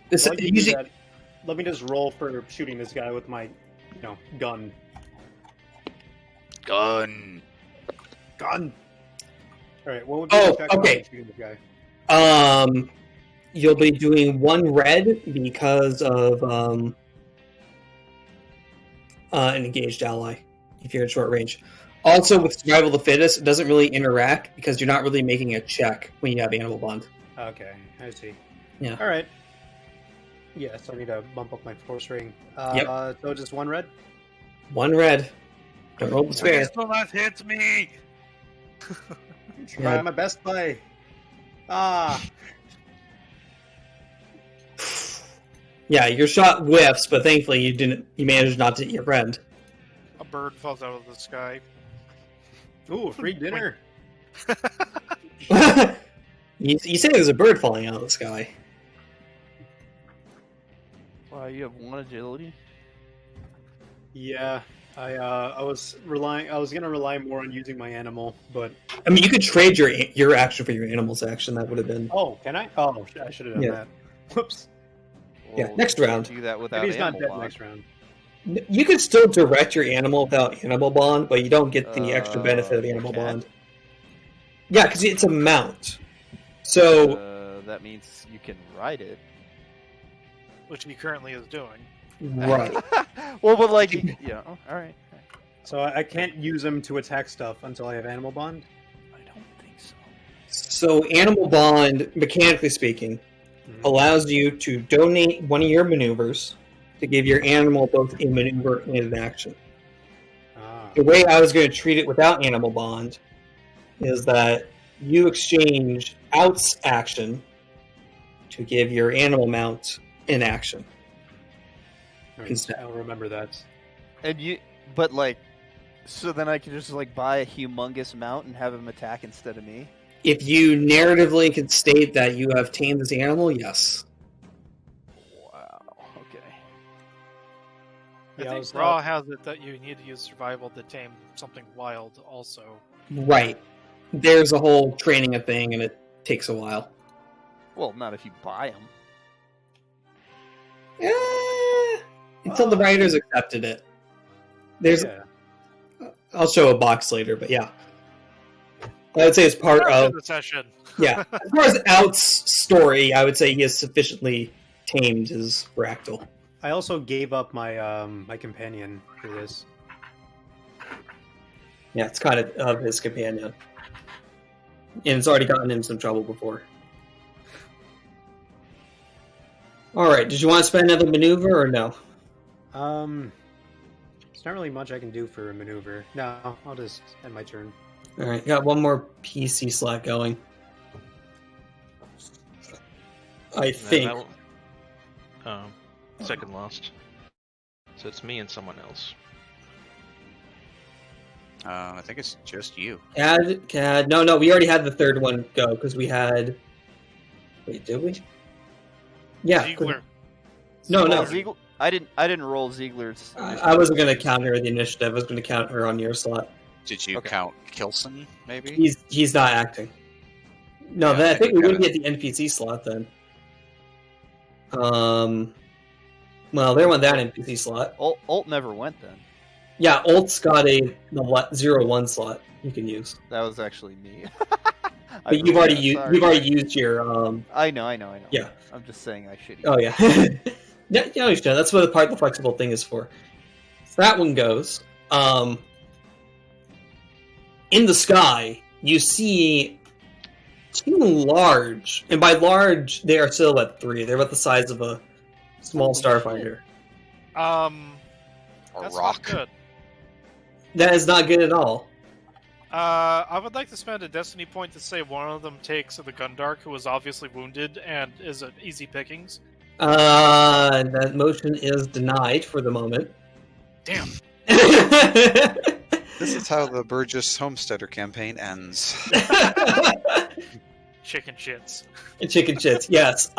This While you do usually, that, let me just roll for shooting this guy with my, gun. Gun. Gun. All right. What would be Oh, the check on okay. shooting this guy? you'll be doing one red because of an engaged ally if you're in short range. Also, with survival of the fittest, it doesn't really interact because you're not really making a check when you have animal bond. Okay, I see. Yeah. All right. Yeah, so I need to bump up my force rating. Yep. So just one red. One red. Don't roll the spare. Will not hit me. Try my best play. Ah. Yeah, your shot whiffs, but thankfully you managed not to hit your friend. a bird falls out of the sky. Ooh, free dinner. You say there's a bird falling out of the sky. Wow, you have 1 agility? Yeah, I was gonna rely more on using my animal, but I mean, you could trade your action for your animal's action. That would have been. oh, can I? Oh, I should have done that. Whoops. Yeah, Well, next you can't round. Do that without Maybe he's not animal dead bond. next round. You could still direct your animal without animal bond, but you don't get the extra benefit of animal you can't? bond. Yeah, because it's a mount. So that means you can ride it. Which he currently is doing. right. Well, but like, yeah, all right. So I can't use him to attack stuff until I have animal bond. I don't think so. So animal bond, mechanically speaking, allows you to donate one of your maneuvers to give your animal both a maneuver and an action. The way I was going to treat it without animal bond is that you exchange Out's action to give your animal mount an action. Right, I'll remember that. And but like, so then I could just like buy a humongous mount and have him attack instead of me? If you narratively could state that you have tamed this animal, yes. Wow, okay. I think Raw has it that you need to use survival to tame something wild also. Right. There's a whole training thing, and it takes a while. Well, not if you buy them. Until the writers accepted it. I'll show a box later, but yeah. I would say it's part of the session. Yeah. As far as Out's story, I would say he has sufficiently tamed his Fractal. I also gave up my my companion for this. Yeah, it's kind of his companion. And it's already gotten in some trouble before. Alright, did you want to spend another maneuver or no? There's not really much I can do for a maneuver. No, I'll just end my turn. Alright, got one more PC slot going. I think. Second last. So it's me and someone else. I think it's just you. CAD. No, we already had the third one go because we had. Wait, did we? Yeah. Ziegler. No. Ziegler, I didn't roll Ziegler's. I wasn't going to count her in the initiative. I was going to count her on your slot. Did you count Kilson, maybe? He's not acting. No, Yeah, I think we would get the NPC slot then. Well, there went that NPC slot. Ult never went then. Yeah, Ult's got the 0-1 slot you can use. That was actually me. But you've already used your. I know. Yeah. I'm just saying I should. Oh yeah. Yeah, you understand. That's what the flexible thing is for. So that one goes. In the sky, you see two large, and by large, they are still at 3. They're about the size of a small starfighter. A That's rock. not good. That is not good at all. I would like to spend a destiny point to say one of them takes the Gundark, who was obviously wounded and is an easy pickings. That motion is denied for the moment. Damn. This is how the Birgis Homesteader campaign ends. Chicken shits. Chicken shits, yes.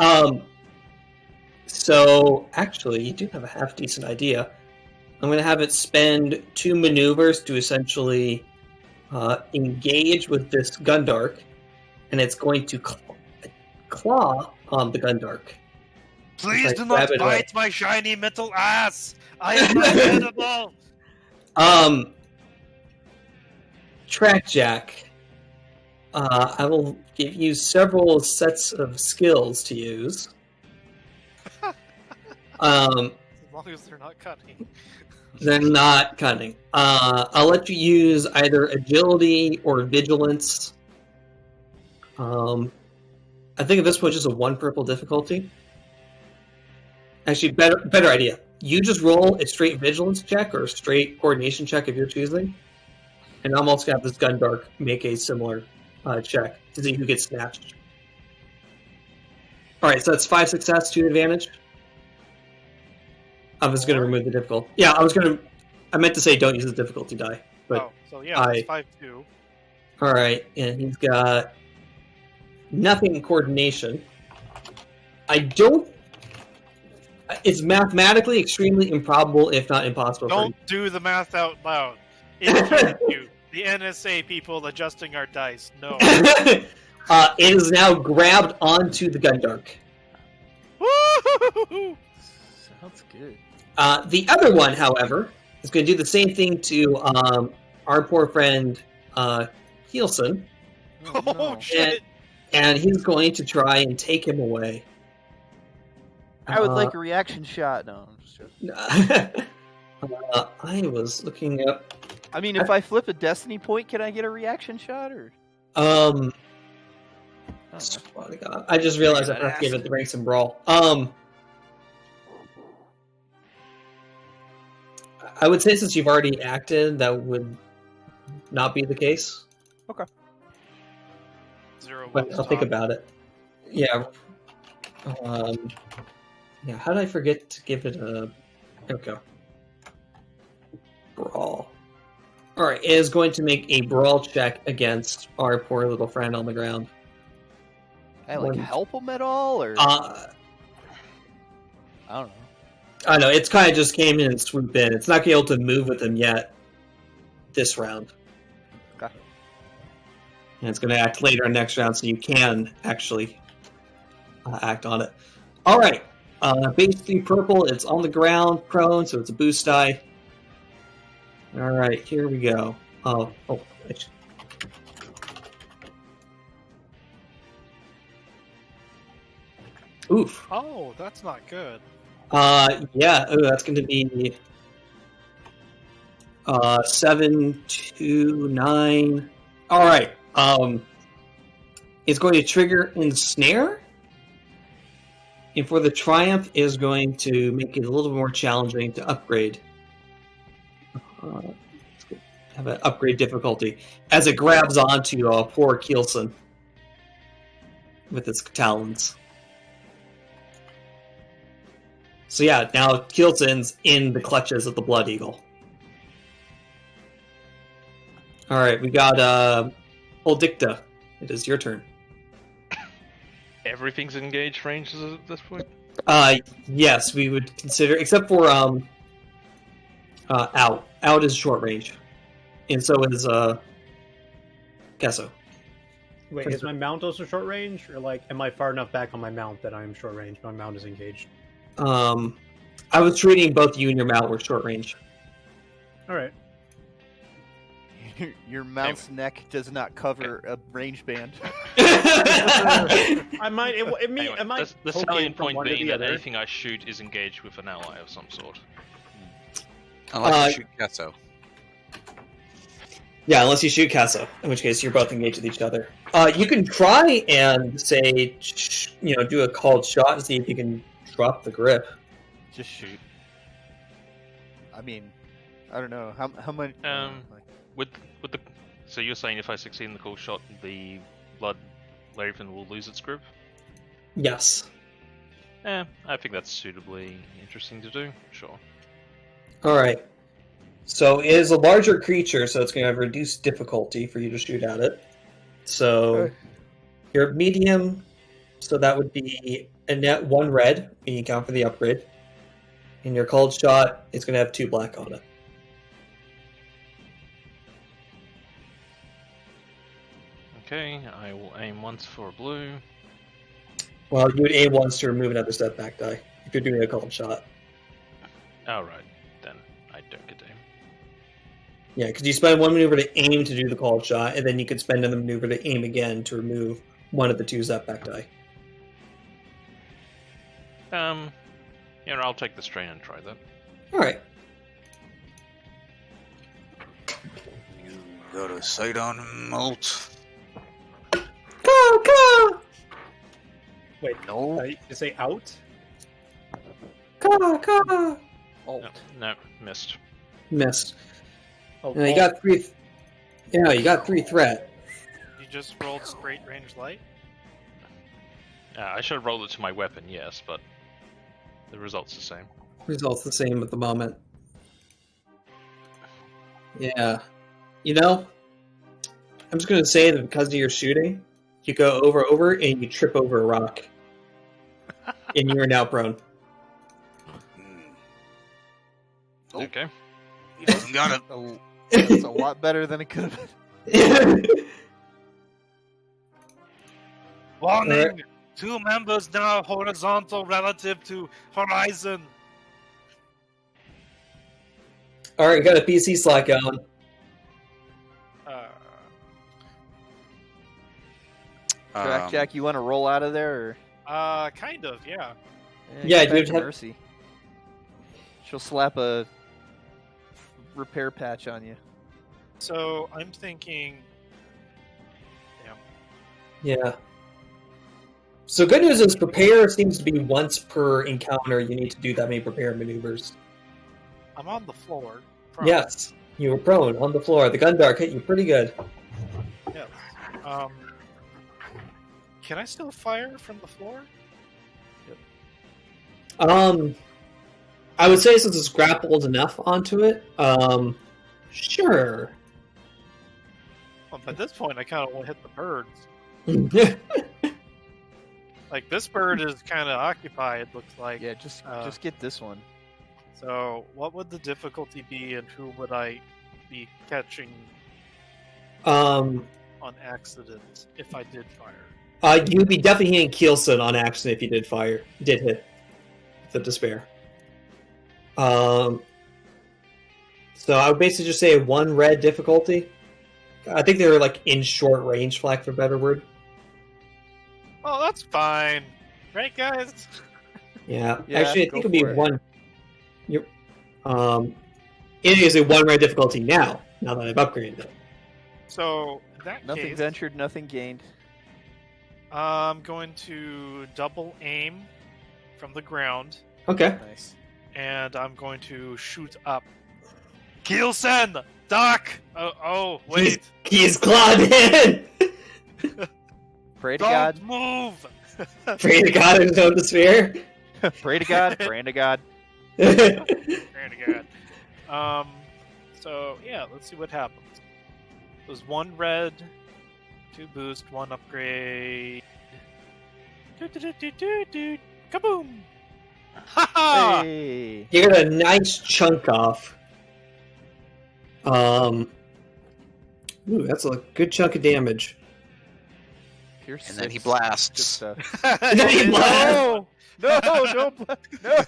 So, actually, you do have a half-decent idea. I'm going to have it spend 2 maneuvers to essentially engage with this Gundark, and it's going to claw on the Gundark. Please do not bite my shiny metal ass! I am unedible! Trackjack, I will give you several sets of skills to use. As long as they're not cutting. They're not cunning. I'll let you use either agility or vigilance. I think at this point just a 1 purple difficulty. Actually, better idea. You just roll a straight vigilance check or a straight coordination check if you're choosing. And I'm also going to have this Gundark make a similar check to see who gets snatched. Alright, so that's 5 success, 2 advantage. I was going to remove the difficult. Yeah, I was going I meant to say don't use the difficulty die. But so yeah, it's 5-2. All right, and he's got nothing in coordination. I don't. It's mathematically extremely improbable, if not impossible. Don't do the math out loud. It's you, the NSA people adjusting our dice. No. It is now grabbed onto the Gundark. Woo! Sounds good. The other one, however, is going to do the same thing to our poor friend Heelson. Oh, no. Shit! And he's going to try and take him away. I would like a reaction shot. No, I'm just joking. I was looking up. I mean, if I flip a destiny point, can I get a reaction shot or? I just realized I forgot to give it the ranks and brawl. I would say since you've already acted, that would not be the case. Okay. 0 But I'll think about it. Yeah. Yeah. How did I forget to give it a? There we go. Brawl. All right. It is going to make a brawl check against our poor little friend on the ground. I help him at all, or I don't know. I know it's kind of just came in and swooped in. It's not going to be able to move with him yet. This round. Okay. And it's going to act later in next round, so you can actually act on it. All right. Base 3 purple. It's on the ground, prone, so it's a boost die. All right, here we go. Oof. Oh, that's not good. Yeah. Oh, that's going to be 7 to 9. All right. It's going to trigger Ensnare. And for the Triumph is going to make it a little bit more challenging to upgrade. Have an upgrade difficulty as it grabs onto poor Keelson with its talons. So yeah, now Keelson's in the clutches of the Blood Eagle. All right, we got Oldicta. It is your turn. Everything's engaged ranges at this point? Yes, we would consider, except for out. Out is short range, and so is Kesso. Wait, is my mount also short range, or like, am I far enough back on my mount that I am short range? My mount is engaged. I was treating both you and your mount were short range. All right. Your mount's neck does not cover a range band. I might. Anyway, I might. the salient point being that anything I shoot is engaged with an ally of some sort. Unless you shoot Kesso. Yeah, unless you shoot Kesso, in which case you're both engaged with each other. You can try and say, do a called shot and see if you can drop the grip. Just shoot. I mean, I don't know how much. With the so you're saying if I succeed in the call shot, the Blood Raven will lose its grip? Yes. I think that's suitably interesting to do. Sure. All right. So it is a larger creature, so it's going to have reduced difficulty for you to shoot at it. So you're medium, so that would be a net 1 red when you count for the upgrade. And your called shot is going to have 2 black on it. Okay, I will aim once for blue. Well, you would aim once to remove another setback die if you're doing a called shot. Alright, then I don't get to aim. Yeah, because you spend 1 maneuver to aim to do the called shot, and then you could spend another maneuver to aim again to remove one of the 2 setback die. I'll take the strain and try that. Alright. You got a sight on him, Molt? Go! Wait, No. you say out? Go! No, missed. Missed. Oh, You got 3. Yeah, you got 3 threat. You just rolled straight range light? I should have rolled it to my weapon, yes, but the result's the same. Results the same at the moment. Yeah. You know, I'm just going to say that because of your shooting, you go over, and you trip over a rock. And you are now prone. Oh, Okay. he doesn't got it. Oh, that's a lot better than it could have been. Warning! 2 members now horizontal relative to horizon. Alright, got a PC slot going. Jack, you want to roll out of there? Or? Kind of, yeah. Yeah, get back dude, to have- Mercy. She'll slap a repair patch on you. So I'm thinking. Yeah. So good news is prepare seems to be once per encounter you need to do that many prepare maneuvers. I'm on the floor. Prone. Yes. You were prone on the floor. The gun dart hit you pretty good. Yes. Can I still fire from the floor? I would say since it's grappled enough onto it, sure. Well, at this point, I kind of want to hit the birds. Like, this bird is kind of occupied, looks like. Yeah, just get this one. So, what would the difficulty be, and who would I be catching on accident if I did fire? You'd be definitely hitting Keelson on accident if you did hit the despair. So I would basically just say 1 red difficulty. I think they were like in short range, for lack of a better word. Oh, that's fine. Right, guys? Yeah. Yeah, Actually, I think go it'd be for it. 1. It is a 1 red difficulty now that I've upgraded it. So, in that Nothing case, ventured, nothing gained. I'm going to double aim from the ground, Okay. Nice. and I'm going to shoot up. Kielsen! Doc! Oh, wait. He's clawed in! Pray to Don't God. move! Pray to God in his own despair. Pray to God. Pray to God. Pray to God. So, yeah, let's see what happens. It was 1 red, 2 boost, 1 upgrade. Kaboom! Ha Hey. You got a nice chunk off. Ooh, that's a good chunk of damage. Pierce And then he 6. blasts. Good stuff. And then he blasts. No, don't. No.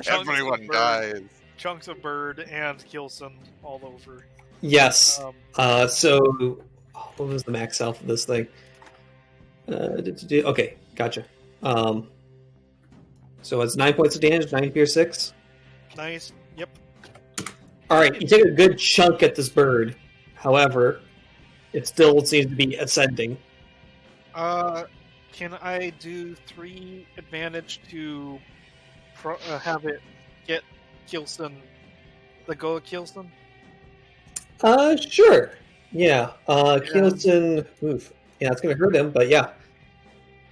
Everyone dies. Chunks of bird and Kilson all over. Yes. So, what was the max health of this thing? Okay, gotcha. So it's 9 points of damage, 9 pierce 6. Nice. Yep. Alright, you take a good chunk at this bird. However, it still seems to be ascending. Can I do 3 advantage to have it get Kilson, the go of Kilson? Sure. Yeah. Keelson. Oof. Yeah, it's gonna hurt him, but yeah.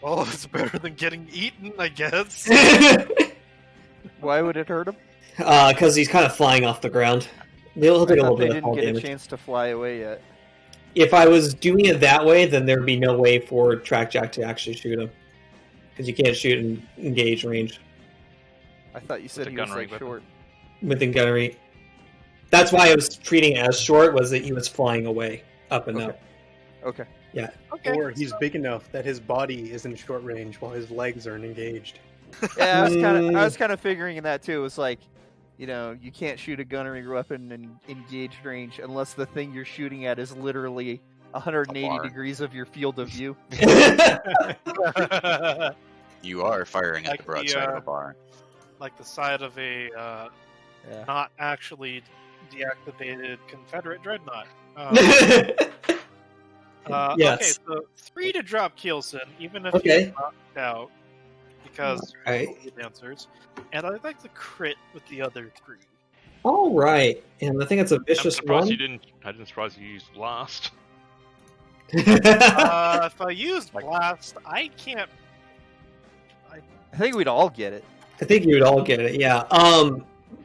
Oh, it's better than getting eaten, I guess. Why would it hurt him? Because he's kind of flying off the ground. He'll take a little They bit of didn't fall get a damage. chance to fly away yet. If I was doing it that way, then there'd be no way for Trackjack to actually shoot him. Because you can't shoot in engage range I thought you said a he was gunnery like weapon. short. within gunnery. That's why I was treating it as short, was that he was flying away, up and Okay. up. Okay. Okay. Or he's big enough that his body is in short range while his legs aren't engaged. Yeah, I was kind of figuring in that too. It was like, you can't shoot a gunnery weapon in engaged range unless the thing you're shooting at is literally 180 bar. degrees of your field of view. You are firing at Like the broadside the, of a bar. Like the side of a Yeah. not actually deactivated Confederate dreadnought. Yes. Okay, so 3 to drop Kielson, even if Okay. he's knocked out, because Alright. of the answers. And I'd like to crit with the other 3. All right, and I think it's a I'm vicious surprised one. you didn't. I didn't surprise you used blast. If I use blast, I can't. I think we'd all get it. I think you would all get it. Yeah.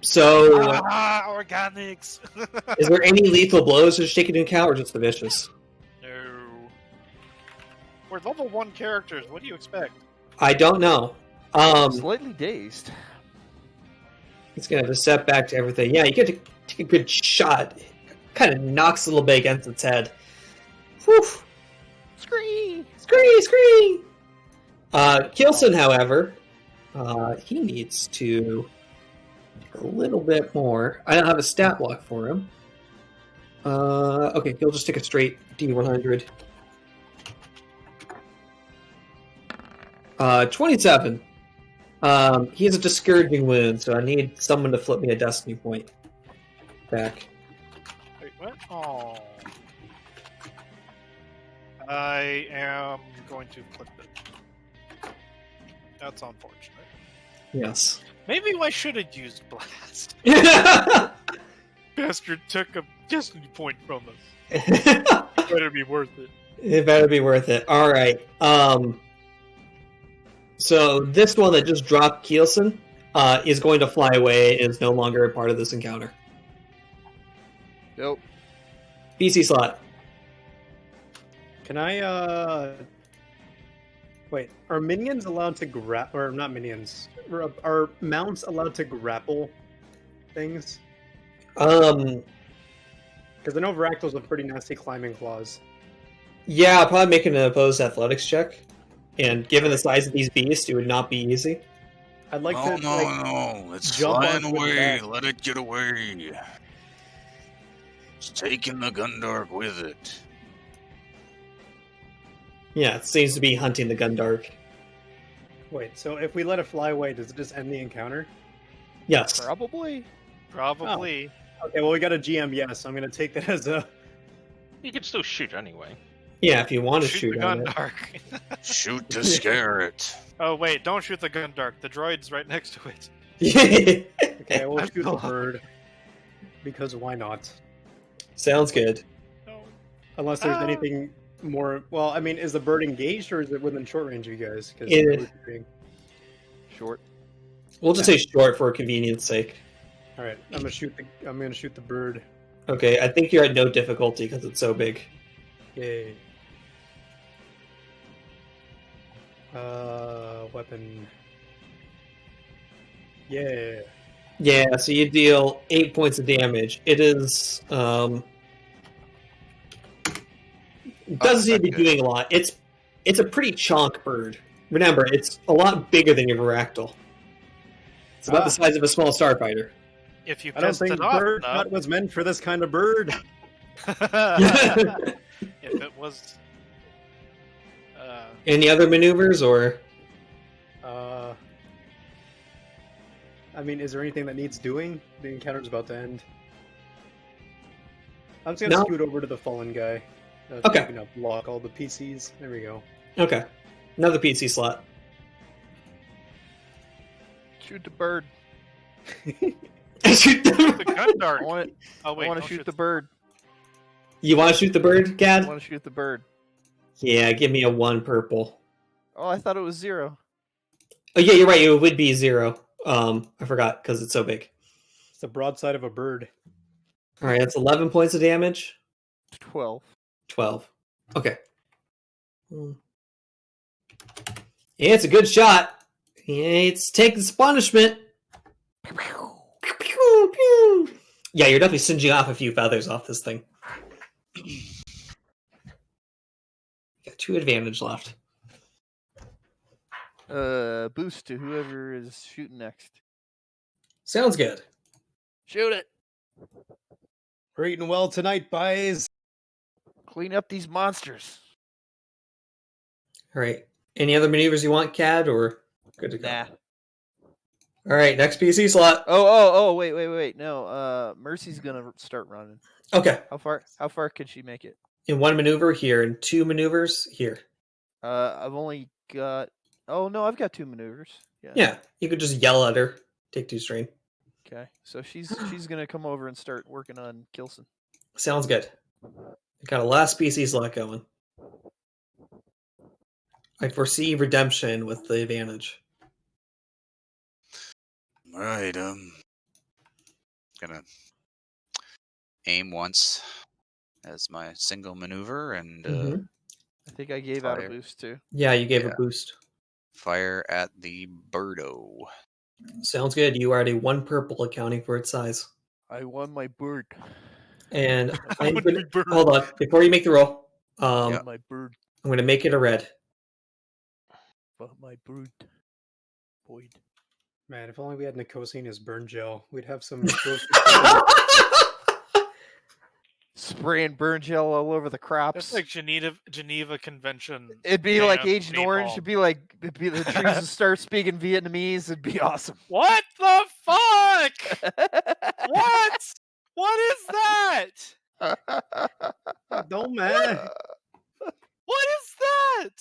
So, organics. is there any lethal blows to take into account, or just the vicious? No. We're level 1 characters. What do you expect? I don't know. Slightly dazed. He's gonna have to step back to everything. Yeah, you get to take a good shot. Kind of knocks a little bit against its head. Whew. Scree! Scree! Scree! Kilson, however, he needs to a little bit more. I don't have a stat block for him. Okay, he'll just take a straight D100. 27. He has a discouraging wound, so I need someone to flip me a destiny point back. Wait, what? Oh. I am going to flip it. That's unfortunate. Yes. Maybe I should have used Blast. Bastard took a destiny point from us. It better be worth it. It better be worth it. All right. So this one that just dropped Kielson is going to fly away and is no longer a part of this encounter. Nope. BC slot. Can I, wait, are minions allowed to or not minions, are mounts allowed to grapple things? Because I know Varactals have pretty nasty climbing claws. Yeah, I'll probably make an opposed athletics check. And given the size of these beasts, it would not be easy. I'd like to, No, it's flying away. Let it get away. It's taking the Gundark with it. Yeah, it seems to be hunting the Gundark. Wait, so if we let it fly away, does it just end the encounter? Yes. Probably. Probably. Oh. Okay, well, we got a GM yes. I'm going to take that as a... You can still shoot anyway. Yeah, if you want to shoot the on Gundark. Shoot to scare it. Oh, wait, don't shoot the Gundark. The droid's right next to it. Okay, we'll shoot the bird. Because why not? Sounds good. No. Unless there's anything more... Well, I mean, is the bird engaged or is it within short range of you guys? Short. We'll just say short for convenience sake. All right, I'm gonna shoot the bird. Okay, I think you're at no difficulty because it's so big. Yay. Weapon. Yeah. Yeah, so you deal 8 points of damage. It is doesn't seem to be doing a lot. It's a pretty chonk bird. Remember, it's a lot bigger than your Varactyl. It's about the size of a small starfighter. If you I don't think bird nut was meant for this kind of bird. If it was... Any other maneuvers, or? I mean, is there anything that needs doing? The encounter's about to end. I'm just gonna scoot over to the fallen guy. Okay. Block all the PCs. There we go. Okay. Another PC slot. Shoot the bird. Shoot the Gundark. I want to shoot the bird. You want to shoot the bird, Gad? I want to shoot the bird. Yeah, give me a 1 purple. Oh, I thought it was 0. Oh yeah, you're right. It would be 0. I forgot because it's so big. It's the broadside of a bird. All right, that's 11 points of damage. 12. 12. Okay. Yeah, it's a good shot. It's taking some punishment. Yeah, you're definitely singeing off a few feathers off this thing. Got 2 advantage left. Boost to whoever is shooting next. Sounds good. Shoot it. We're eating well tonight, boys. Clean up these monsters. All right. Any other maneuvers you want, Cad, or good to go? Nah. All right, next PC slot. Oh, wait. No, Mercy's gonna start running. Okay. How far can she make it? In 1 maneuver here, and 2 maneuvers here. I've only got... Oh, no, I've got 2 maneuvers. Yeah, you could just yell at her. Take 2 strain. Okay, so she's gonna come over and start working on Kilson. Sounds good. Got a last PC slot going. I foresee redemption with the advantage. Right, gonna aim once as my single maneuver, and I think I gave out a boost too. Yeah, you gave a boost. Fire at the birdo. Sounds good. You are at a 1 purple, accounting for its size. I won my bird. And hold on, before you make the roll, my bird. I'm going to make it a red. My bird. Boyd. Man, if only we had Nicosia as burn gel, we'd have some. Spraying burn gel all over the crops. It's like Geneva Convention. It'd be like Agent Orange. It'd be the trees would start speaking Vietnamese. It'd be awesome. What the fuck? What? What is that? Don't man. What is that?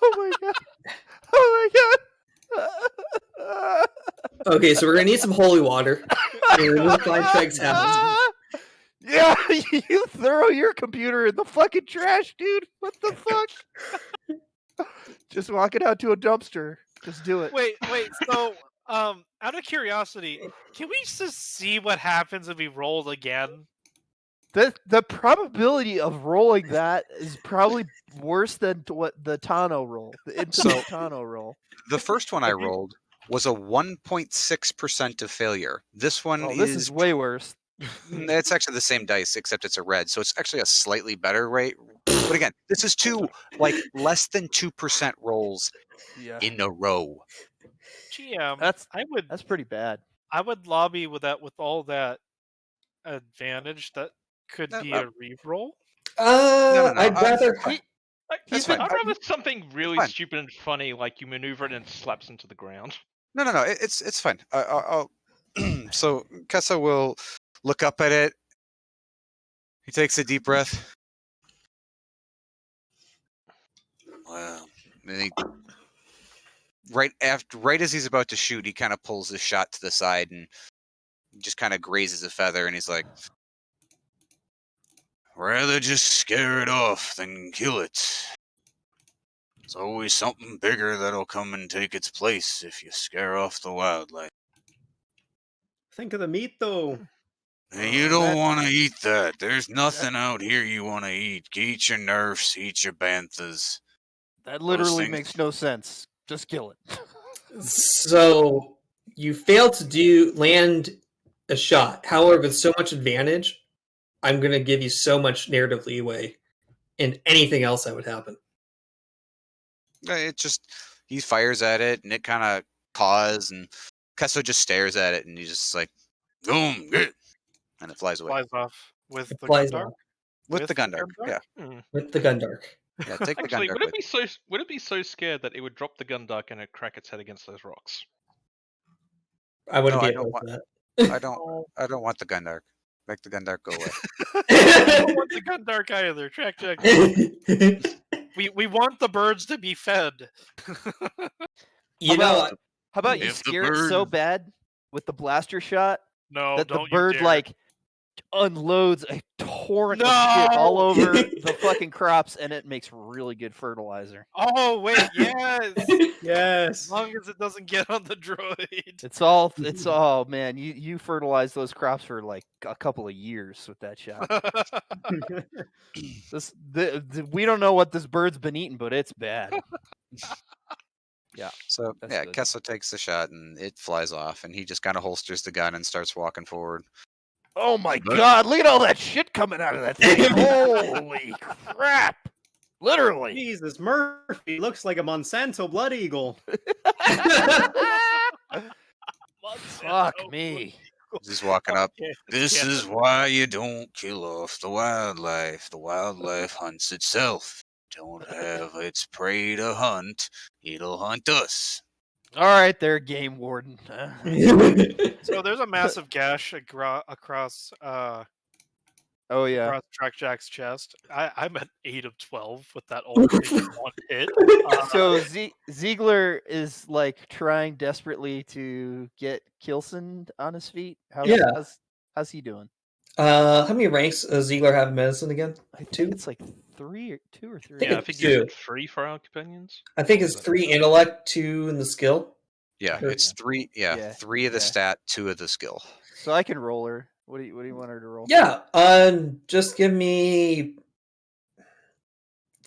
Oh my god. Oh my god. Okay, so we're going to need some holy water. We're going to find Craig's house. Yeah, you throw your computer in the fucking trash, dude. What the fuck? Just walk it out to a dumpster. Just do it. Wait. So, out of curiosity, can we just see what happens if we roll again? The probability of rolling that is probably worse than what the Tano roll, the infinite Tano roll. The first one I rolled was a 1.6% of failure. This one this is way worse. It's actually the same dice, except it's a red, so it's actually a slightly better rate. But again, this is two less than 2% rolls in a row. GM, that's pretty bad. I would lobby with all that advantage. That could be a reroll. No. I'd rather. I'd rather something really stupid and funny, like you maneuver it and it slaps into the ground. No. It's fine. So Kessa will look up at it. He takes a deep breath. Wow. And right as he's about to shoot, he kind of pulls his shot to the side and just kind of grazes a feather, and he's like, "Rather just scare it off than kill it. There's always something bigger that'll come and take its place if you scare off the wildlife." Think of the meat, though. You don't want to eat that. There's nothing out here you want to eat. Eat your nerfs, eat your banthas. That literally makes no sense. Just kill it. So you failed to land a shot. However, with so much advantage, I'm going to give you so much narrative leeway, and anything else that would happen. It just, he fires at it, and it kind of caws, and Kesso just stares at it, and he's just like, boom, get it. And it flies away. Flies off with the Gundark? With the Gundark, yeah. With the Gundark. Yeah, take Actually, the Gundark. would it be so scared that it would drop the Gundark and it crack its head against those rocks? I wouldn't be able to that. I don't want the Gundark. Make the Gundark go away. I don't want the Gundark either. Track. We want the birds to be fed. How about you scare it so bad with the blaster shot that the bird unloads a torrent of shit all over the fucking crops, and it makes really good fertilizer. Oh wait, yes. Yes. As long as it doesn't get on the droid. It's all man, you fertilize those crops for like a couple of years with that shot. We don't know what this bird's been eating, but it's bad. Yeah. So Kessa takes the shot and it flies off, and he just kind of holsters the gun and starts walking forward. Oh my god, look at all that shit coming out of that thing. Holy crap. Literally. Jesus, Murphy looks like a Monsanto blood eagle. Fuck me. He's walking up. This is why you don't kill off the wildlife. The wildlife hunts itself. Don't have its prey to hunt. It'll hunt us. All right, there, game warden. So there's a massive gash across. Across Track Jack's chest. I'm at 8 of 12 with that already one hit. So Ziegler is like trying desperately to get Kilson on his feet. How's he doing? How many ranks does Ziegler have in medicine again? I think it's like 2 or 3. I think you said 3 for our companions. I think it's 3 intellect, 2 in the skill. Yeah, it's 3. Yeah, 3 of the stat, 2 of the skill. So I can roll her. What do you want her to roll? Yeah, just give me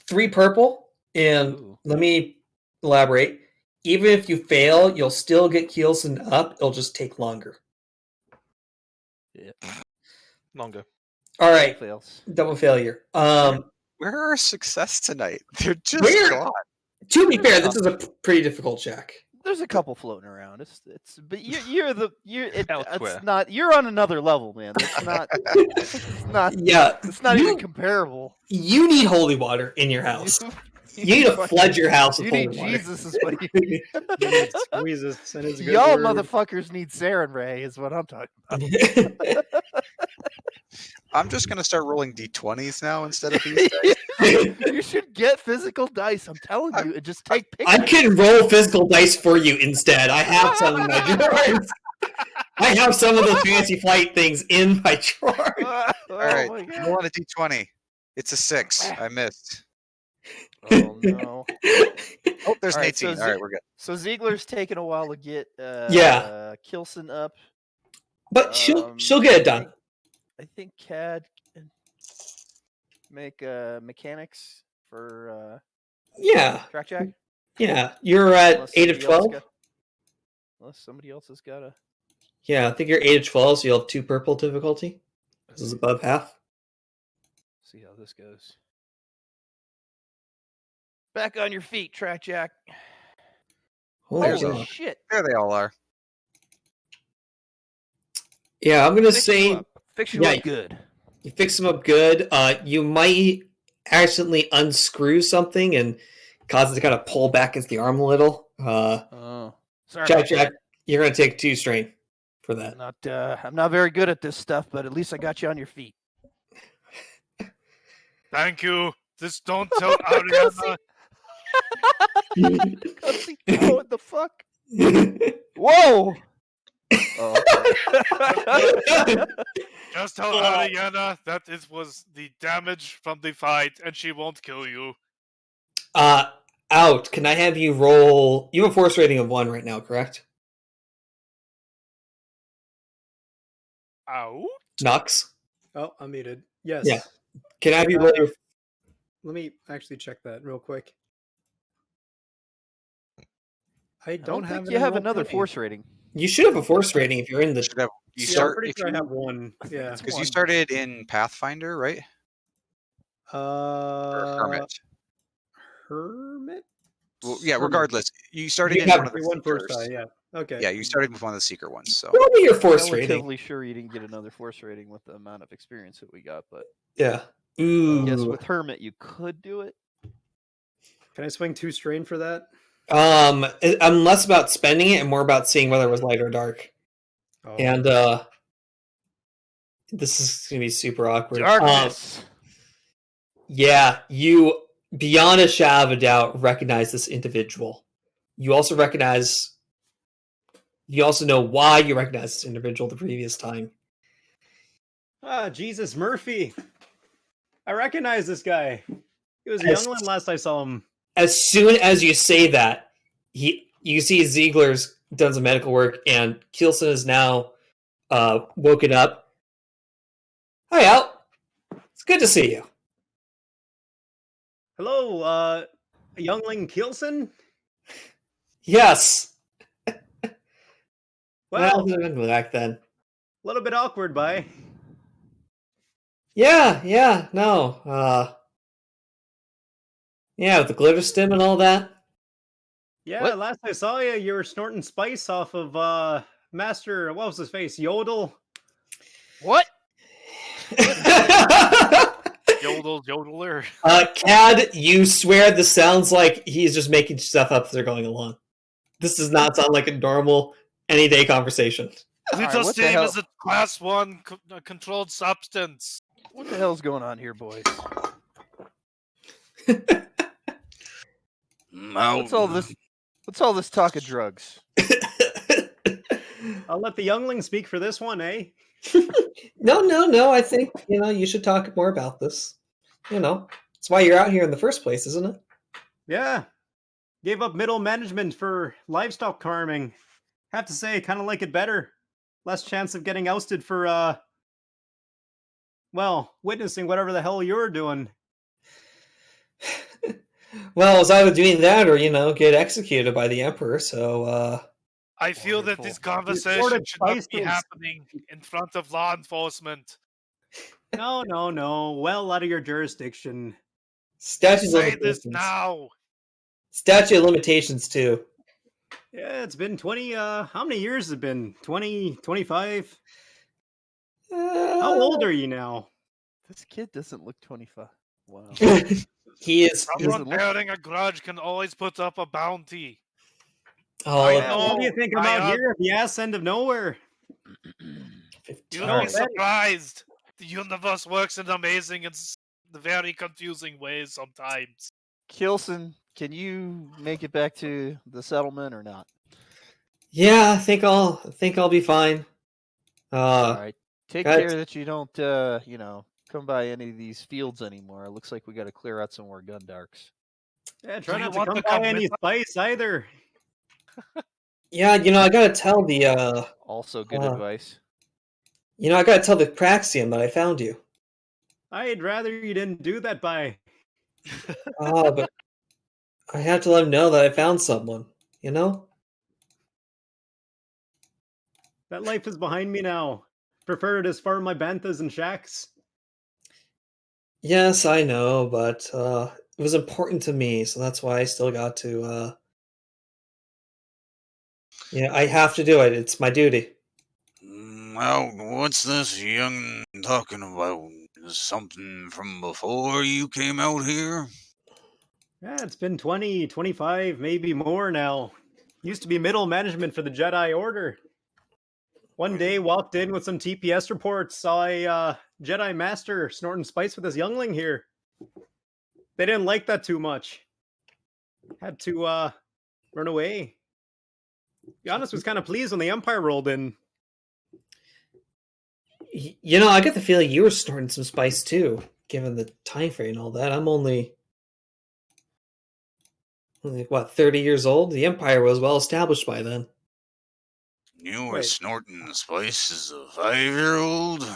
3 purple, and let me elaborate. Even if you fail, you'll still get Keelson up. It'll just take longer. Yeah. Longer. All right. Fails. Double failure. Where are our success tonight? They're just gone. To be fair, this is a pretty difficult check. There's a couple floating around. But Elsewhere. it's not. You're on another level, man. That's not. It's not. Yeah, It's not even comparable. You need holy water in your house. You need to flood your house with You holy need water. Jesus, is what you need. You need squeezes and his good Y'all word. motherfuckers need Saren Ray, is what I'm talking about. I'm just gonna start rolling d20s now instead of these dice. You should get physical dice. I'm telling you, and just take pictures. I can roll physical dice for you instead. I have some in my drawers. I have some of those fancy flight things in my drawer. All right, roll on a d20. It's a 6. I missed. Oh no! Oh, there's an All right, 18. so All right, we're good. So Ziegler's taking a while to get Kilson up, But she'll get it done. I think CAD can make mechanics for Track Jack. Yeah, you're at Unless 8 of somebody else 12. Unless somebody else has got a. Yeah, I think you're 8 of 12, so you'll have 2 purple difficulty. This is above half. See how this goes. Back on your feet, Track Jack. Holy shit! There they all are. Yeah, I'm gonna say fix you up good. You fix them up good. You might accidentally unscrew something and cause it to kind of pull back into the arm a little. Sorry, Jack, you're gonna take 2 strain for that. I'm not very good at this stuff, but at least I got you on your feet. Thank you. Just don't tell Ariana. What the fuck? Whoa! Just tell Ariana that it was the damage from the fight, and she won't kill you. Out. Can I have you roll? You have a force rating of 1 right now, correct? Out? Nux? Oh, I'm muted. Yes. Yeah. Can I have you roll your... Let me actually check that real quick. I don't have think you have another force rating. You should have a force rating if you're in the... You I'm start pretty if sure you I have 1. Yeah. because you started in Pathfinder, right? Or Hermit? Well, yeah. Hermit. Regardless, you started You in have one of the one first seekers. die, yeah. Okay. Yeah, you started with one of the seeker ones. So Roll me your force I'm rating. relatively sure you didn't get another force rating with the amount of experience that we got, but Yeah. Ooh. yes, with Hermit you could do it. Can I swing 2 strain for that? I'm less about spending it and more about seeing whether it was light or dark. Oh. And this is gonna be super awkward. Darkness. Yeah, you beyond a shadow of a doubt recognize this individual. You also know why you recognize this individual the previous time. Ah, Jesus, Murphy. I recognize this guy. He was a youngling last I saw him. As soon as you say that, you see Ziegler's done some medical work, and Keelson is now woken up. Hi, Al. It's good to see you. Hello, youngling Keelson? Yes. Well, back then. a little bit awkward, bye. Yeah, no. Yeah, with the glitter stim and all that. Yeah, What? last I saw you, you were snorting spice off of Master, what was his face, Yodel? What? Yodeler. Cad, you swear this sounds like he's just making stuff up as they're going along. This does not sound like a normal, any-day conversation. Little what the steam hell? is a class 1 controlled substance. What the hell's going on here, boys? What's all this? What's all this talk of drugs? I'll let the youngling speak for this one, eh? No. I think, you should talk more about this. That's why you're out here in the first place, isn't it? Yeah, gave up middle management for livestock farming. Have to say, kind of like it better. Less chance of getting ousted for, well, witnessing whatever the hell you're doing. Well, I was either doing that or, get executed by the Emperor, so, I feel that this conversation should not be happening in front of law enforcement. No. Well out of your jurisdiction. Statute of Say limitations. this now. Statute of limitations, too. Yeah, it's been 20, how many years has it been? 20, 25? How old are you now? This kid doesn't look 25. Wow. He is. Someone bearing a grudge can always put up a bounty. Oh, what do you think I'm out here at the ass end of nowhere? You'll be surprised. The universe works in amazing and very confusing ways sometimes. Kilson, can you make it back to the settlement or not? Yeah, I think I'll be fine. All right. Take care that you don't, come by any of these fields anymore. It looks like we got to clear out some more Gundarks. Yeah, try not to come by any spice either. Yeah, I gotta tell the Also good advice. I gotta tell the Praxium that I found you. I'd rather you didn't do that, by. But I have to let him know that I found someone, That life is behind me now. Prefer it as far my banthas and shacks. Yes, I know, but it was important to me, so that's why I still got to I have to do it. It's my duty. Well, what's this young talking about? Something from before you came out here? Yeah, it's been 20, 25, maybe more now. Used to be middle management for the Jedi Order. One day, walked in with some TPS reports, saw a Jedi Master snorting spice with his youngling here. They didn't like that too much. Had to run away. Giannis was kind of pleased when the Empire rolled in. I get the feeling you were snorting some spice too, given the time frame and all that. I'm only what, 30 years old? The Empire was well established by then. You were snorting spice as a 5-year-old?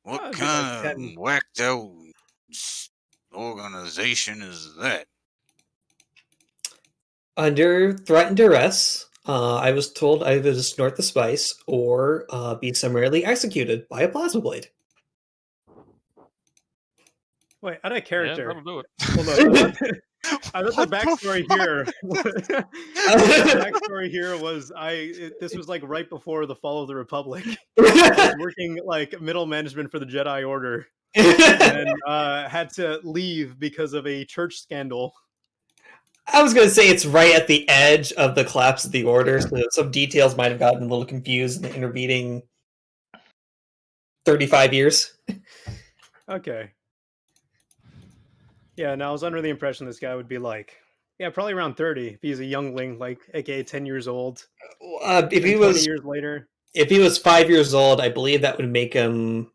What kind of whacked out organization is that? Under threat and duress, I was told either to snort the spice or be summarily executed by a plasma blade. Wait, out of character. Yeah, that'll do it. Hold on. I thought the backstory here. The backstory here was this was like right before the fall of the Republic. I was working like middle management for the Jedi Order, and had to leave because of a church scandal. I was going to say it's right at the edge of the collapse of the Order, so some details might have gotten a little confused in the intervening 35 years. Okay. Yeah, no, I was under the impression this guy would be like, probably around 30 if he's a youngling, like, aka 10 years old. If he was 20 years later. If he was 5 years old, I believe that would make him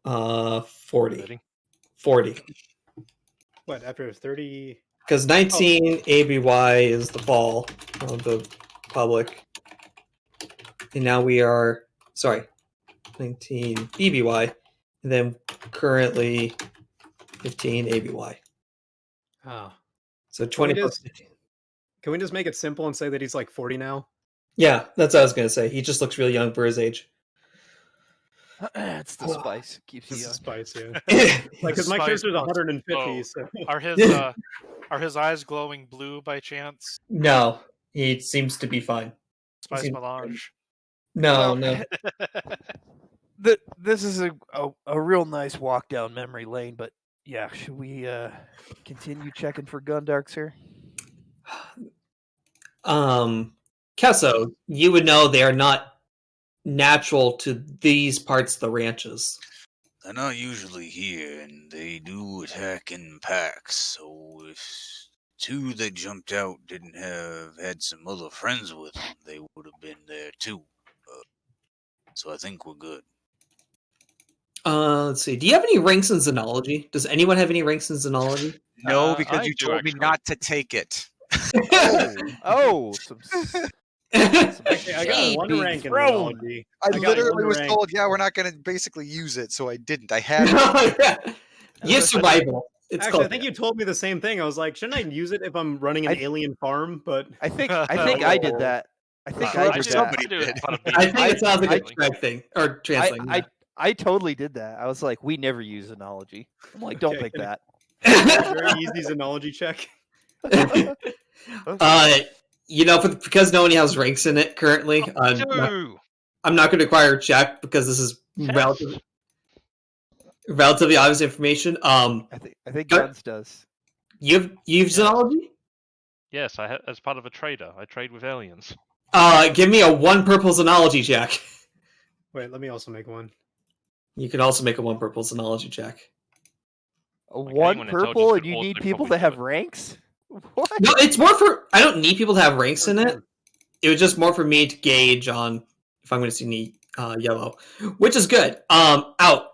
40. 40. What, after 30? Because 19 ABY is the fall of the Republic. And now we are, 19 BBY. And then currently 15 ABY. Oh. So 20 plus 15. Can we just make it simple and say that he's like 40 now? Yeah, that's what I was going to say. He just looks really young for his age. It's the spice. Keeps you young. Spice, yeah. Like, because my character's 150. So. Are his eyes glowing blue by chance? No, he seems to be fine. Spice melange. No. This is a real nice walk down memory lane, but yeah, should we continue checking for Gundarks here? Kesso, you would know they are not natural to these parts of the ranches. They're not usually here, and they do attack in packs, so if two that jumped out didn't had some other friends with them, they would have been there too. So I think we're good. Let's see. Do you have any ranks in Xenology? Does anyone have any ranks in Xenology? No, because you told me not to take it. Actually, I got one rank in neurology. I literally was told, yeah, we're not going to basically use it, so I didn't. I had it. You have survival. Actually, I think you told me the same thing. I was like, shouldn't I use it if I'm running an alien farm? But I think I did that. I think I did that. Somebody did. I think it sounds like a track thing or translating. I totally did that. I was like, we never use Xenology. I'm like, don't pick that. Very easy Xenology check. Because no one has ranks in it currently, I'm not going to require a check because this is relatively obvious information. I think Guns does. You've Xenology? Yes, as part of a trader. I trade with aliens. Give me a 1 purple Xenology check. Wait, let me also make one. You can also make a 1 purple Xenology check. A 1 purple, and you need people to have ranks? What? No, it's more for... I don't need people to have ranks in it. It was just more for me to gauge on if I'm going to see any yellow, which is good. Out.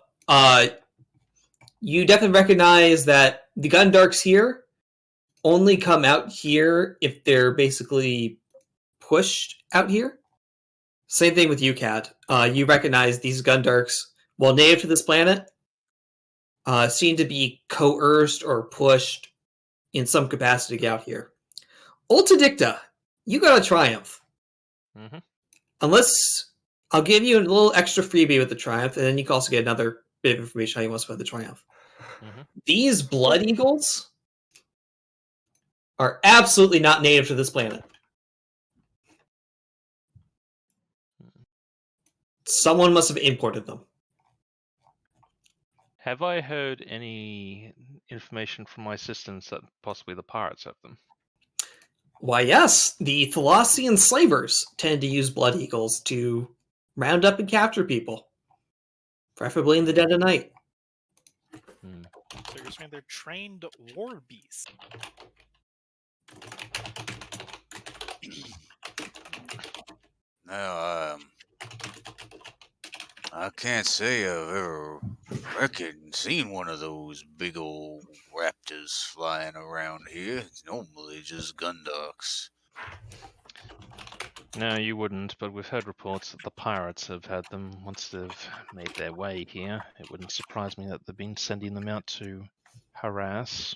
You definitely recognize that the Gundarks here only come out here if they're basically pushed out here. Same thing with you, Kat. You recognize these Gundarks, while native to this planet, seem to be coerced or pushed in some capacity to get out here. Ulta Dicta, you got a triumph. Mm-hmm. Unless I'll give you a little extra freebie with the triumph, and then you can also get another bit of information how you want to spend the triumph. Mm-hmm. These Blood Eagles are absolutely not native to this planet. Someone must have imported them. Have I heard any information from my assistants that possibly the pirates have them? Why, yes. The Thalassian slavers tend to use Blood Eagles to round up and capture people. Preferably in the dead of night. So you're saying they're trained war beasts? Now, I can't say I've ever seen one of those big old raptors flying around here. It's normally just Gundarks. No, you wouldn't, but we've heard reports that the pirates have had them once they've made their way here. It wouldn't surprise me that they've been sending them out to harass.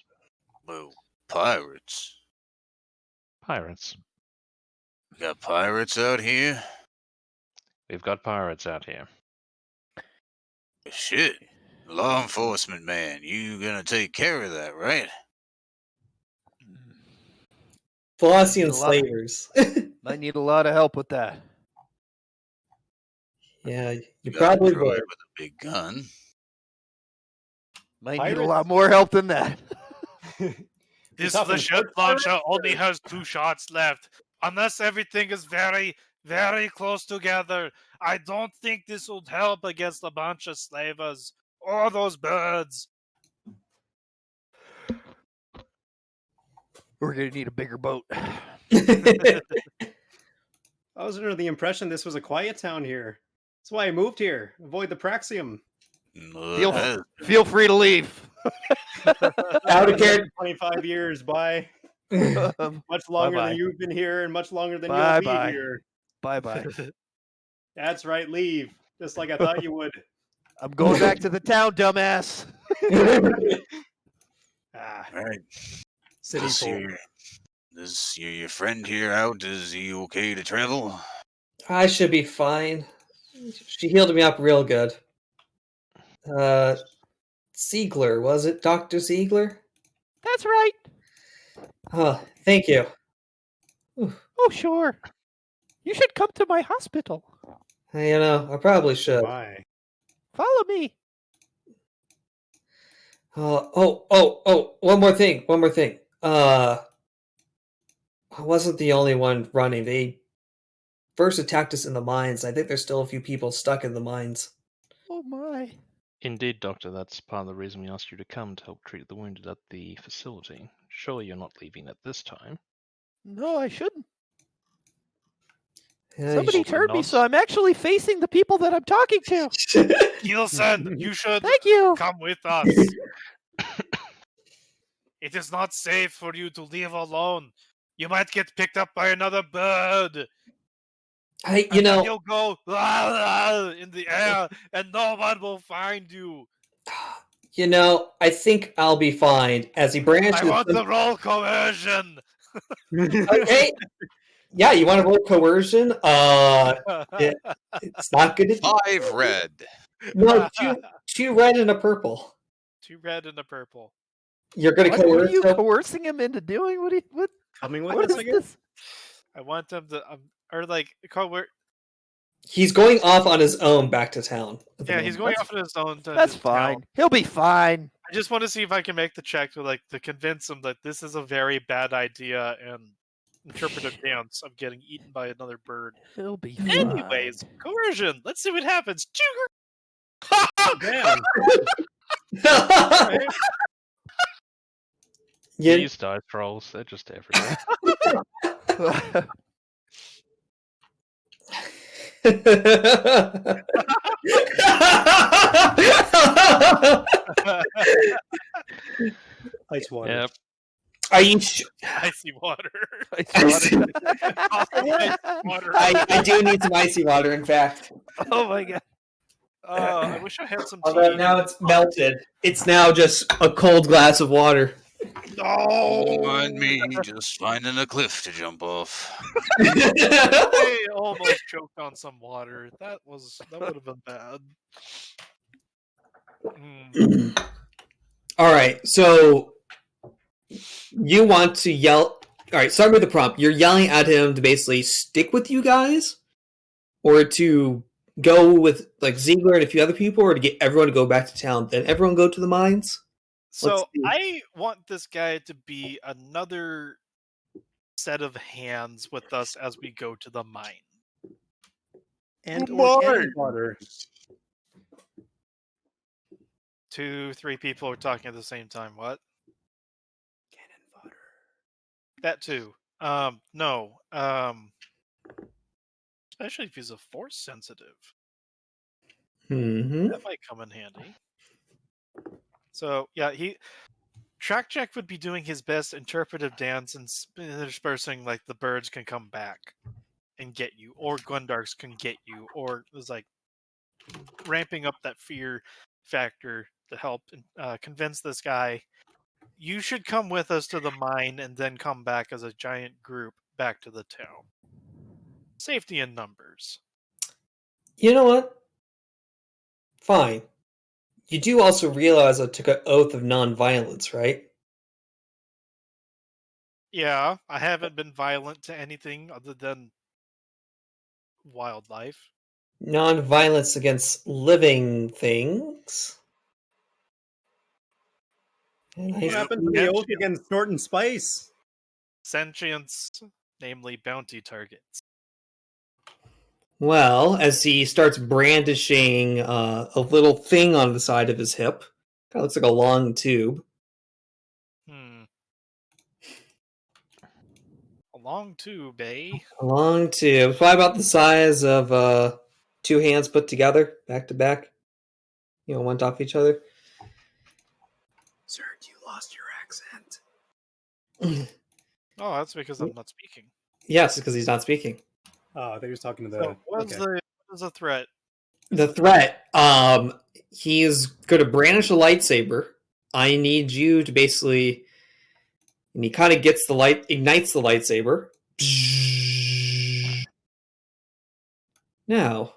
Well, pirates? Pirates. We got pirates out here? We've got pirates out here. Shit. Law enforcement man, you gonna take care of that, right? Thalassian slavers. Might need a lot of help with that. Yeah, you probably would. With a big gun. Might need a lot more help than that. This flechette launcher only has 2 shots left. Unless everything is very, very close together, I don't think this would help against a bunch of slavers or those birds. We're going to need a bigger boat. I was under the impression this was a quiet town here. That's why I moved here. Avoid the Praxium. Feel free to leave. Out of here. 25 years. Bye. Much longer than you've been here, and much longer than you'll be here. Bye-bye. That's right. Leave. Just like I thought you would. I'm going back to the town, dumbass. All right. City Is your friend here out? Is he okay to travel? I should be fine. She healed me up real good. Ziegler, was it? Dr. Ziegler? That's right. Oh, thank you. Oh, sure. You should come to my hospital. I probably should. Why? Follow me. One more thing. I wasn't the only one running. They first attacked us in the mines. I think there's still a few people stuck in the mines. Oh my. Indeed, Doctor. That's part of the reason we asked you to come to help treat the wounded at the facility. Surely you're not leaving at this time. No, I shouldn't. Yeah, somebody turned me, so I'm actually facing the people that I'm talking to. Gilson, you should Thank you. come with us. It is not safe for you to leave alone. You might get picked up by another bird. Then you'll go in the air, and no one will find you. I think I'll be fine. As he branches, I want to roll coercion. Okay. Yeah, you want to roll coercion? It's not good. 5 red. No, two red and a purple. 2 red and a purple. You're going to coerce. What are you coercing him into doing? What? Coming with What us is again? this? I want them to, He's going off on his own back to town. Yeah, he's going off on his own. That's fine. Town. He'll be fine. I just want to see if I can make the check to convince him that this is a very bad idea and interpretive dance of getting eaten by another bird. He'll be Anyways, coercion. Let's see what happens. Damn. These dice rolls, they're just everywhere. Ice water. Yep. Are you Icy water. Icy water. I do need some icy water, in fact. Oh my god. I wish I had some tea. Although now it's melted. It's now just a cold glass of water. No! Mind me just finding a cliff to jump off. I almost choked on some water. That would have been bad. All right, so you want to yell. All right, start with the prompt. You're yelling at him to basically stick with you guys, or to go with like Ziegler and a few other people, or to get everyone to go back to town. Then everyone go to the mines. So I want this guy to be another set of hands with us as we go to the mine. And water. 2, 3 people are talking at the same time. What? Cannon fodder. That too. No. Especially if he's a force sensitive. Mm-hmm. That might come in handy. So yeah, Track Jack would be doing his best interpretive dance and interspersing like the birds can come back and get you, or Gundarks can get you, or it was like ramping up that fear factor to help convince this guy. You should come with us to the mine and then come back as a giant group back to the town. Safety in numbers. You know what? Fine. You do also realize I took an oath of non-violence, right? Yeah, I haven't been violent to anything other than wildlife. Non-violence against living things. What happened to the oath against Snort and Spice? Sentience, namely bounty targets. Well, as he starts brandishing a little thing on the side of his hip, kind of looks like a long tube. A long tube, eh? A long tube, probably about the size of 2 hands put together, back to back. One off each other. Sir, you lost your accent. Oh, that's because I'm not speaking. Yes, because he's not speaking. Oh, they were talking to the. So what is the threat? The threat, he's going to brandish a lightsaber. I need you to basically, and he kind of ignites the lightsaber. Now,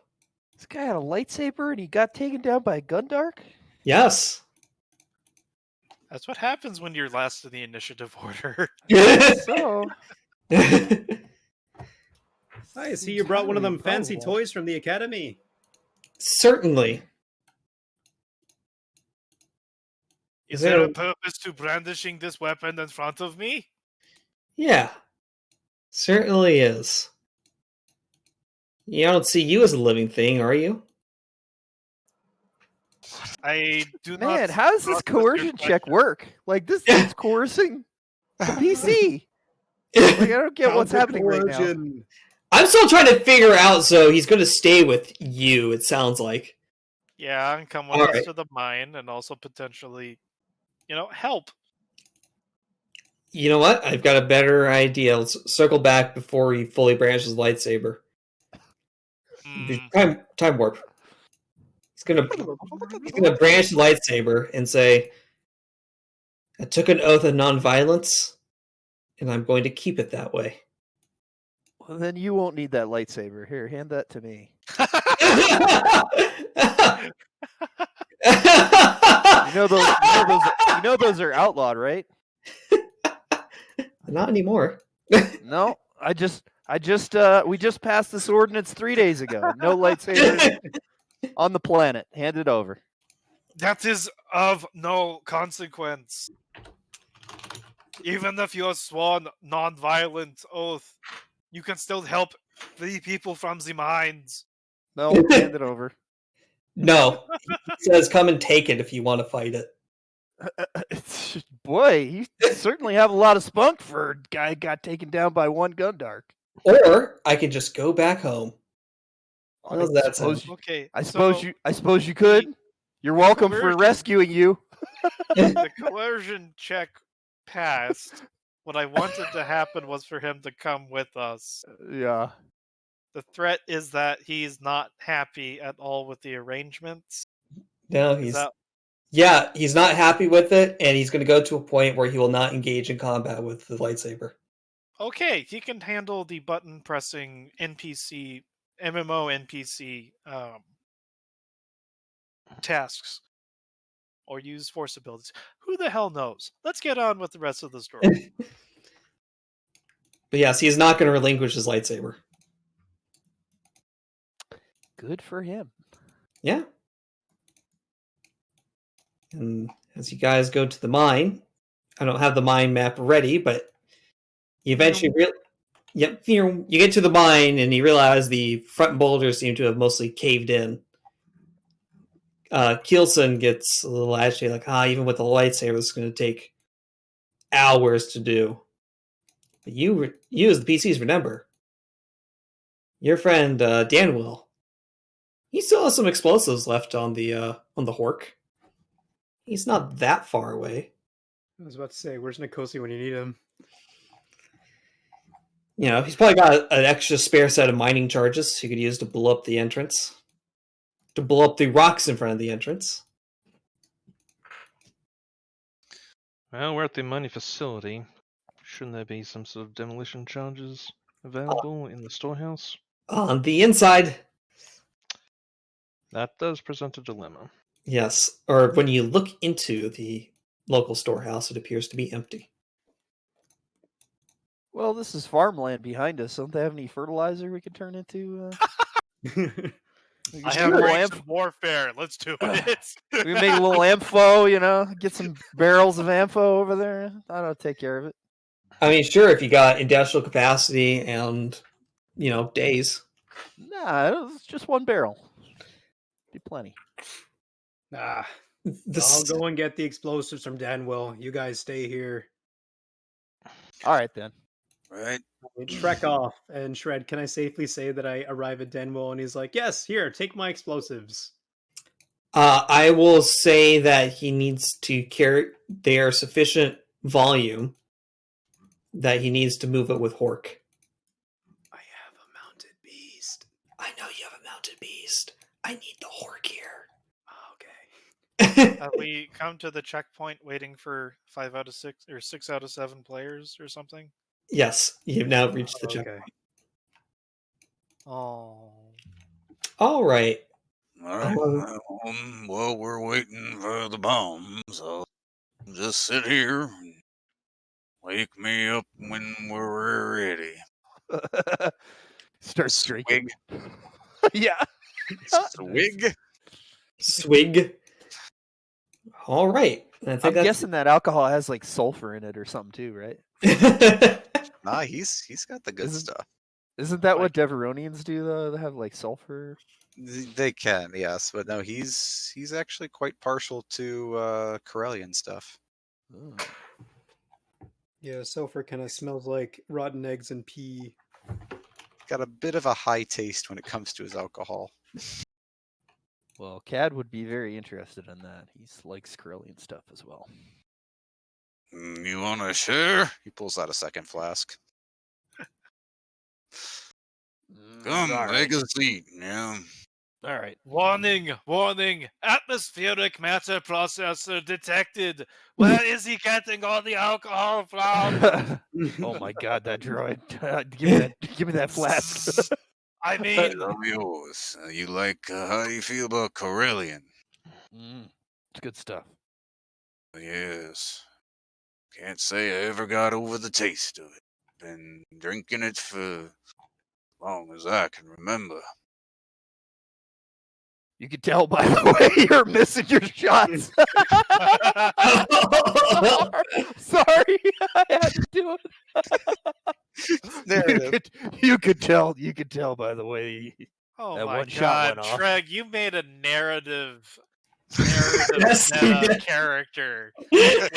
this guy had a lightsaber and he got taken down by a Gundark? Yes. That's what happens when you're last in the initiative order. So. I see you brought one of them fancy toys from the academy. Certainly. Is there a purpose to brandishing this weapon in front of me? Yeah. Certainly is. I don't see you as a living thing, are you? I do not. Man, how does this coercion check work? Like, this is coercing the PC. Like, I don't get what's happening right now. I'm still trying to figure out, so he's going to stay with you, it sounds like. Yeah, and come with us to the mine and also potentially, help. You know what? I've got a better idea. Let's circle back before he fully branches the lightsaber. The time warp. He's gonna branch the lightsaber and say, "I took an oath of nonviolence, and I'm going to keep it that way." Well, then you won't need that lightsaber. Here, hand that to me. You know those are outlawed, right? Not anymore. No, we just passed this ordinance 3 days ago. No lightsabers on the planet. Hand it over. That is of no consequence. Even if you have sworn non-violent oath, you can still help the people from the mines. No, hand it over. No. He says, come and take it if you want to fight it. Boy, you certainly have a lot of spunk for a guy who got taken down by one Gundark. Or I could just go back home. I suppose you could. You're welcome for rescuing you. The coercion check passed. What I wanted to happen was for him to come with us. Yeah. The threat is that he's not happy at all with the arrangements. No, he's not happy with it, and he's going to go to a point where he will not engage in combat with the lightsaber. Okay, he can handle the button pressing MMO NPC tasks, or use force abilities. Who the hell knows? Let's get on with the rest of the story. But yes, he's not going to relinquish his lightsaber. Good for him. Yeah. And as you guys go to the mine, I don't have the mine map ready, but you eventually you get to the mine and you realize the front boulders seem to have mostly caved in. Keelson gets a little agitated, like, even with the lightsaber, it's going to take hours to do. But you as the PCs, remember, your friend Dan will. He still has some explosives left on the Hork. He's not that far away. I was about to say, where's Nikosi when you need him? You know, he's probably got an extra spare set of mining charges he could use to blow up the entrance. To blow up the rocks in front of the entrance. Well, we're at the mining facility. Shouldn't there be some sort of demolition charges available in the storehouse? On the inside. That does present a dilemma. Yes, or when you look into the local storehouse, it appears to be empty. Well, this is farmland behind us. Don't they have any fertilizer we could turn into? I have range of warfare. Let's do it. We make a little ampho, get some barrels of ampho over there. I'll take care of it. I mean, sure, if you got industrial capacity and, days. Nah, it's just one barrel. Be plenty. I'll go and get the explosives from Danwell. You guys stay here. All right, then. Right. We trek off, and Shred, can I safely say that I arrive at Danwell and he's like, yes, here, take my explosives. I will say that he needs to carry their sufficient volume that he needs to move it with Hork. I have a mounted beast. I know you have a mounted beast. I need the Hork here. Okay. Have we come to the checkpoint waiting for 5 out of 6 or 6 out of 7 players or something? Yes, you've now reached the checkpoint. Oh. All right. Well, we're waiting for the bomb, so just sit here and wake me up when we're ready. Start drinking. Yeah. Swig. All right. I'm guessing that alcohol has like sulfur in it or something too, right? Nah, he's got the good stuff. Isn't that what Deveronians do though? They have like sulfur. They can, yes, but no, he's actually quite partial to Corellian stuff. Oh. Yeah, sulfur kind of smells like rotten eggs and pee. Got a bit of a high taste when it comes to his alcohol. Well, Cad would be very interested in that. He likes Corellian stuff as well. You want to share? He pulls out a second flask. Come, take a seat. Yeah. All right. Warning, warning. Atmospheric matter processor detected. Where is he getting all the alcohol from? Oh my god, that droid. Give me that flask. I mean, I'm yours. You like, how do you feel about Corellian? It's good stuff. Yes. Can't say I ever got over the taste of it. Been drinking it for as long as I can remember. You can tell by the way you're missing your shots. Sorry, I had to do it. You could tell by the way oh that my one shot god, went off. Treg, you made a narrative meta character. Keep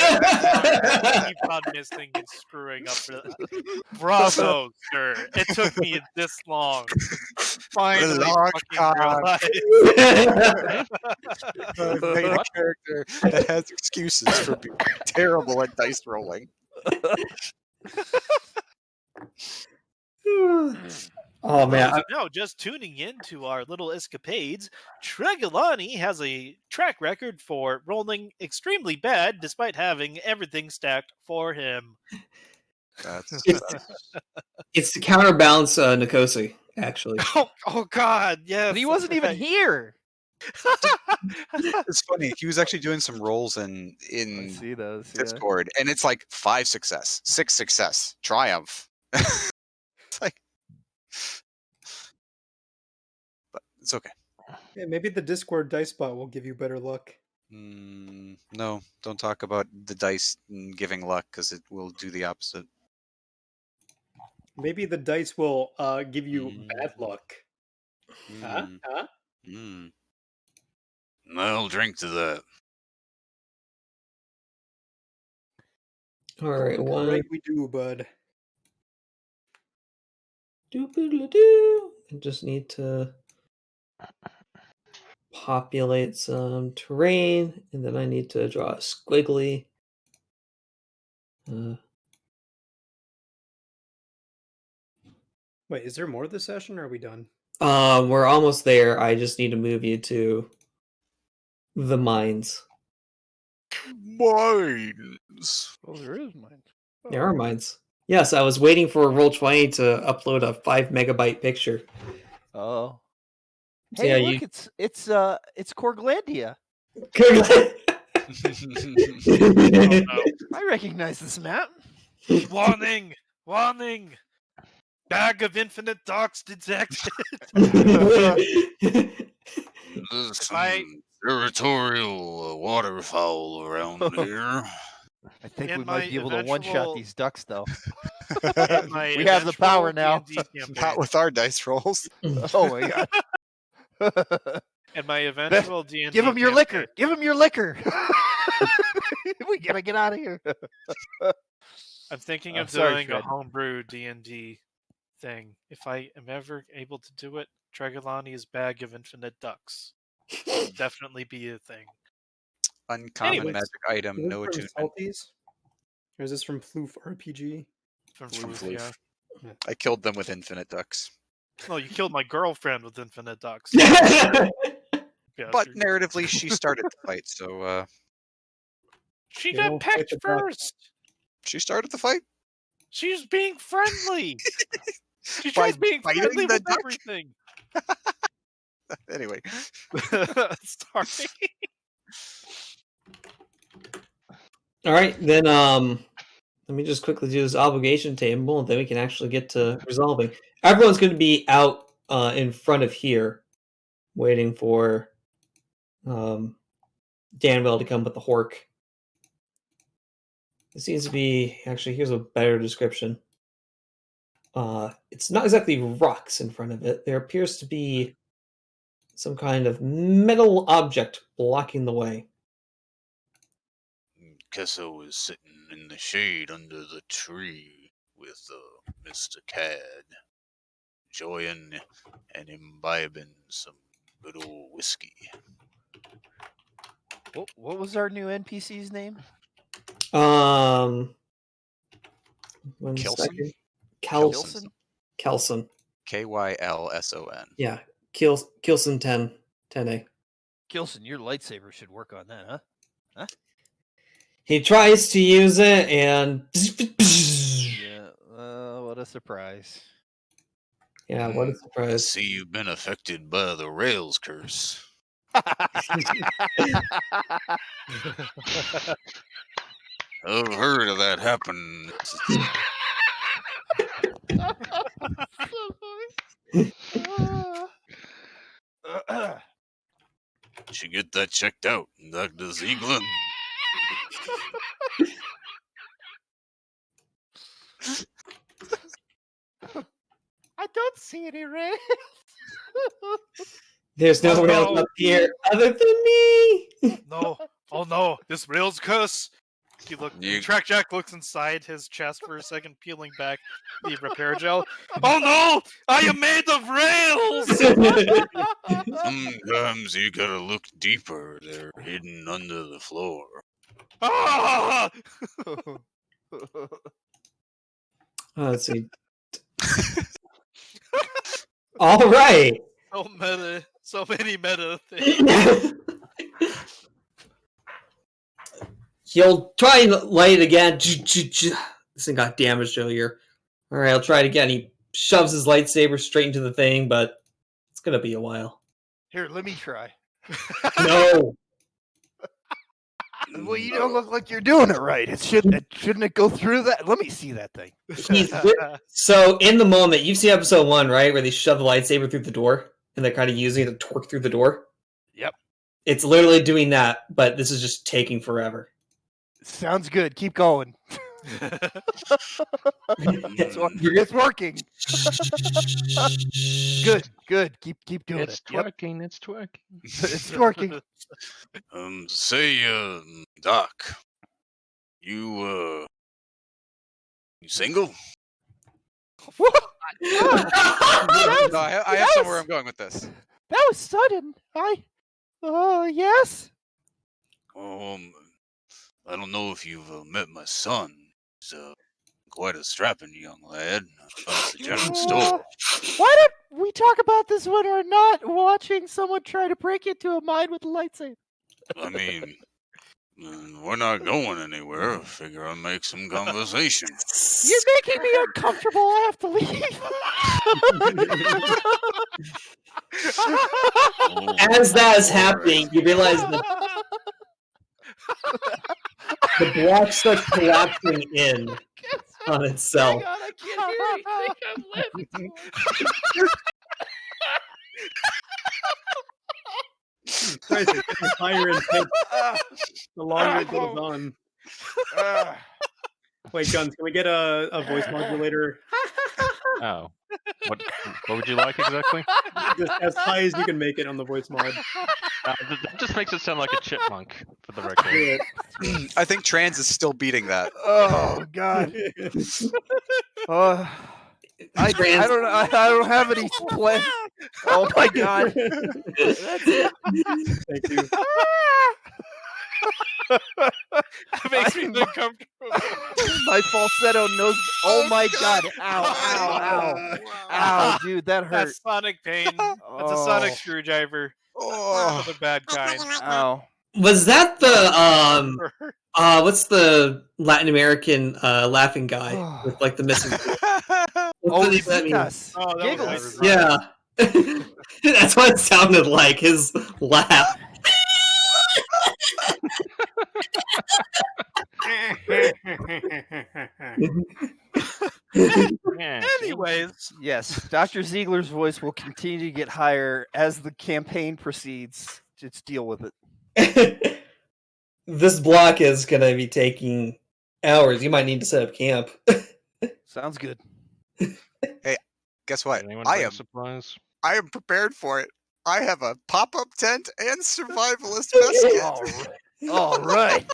on missing and screwing up. Bravo, sir. It took me this long to finally fucking realize. I've made a character that has excuses for being terrible at dice rolling. Oh man! No, just tuning into our little escapades. Tregolani has a track record for rolling extremely bad, despite having everything stacked for him. It's to counterbalance Nikosi, actually. Oh God, yes. But he wasn't even here. It's funny. He was actually doing some rolls in see those, Discord, and it's like 5 success, 6 success, triumph. It's like, but it's okay. Yeah, maybe the Discord dice bot will give you better luck. No, don't talk about the dice giving luck, because it will do the opposite. Maybe the dice will give you bad luck. Huh? I'll drink to that. All right, one. Right, we do, bud. I just need to populate some terrain, and then I need to draw a squiggly. Wait, is there more of the session, or are we done? We're almost there. I just need to move you to the mines. Mines. Oh, there is mines. Oh. There are mines. Yes, I was waiting for Roll20 to upload a 5 megabyte picture. Oh. So, Hey, yeah, look, it's Corglandia. I recognize this map. Warning! Warning! Bag of infinite docks detected. There's some territorial waterfowl around here. I think we might be able to one-shot these ducks, though. We We have the power now. Not with our dice rolls. Oh my god. And my eventual D&D Give him your campaign. liquor. Give him your liquor. We gotta get out of here. I'm thinking of sorry, doing a Fred. homebrew D&D thing. If I am ever able to do it, Tregolani's Bag of Infinite Ducks will definitely be a thing. Uncommon Anyways, magic item, Is this no from attunement. Salties? Or is this from Floof RPG? From From Floof, yeah. Floof. I killed them with infinite ducks. No, you killed my girlfriend with Infinite Ducks. But narratively, she started the fight, so she You got don't fight pecked the duck. first. she started the fight. She was being friendly. She By tries being biting friendly the with duck? everything. Anyway, Sorry. All right, then let me just quickly do this obligation table, and then we can actually get to resolving. Everyone's going to be out in front of here, waiting for Danwell to come with the hork. It seems to be actually. Here's a better description. It's not exactly rocks in front of it. There appears to be some kind of metal object blocking the way. Kessa was sitting in the shade under the tree with Mr. Cad, enjoying and imbibing some good old whiskey. What was our new NPC's name? One Kelson? second. Kelson? Kelson. Kylson. Yeah. Kelson 10A. Gilson, your lightsaber should work on that, huh? He tries to use it and Yeah. What a surprise. yeah, what a I surprise. see you've been affected by the Rails curse. I've heard of that happen. Should get that checked out, Dr. Ziegler. I don't see any rails. There's no rails up here other than me. No. Oh no, this rails curse. Track Jack looks inside his chest for a second, peeling back the repair gel. Oh no! I am made of rails! Sometimes you gotta look deeper. They're hidden under the floor. Ah! Let's see. All right. So meta. So many meta things. He'll try and light it again. This thing got damaged earlier. All right, I'll try it again. He shoves his lightsaber straight into the thing, but it's gonna be a while. Here, let me try. No. Well, you don't look like you're doing it right. Shouldn't it go through that? Let me see that thing. So in the moment, you've seen episode 1, right, where they shove the lightsaber through the door and they're kind of using it to torque through the door. Yep. It's literally doing that, but this is just taking forever. Sounds good. Keep going. It's working. Good. Keep doing It's it. Yep. twerking. It's twerking. It's working. Say, Doc, you single? What? No, I have somewhere I'm going with this. That was sudden. Yes. I don't know if you've met my son. He's quite a strapping young lad. At the general store. Why don't we talk about this when we're not watching someone try to break into a mine with a lightsaber? I mean, we're not going anywhere. I figure I'll make some conversation. You're making me uncomfortable. I have to leave. As that is happening, you realize that the block starts collapsing in on itself. God, I can't hear anything. Christ, it's getting higher in pitch the longer it goes on. Wait, Guns, can we get a voice modulator? Oh. What would you like exactly? Just as high as you can make it on the voice mod. That just makes it sound like a chipmunk, for the record. I think Trans is still beating that. Oh God. I don't know. I don't have any plans. Oh my God. That's it. Thank you. That makes me uncomfortable. My falsetto nose. Oh my God. Ow, ow, dude, that hurt. That's sonic pain. That's a sonic screwdriver. Oh, The bad kind. Ow. Was that the what's the Latin American laughing guy with like the missing? Oh, What does that mean? Oh, that was Giggles. Yeah, that's what it sounded like. His laugh. Yeah. Anyways, Yes, Dr. Ziegler's voice will continue to get higher as the campaign proceeds. Just deal with it. This block is gonna be taking hours. You might need to set up camp. Sounds good. guess what? Anyone I bring am supplies? prepared for it. I have a pop-up tent and survivalist vest kit. All right.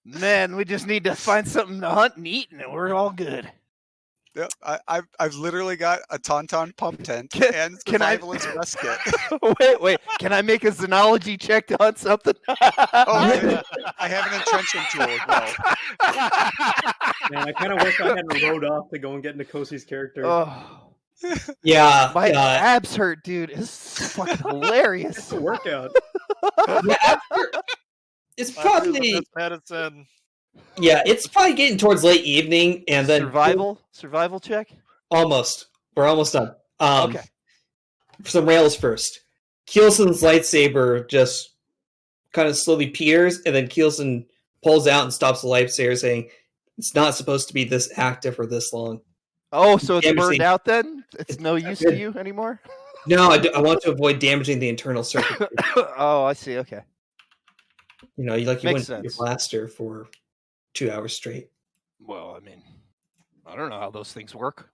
Man, we just need to find something to hunt and eat, and we're all good. Yeah, I've literally got a Tauntaun pump tent and survivalist rest kit. Wait. Can I make a xenology check on something? I have an entrenching tool as well. Man, I kind of wish I hadn't rode off to go and get Nikosi's character. Oh. Yeah. My abs hurt, dude. It's fucking hilarious. It's a workout. It's probably medicine. Yeah, it's probably getting towards late evening, and then survival check. Almost, we're almost done. Okay. Some rails first. Keelson's lightsaber just kind of slowly peers, and then Keelson pulls out and stops the lightsaber, saying, "It's not supposed to be this active for this long." Oh, so it's burned out then? It's no use to you anymore? No, I want to avoid damaging the internal circuitry. Oh, I see. Okay. You know, you wouldn't use your blaster for 2 hours straight. Well, I mean, I don't know how those things work.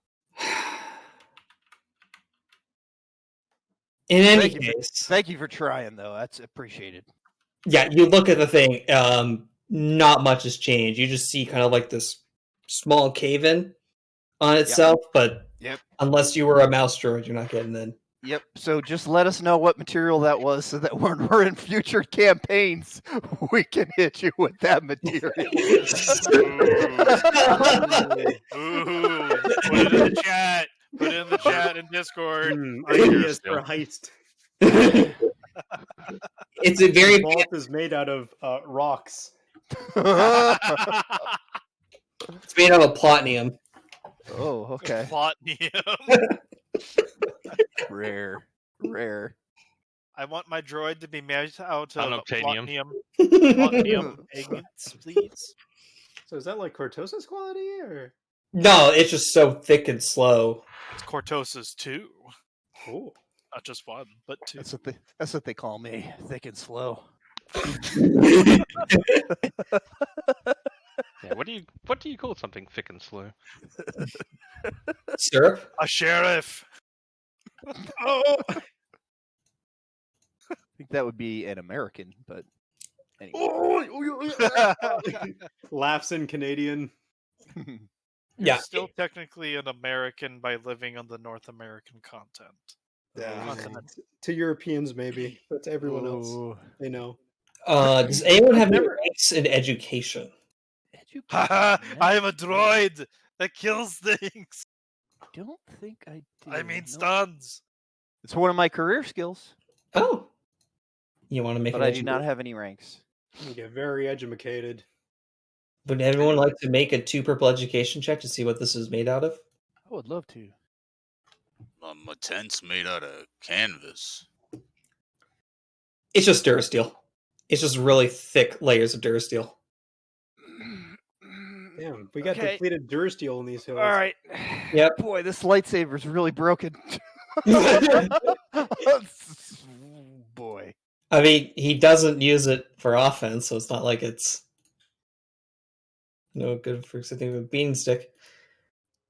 In any case, thank you for trying, though. That's appreciated. Yeah, you look at the thing. Not much has changed. You just see kind of like this small cave-in on itself, but unless you were a mouse droid, you're not getting in. Yep. So just let us know what material that was, so that when we're in future campaigns, we can hit you with that material. Ooh. Put it in the chat. Put it in the chat in Discord. Ideas for a heist. It's a very the vault is made out of rocks. It's made out of plutonium. Oh, okay. Plutonium. Rare. I want my droid to be made out of plutonium. Plutonium ingots, please. So is that like Cortosis quality, or? No, it's just so thick and slow. It's Cortosis 2. Cool. Not just one, but 2. That's what they call me, thick and slow. Yeah, what do you call something thick and slow? Syrup? A sheriff. Oh. I think that would be an American, but anyway. Laughs in Canadian. You're still technically an American by living on the North American continent. Continent. To Europeans, maybe, but to everyone else, they know. Does anyone have any ranks in education? I am a droid that kills things. I don't think I do. I mean, stuns. It's one of my career skills. Oh. You want to make But I do not have any ranks. You get very educated. Would everyone like to make a 2 purple education check to see what this is made out of? I would love to. My tent's made out of canvas. It's just Durasteel. It's just really thick layers of Durasteel. Damn, we got depleted Durasteel in these hills. All right. Yep. Boy, this lightsaber is really broken. Boy. I mean, he doesn't use it for offense, so it's not like it's no good for something with a beanstick.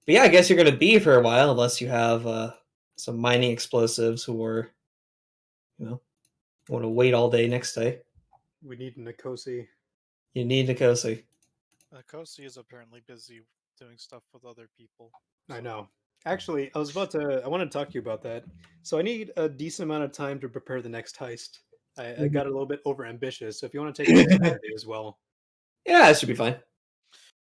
But yeah, I guess you're going to be for a while, unless you have some mining explosives or, want to wait all day next day. We need Nikosi. You need Nikosi. Nikosi is apparently busy doing stuff with other people. I know. Actually, I want to talk to you about that. So I need a decent amount of time to prepare the next heist. I got a little bit over ambitious, so if you want to take it next Saturday as well. Yeah, it should be fine.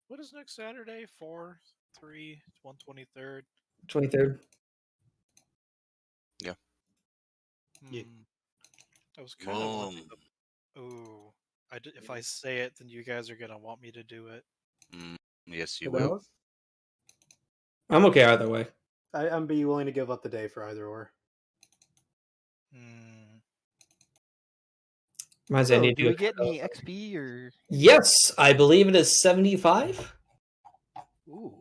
What is next Saturday? 4, 3, 123rd? 23rd. Yeah. I was kind of wanting to... Ooh. If I say it, then you guys are going to want me to do it. Yes, you will. I'm okay either way. I'm be willing to give up the day for either or. Do we get any XP or? Yes, I believe it is 75. Ooh.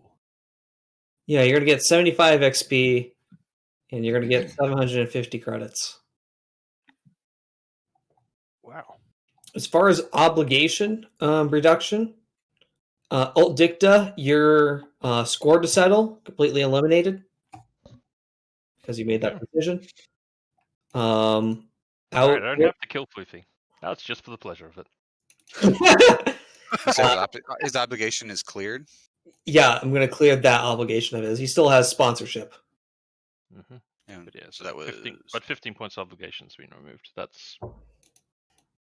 Yeah, you're gonna get 75 XP, and you're gonna get 750 credits. Wow. As far as obligation reduction, Alt Dicta, your score to settle completely eliminated because you made that decision. I don't have to kill Floofy. Now it's just for the pleasure of it. His obligation is cleared? Yeah, I'm going to clear that obligation of his. He still has sponsorship. Mm-hmm. And But so that was 15 points obligations been removed. That's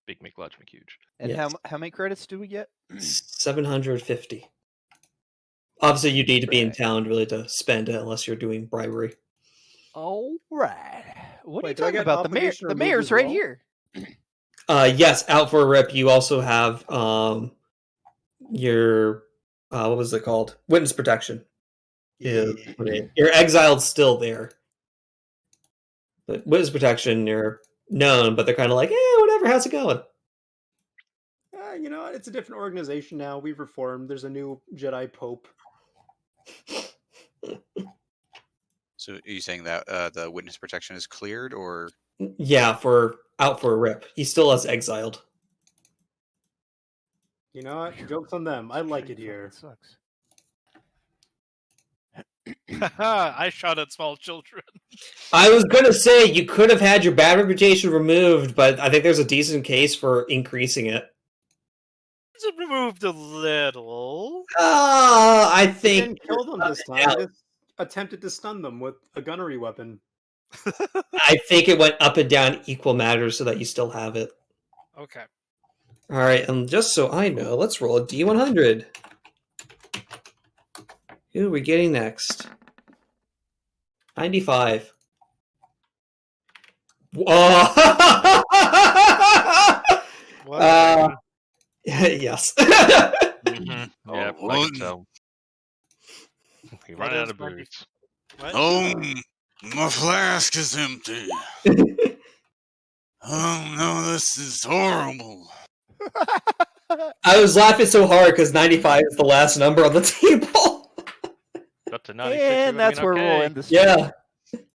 big, large, huge. And Yes. how many credits do we get? 750. Obviously, you need to be in Right. town really to spend it, unless you're doing bribery. All right. What are you Wait, do I talking get about? The mayor, obligation the removed mayor's as right well? here. Yes, out for a rip. You also have your what was it called? Witness protection. Yeah. You're exiled still there. But witness protection, you're known, but they're kind of like, whatever. How's it going? You know, it's a different organization now. We've reformed. There's a new Jedi Pope. So are you saying that the witness protection is cleared, or Yeah, for out for a rip. He still has exiled. You know what? Joke's on them. I like it here. Sucks. I shot at small children. I was going to say you could have had your bad reputation removed, but I think there's a decent case for increasing it. It removed a little. I He think didn't kill them this time. He just attempted to stun them with a gunnery weapon. I think it went up and down equal matters so that you still have it. Okay. All right, and just so I know, let's roll a D100. Who are we getting next? 95. Whoa! What? Yes. Mm-hmm. Yeah, Oh, I can tell. We What ran out is of Birgis? booze. What? oh, my flask is empty. Oh no, this is horrible. I was laughing so hard because 95 is the last number on the table. Got to 96. And that's where we'll end this. Yeah.